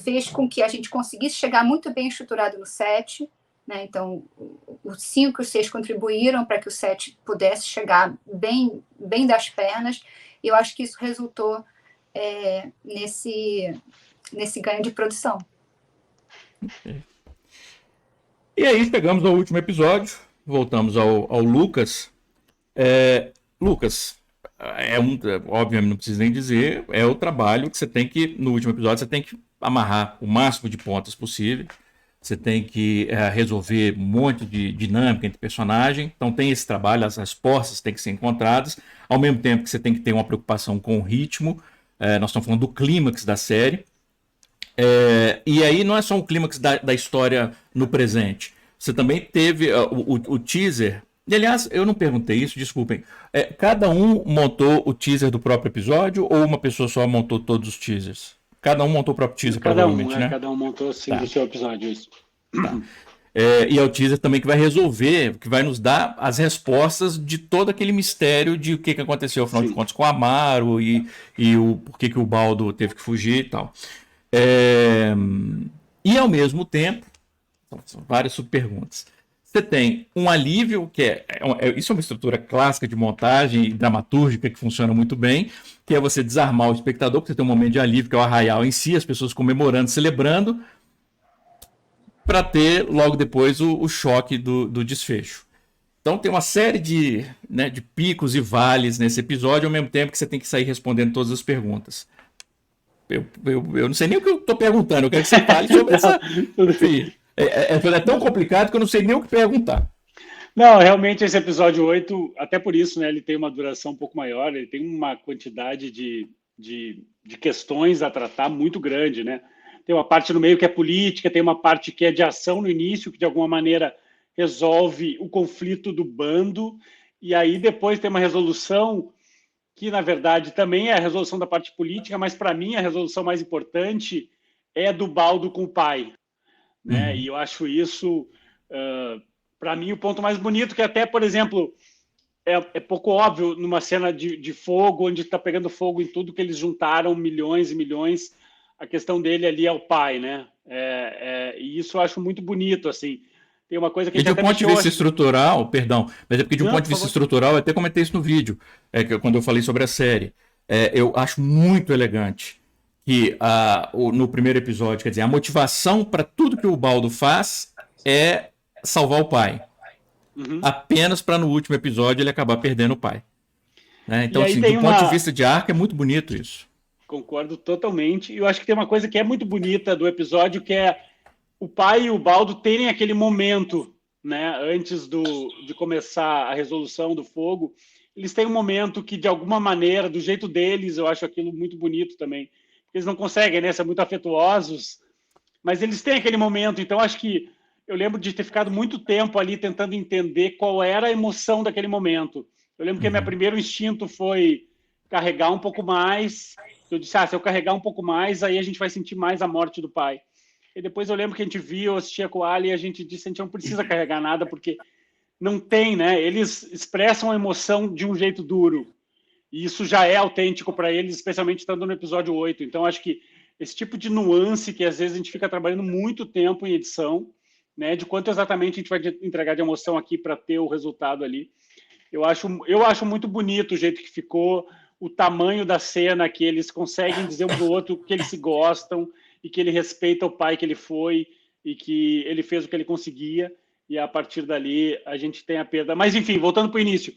fez com que a gente conseguisse chegar muito bem estruturado no 7, né? Então, os 5 e os 6 contribuíram para que o 7 pudesse chegar bem das pernas, e eu acho que isso resultou nesse ganho de produção. E aí chegamos ao último episódio, voltamos ao Lucas. Lucas, obviamente não preciso nem dizer, é o trabalho que você tem que, no último episódio, você tem que amarrar o máximo de pontas possível, você tem que resolver um monte de dinâmica entre personagens, então tem esse trabalho, as respostas têm que ser encontradas, ao mesmo tempo que você tem que ter uma preocupação com o ritmo, nós estamos falando do clímax da série, e aí não é só um clímax da história no presente, você também teve o teaser. E, aliás, eu não perguntei isso, desculpem. Cada um montou o teaser do próprio episódio ou uma pessoa só montou todos os teasers? Cada um montou o próprio teaser, provavelmente, né? Cada um montou, sim, do seu episódio, isso. Tá. E é o teaser também que vai resolver, que vai nos dar as respostas de todo aquele mistério de o que aconteceu, afinal de contas, com o Amaro e o porquê que o Baldo teve que fugir e tal. E, ao mesmo tempo, são várias subperguntas. Você tem um alívio, que isso é uma estrutura clássica de montagem e dramatúrgica que funciona muito bem, que é você desarmar o espectador, porque você tem um momento de alívio, que é o arraial em si, as pessoas comemorando, celebrando, para ter logo depois o choque do desfecho. Então tem uma série de picos e vales nesse episódio, ao mesmo tempo que você tem que sair respondendo todas as perguntas. Eu não sei nem o que eu estou perguntando, eu quero que você fale sobre essa... É tão complicado que eu não sei nem o que perguntar. Não, realmente esse episódio 8, até por isso, né, ele tem uma duração um pouco maior, ele tem uma quantidade de questões a tratar muito grande, né? Tem uma parte no meio que é política, tem uma parte que é de ação no início, que de alguma maneira resolve o conflito do bando, e aí depois tem uma resolução que, na verdade, também é a resolução da parte política, mas para mim a resolução mais importante é do Baldo com o pai. Né? E eu acho isso, para mim, o ponto mais bonito, que até, por exemplo, é pouco óbvio numa cena de fogo, onde está pegando fogo em tudo, que eles juntaram milhões e milhões, a questão dele ali é o pai, né? E isso eu acho muito bonito, assim. Tem uma coisa que a gente de um ponto de vista estrutural, perdão, mas é porque de um ponto de vista estrutural, eu até comentei isso no vídeo, quando eu falei sobre a série, eu acho muito elegante que no primeiro episódio, quer dizer, a motivação para tudo que o Baldo faz é salvar o pai. Apenas para no último episódio ele acabar perdendo o pai. Né? Então, assim, do ponto de vista de arco, é muito bonito isso. Concordo totalmente. E eu acho que tem uma coisa que é muito bonita do episódio, que é o pai e o Baldo terem aquele momento, né, antes de começar a resolução do fogo. Eles têm um momento que, de alguma maneira, do jeito deles, eu acho aquilo muito bonito também. Eles não conseguem, né? São muito afetuosos, mas eles têm aquele momento. Então, acho que eu lembro de ter ficado muito tempo ali tentando entender qual era a emoção daquele momento. Eu lembro que meu primeiro instinto foi carregar um pouco mais. Eu disse, se eu carregar um pouco mais, aí a gente vai sentir mais a morte do pai. E depois eu lembro que a gente viu, eu assistia com o Ali, e a gente disse, a gente não precisa carregar nada, porque não tem, né? Eles expressam a emoção de um jeito duro. E isso já é autêntico para eles, especialmente estando no episódio 8. Então, acho que esse tipo de nuance que às vezes a gente fica trabalhando muito tempo em edição, né, de quanto exatamente a gente vai entregar de emoção aqui para ter o resultado ali. Eu acho muito bonito o jeito que ficou, o tamanho da cena, que eles conseguem dizer um para o outro que eles se gostam e que ele respeita o pai que ele foi e que ele fez o que ele conseguia. E a partir dali a gente tem a perda. Mas, enfim, voltando para o início.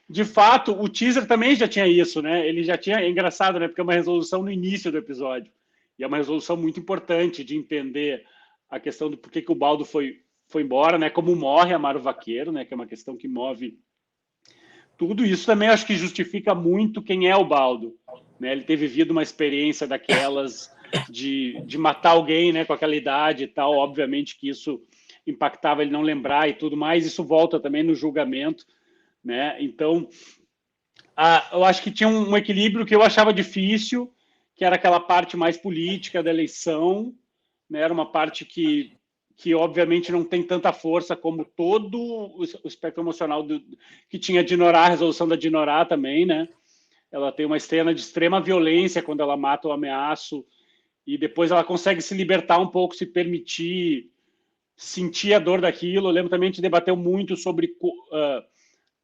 de fato, o teaser também já tinha isso, né? Ele já tinha, é engraçado, né? Porque é uma resolução no início do episódio. E é uma resolução muito importante de entender a questão do porquê que o Baldo foi embora, né? Como morre Amaro Vaqueiro, né? Que é uma questão que move tudo. Isso também acho que justifica muito quem é o Baldo, né? Ele ter vivido uma experiência daquelas de matar alguém, né? Com aquela idade e tal. Obviamente que isso impactava ele não lembrar e tudo mais. Isso volta também no julgamento, né? Então, eu acho que tinha um equilíbrio que eu achava difícil, que era aquela parte mais política da eleição, né? Era uma parte que obviamente não tem tanta força como todo o espectro emocional que tinha a Dinorah, a resolução da Dinorah também, né? Ela tem uma cena de extrema violência quando ela mata o Ameaço e depois ela consegue se libertar um pouco, se permitir sentir a dor daquilo. Eu lembro também que debateu muito sobre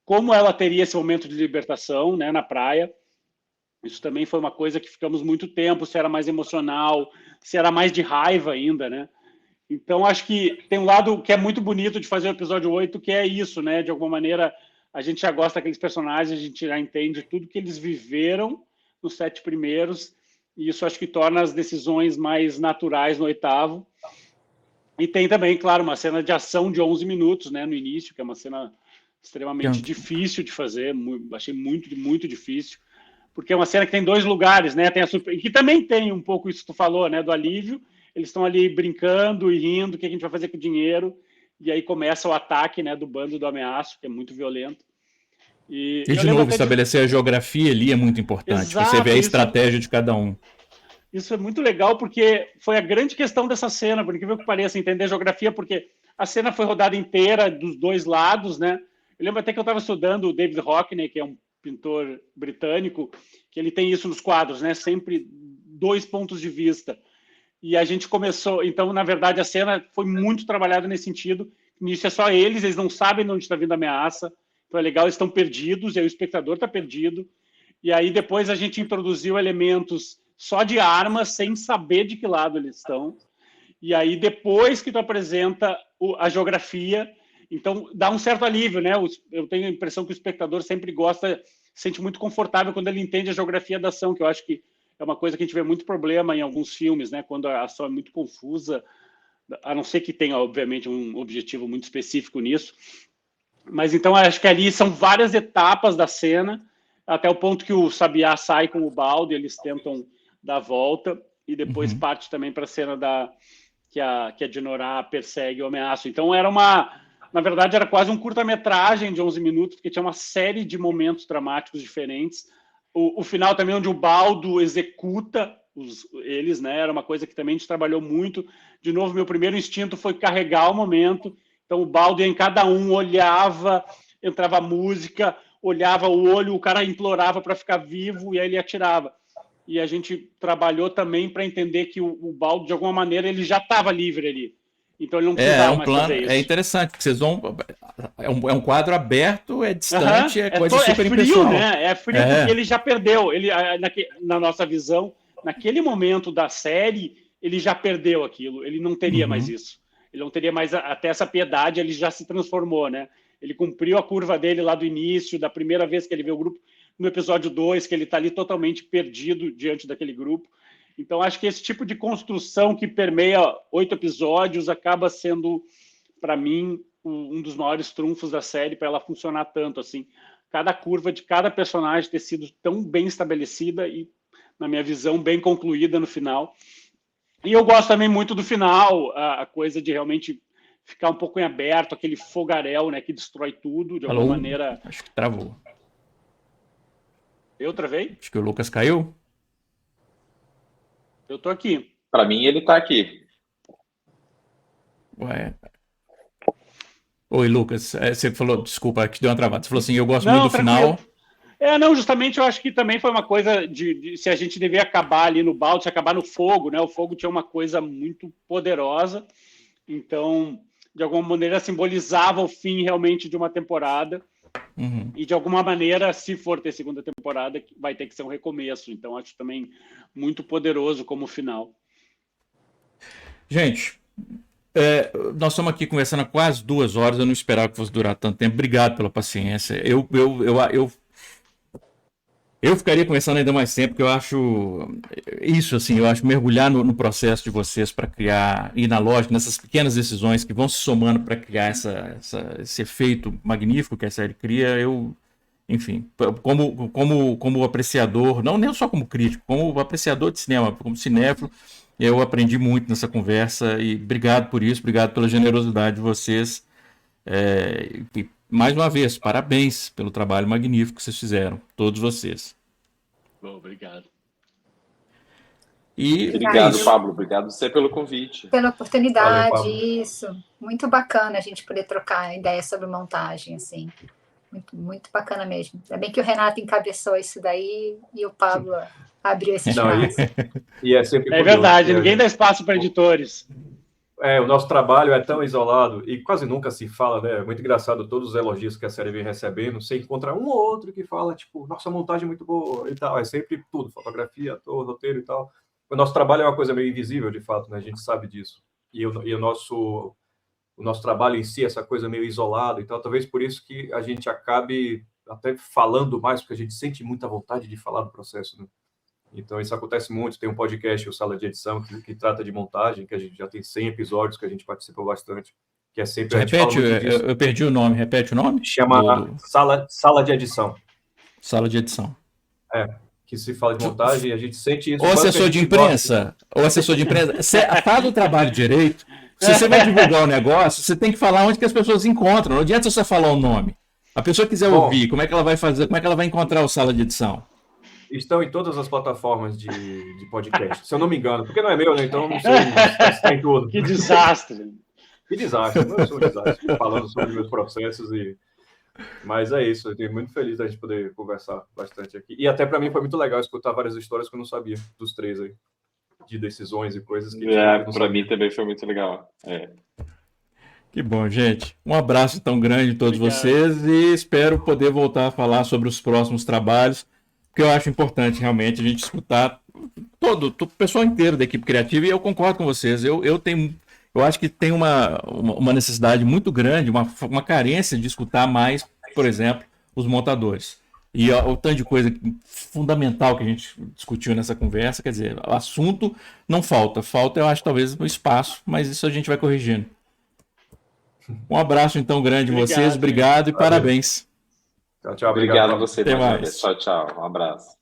como ela teria esse momento de libertação, né, na praia. Isso também foi uma coisa que ficamos muito tempo, se era mais emocional, se era mais de raiva ainda, né? Então, acho que tem um lado que é muito bonito de fazer o episódio 8, que é isso, né? De alguma maneira, a gente já gosta daqueles personagens, a gente já entende tudo que eles viveram nos 7 primeiros, e isso acho que torna as decisões mais naturais no 8º. E tem também, claro, uma cena de ação de 11 minutos, né? No início, que é uma cena extremamente difícil de fazer, achei muito, muito difícil, porque é uma cena que tem 2 lugares, né? Tem e que também tem um pouco isso que tu falou, né? Do alívio. Eles estão ali brincando e rindo, o que a gente vai fazer com o dinheiro? E aí começa o ataque, né, do bando do Ameaço, que é muito violento. E de novo, estabelecer a geografia ali é muito importante. Exato, você vê a estratégia de cada um. Isso é muito legal, porque foi a grande questão dessa cena, por incrível que pareça, entender a geografia, porque a cena foi rodada inteira dos 2 lados, né? Eu lembro até que eu estava estudando o David Hockney, que é um pintor britânico, que ele tem isso nos quadros, né? Sempre 2 pontos de vista. E a gente começou... Então, na verdade, a cena foi muito trabalhada nesse sentido. Nisso é só eles não sabem de onde está vindo a ameaça. Então é legal, eles estão perdidos, e aí o espectador está perdido. E aí depois a gente introduziu elementos só de armas, sem saber de que lado eles estão. E aí depois que tu apresenta a geografia, então dá um certo alívio, né? Eu tenho a impressão que o espectador sempre gosta, se sente muito confortável quando ele entende a geografia da ação, que eu acho que é uma coisa que a gente vê muito problema em alguns filmes, né? Quando a ação é muito confusa, a não ser que tenha, obviamente, um objetivo muito específico nisso. Mas então acho que ali são várias etapas da cena, até o ponto que o Sabiá sai com o balde, eles tentam dar a volta, e depois parte também para a cena que a Dinorah persegue o Ameaço. Então na verdade, era quase um curta-metragem de 11 minutos, porque tinha uma série de momentos dramáticos diferentes. O final também, onde o Baldo executa eles, né? Era uma coisa que também a gente trabalhou muito. De novo, meu primeiro instinto foi carregar o momento. Então, o Baldo ia em cada um, olhava, entrava música, olhava o olho, o cara implorava para ficar vivo e aí ele atirava. E a gente trabalhou também para entender que o Baldo, de alguma maneira, ele já estava livre ali. Então ele não precisava mais fazer isso. É interessante, porque vocês vão... É um quadro aberto, é distante, é coisa super frio, impressionante. Né? É frio, porque ele já perdeu. Ele, na nossa visão, naquele momento da série, ele já perdeu aquilo. Ele não teria mais isso. Ele não teria mais até essa piedade, ele já se transformou, né? Ele cumpriu a curva dele lá do início, da primeira vez que ele vê o grupo, no episódio 2, que ele está ali totalmente perdido diante daquele grupo. Então, acho que esse tipo de construção que permeia 8 episódios acaba sendo, para mim, um dos maiores trunfos da série para ela funcionar tanto. Assim, cada curva de cada personagem ter sido tão bem estabelecida e, na minha visão, bem concluída no final. E eu gosto também muito do final, a coisa de realmente ficar um pouco em aberto, aquele fogaréu, né, que destrói tudo, de alguma maneira... Acho que travou. Eu travei? Acho que o Lucas caiu. Eu tô aqui. Para mim, ele tá aqui. Ué. Oi, Lucas. Você falou, desculpa, que deu uma travada. Você falou assim, eu gosto muito do final. Não, justamente eu acho que também foi uma coisa de se a gente devia acabar ali no balde, se acabar no fogo, né? O fogo tinha uma coisa muito poderosa. Então, de alguma maneira, simbolizava o fim realmente de uma temporada. E, de alguma maneira, se for ter segunda temporada, vai ter que ser um recomeço. Então, acho também muito poderoso como final. Gente, Nós estamos aqui conversando há quase 2 horas, eu não esperava que fosse durar tanto tempo. Obrigado pela paciência. Eu ficaria conversando ainda mais tempo, porque eu acho isso, assim, eu acho mergulhar no processo de vocês para criar, ir na lógica, nessas pequenas decisões que vão se somando para criar esse efeito magnífico que a série cria, enfim, como apreciador, não nem só como crítico, como apreciador de cinema, como cinéfilo, eu aprendi muito nessa conversa e obrigado por isso, obrigado pela generosidade de vocês. E mais uma vez, parabéns pelo trabalho magnífico que vocês fizeram, todos vocês. Bom, obrigado. Obrigado, Pablo. Obrigado você pelo convite. Pela oportunidade, Valeu, isso. Muito bacana a gente poder trocar ideias sobre montagem, assim. Muito, muito bacana mesmo. Ainda bem que o Renato encabeçou isso daí e o Pablo abriu esse espaço. E é sempre É verdade, ninguém dá espaço para editores. O nosso trabalho é tão isolado e quase nunca se fala, né? É muito engraçado todos os elogios que a série vem recebendo. Você encontra um ou outro que fala, tipo, nossa, montagem é muito boa e tal. É sempre tudo, fotografia, ator, roteiro e tal. O nosso trabalho é uma coisa meio invisível, de fato, né? A gente sabe disso. E o nosso trabalho em si, essa coisa meio isolada e tal, talvez por isso que a gente acabe até falando mais, porque a gente sente muita vontade de falar do processo, né? Então, isso acontece muito. Tem um podcast, o Sala de Edição, que trata de montagem, que a gente já tem 100 episódios, que a gente participou bastante, que é sempre... Repete, eu perdi o nome, repete o nome? Chama Sala de Edição. Sala de Edição. Que se fala de montagem e a gente sente isso. Ou assessor de imprensa, faz o trabalho direito. Se você vai divulgar o negócio, você tem que falar onde que as pessoas encontram. Não adianta você falar o nome. A pessoa quiser ouvir, como é que ela vai fazer? Como é que ela vai encontrar o Sala de Edição? Estão em todas as plataformas de podcast, se eu não me engano, porque não é meu, né? Então não sei se está em tudo. Que desastre! Que desastre, eu sou um desastre, falando sobre meus processos Mas é isso, eu estou muito feliz da gente poder conversar bastante aqui. E até para mim foi muito legal escutar várias histórias que eu não sabia, dos três aí, de decisões e coisas que... Para mim também foi muito legal. Que bom, gente. Um abraço tão grande a todos vocês e espero poder voltar a falar sobre os próximos trabalhos, porque eu acho importante realmente a gente escutar todo o pessoal inteiro da equipe criativa, e eu concordo com vocês. Eu acho que tem uma necessidade muito grande, uma carência de escutar mais, por exemplo, os montadores. E o tanto de coisa fundamental que a gente discutiu nessa conversa, quer dizer, o assunto não falta. Falta, eu acho, talvez o espaço, mas isso a gente vai corrigindo. Um abraço, então, grande em vocês. Obrigado e parabéns. Tchau, obrigado a você. Até mais. Tchau. Um abraço.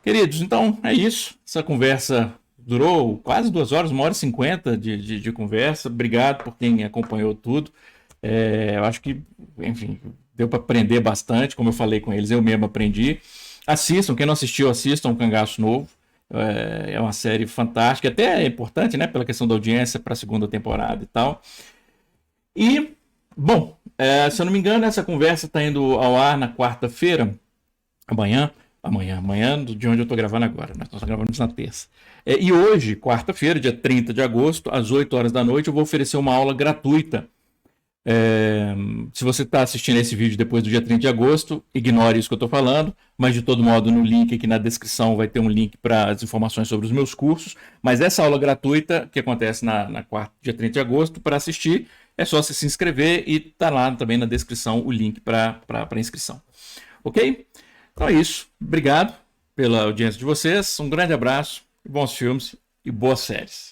Queridos, então é isso. Essa conversa durou quase 2 horas, 1h50 de conversa. Obrigado por quem acompanhou tudo. Eu acho que, enfim, deu para aprender bastante. Como eu falei com eles, eu mesmo aprendi. Assistam, quem não assistiu, assistam o Cangaço Novo. É uma série fantástica, até é importante, né, pela questão da audiência para a 2ª temporada e tal. E, bom, se eu não me engano, essa conversa está indo ao ar na quarta-feira, amanhã, de onde eu estou gravando agora, nós estamos gravando na terça. E hoje, quarta-feira, dia 30 de agosto, às 8 horas da noite, eu vou oferecer uma aula gratuita. Se você está assistindo esse vídeo depois do dia 30 de agosto, ignore isso que eu estou falando, mas de todo modo no link aqui na descrição vai ter um link para as informações sobre os meus cursos. Mas essa aula gratuita, que acontece na quarta, dia 30 de agosto, para assistir, é só você se inscrever e está lá também na descrição o link para inscrição. Ok? Então é isso. Obrigado pela audiência de vocês, um grande abraço, bons filmes e boas séries.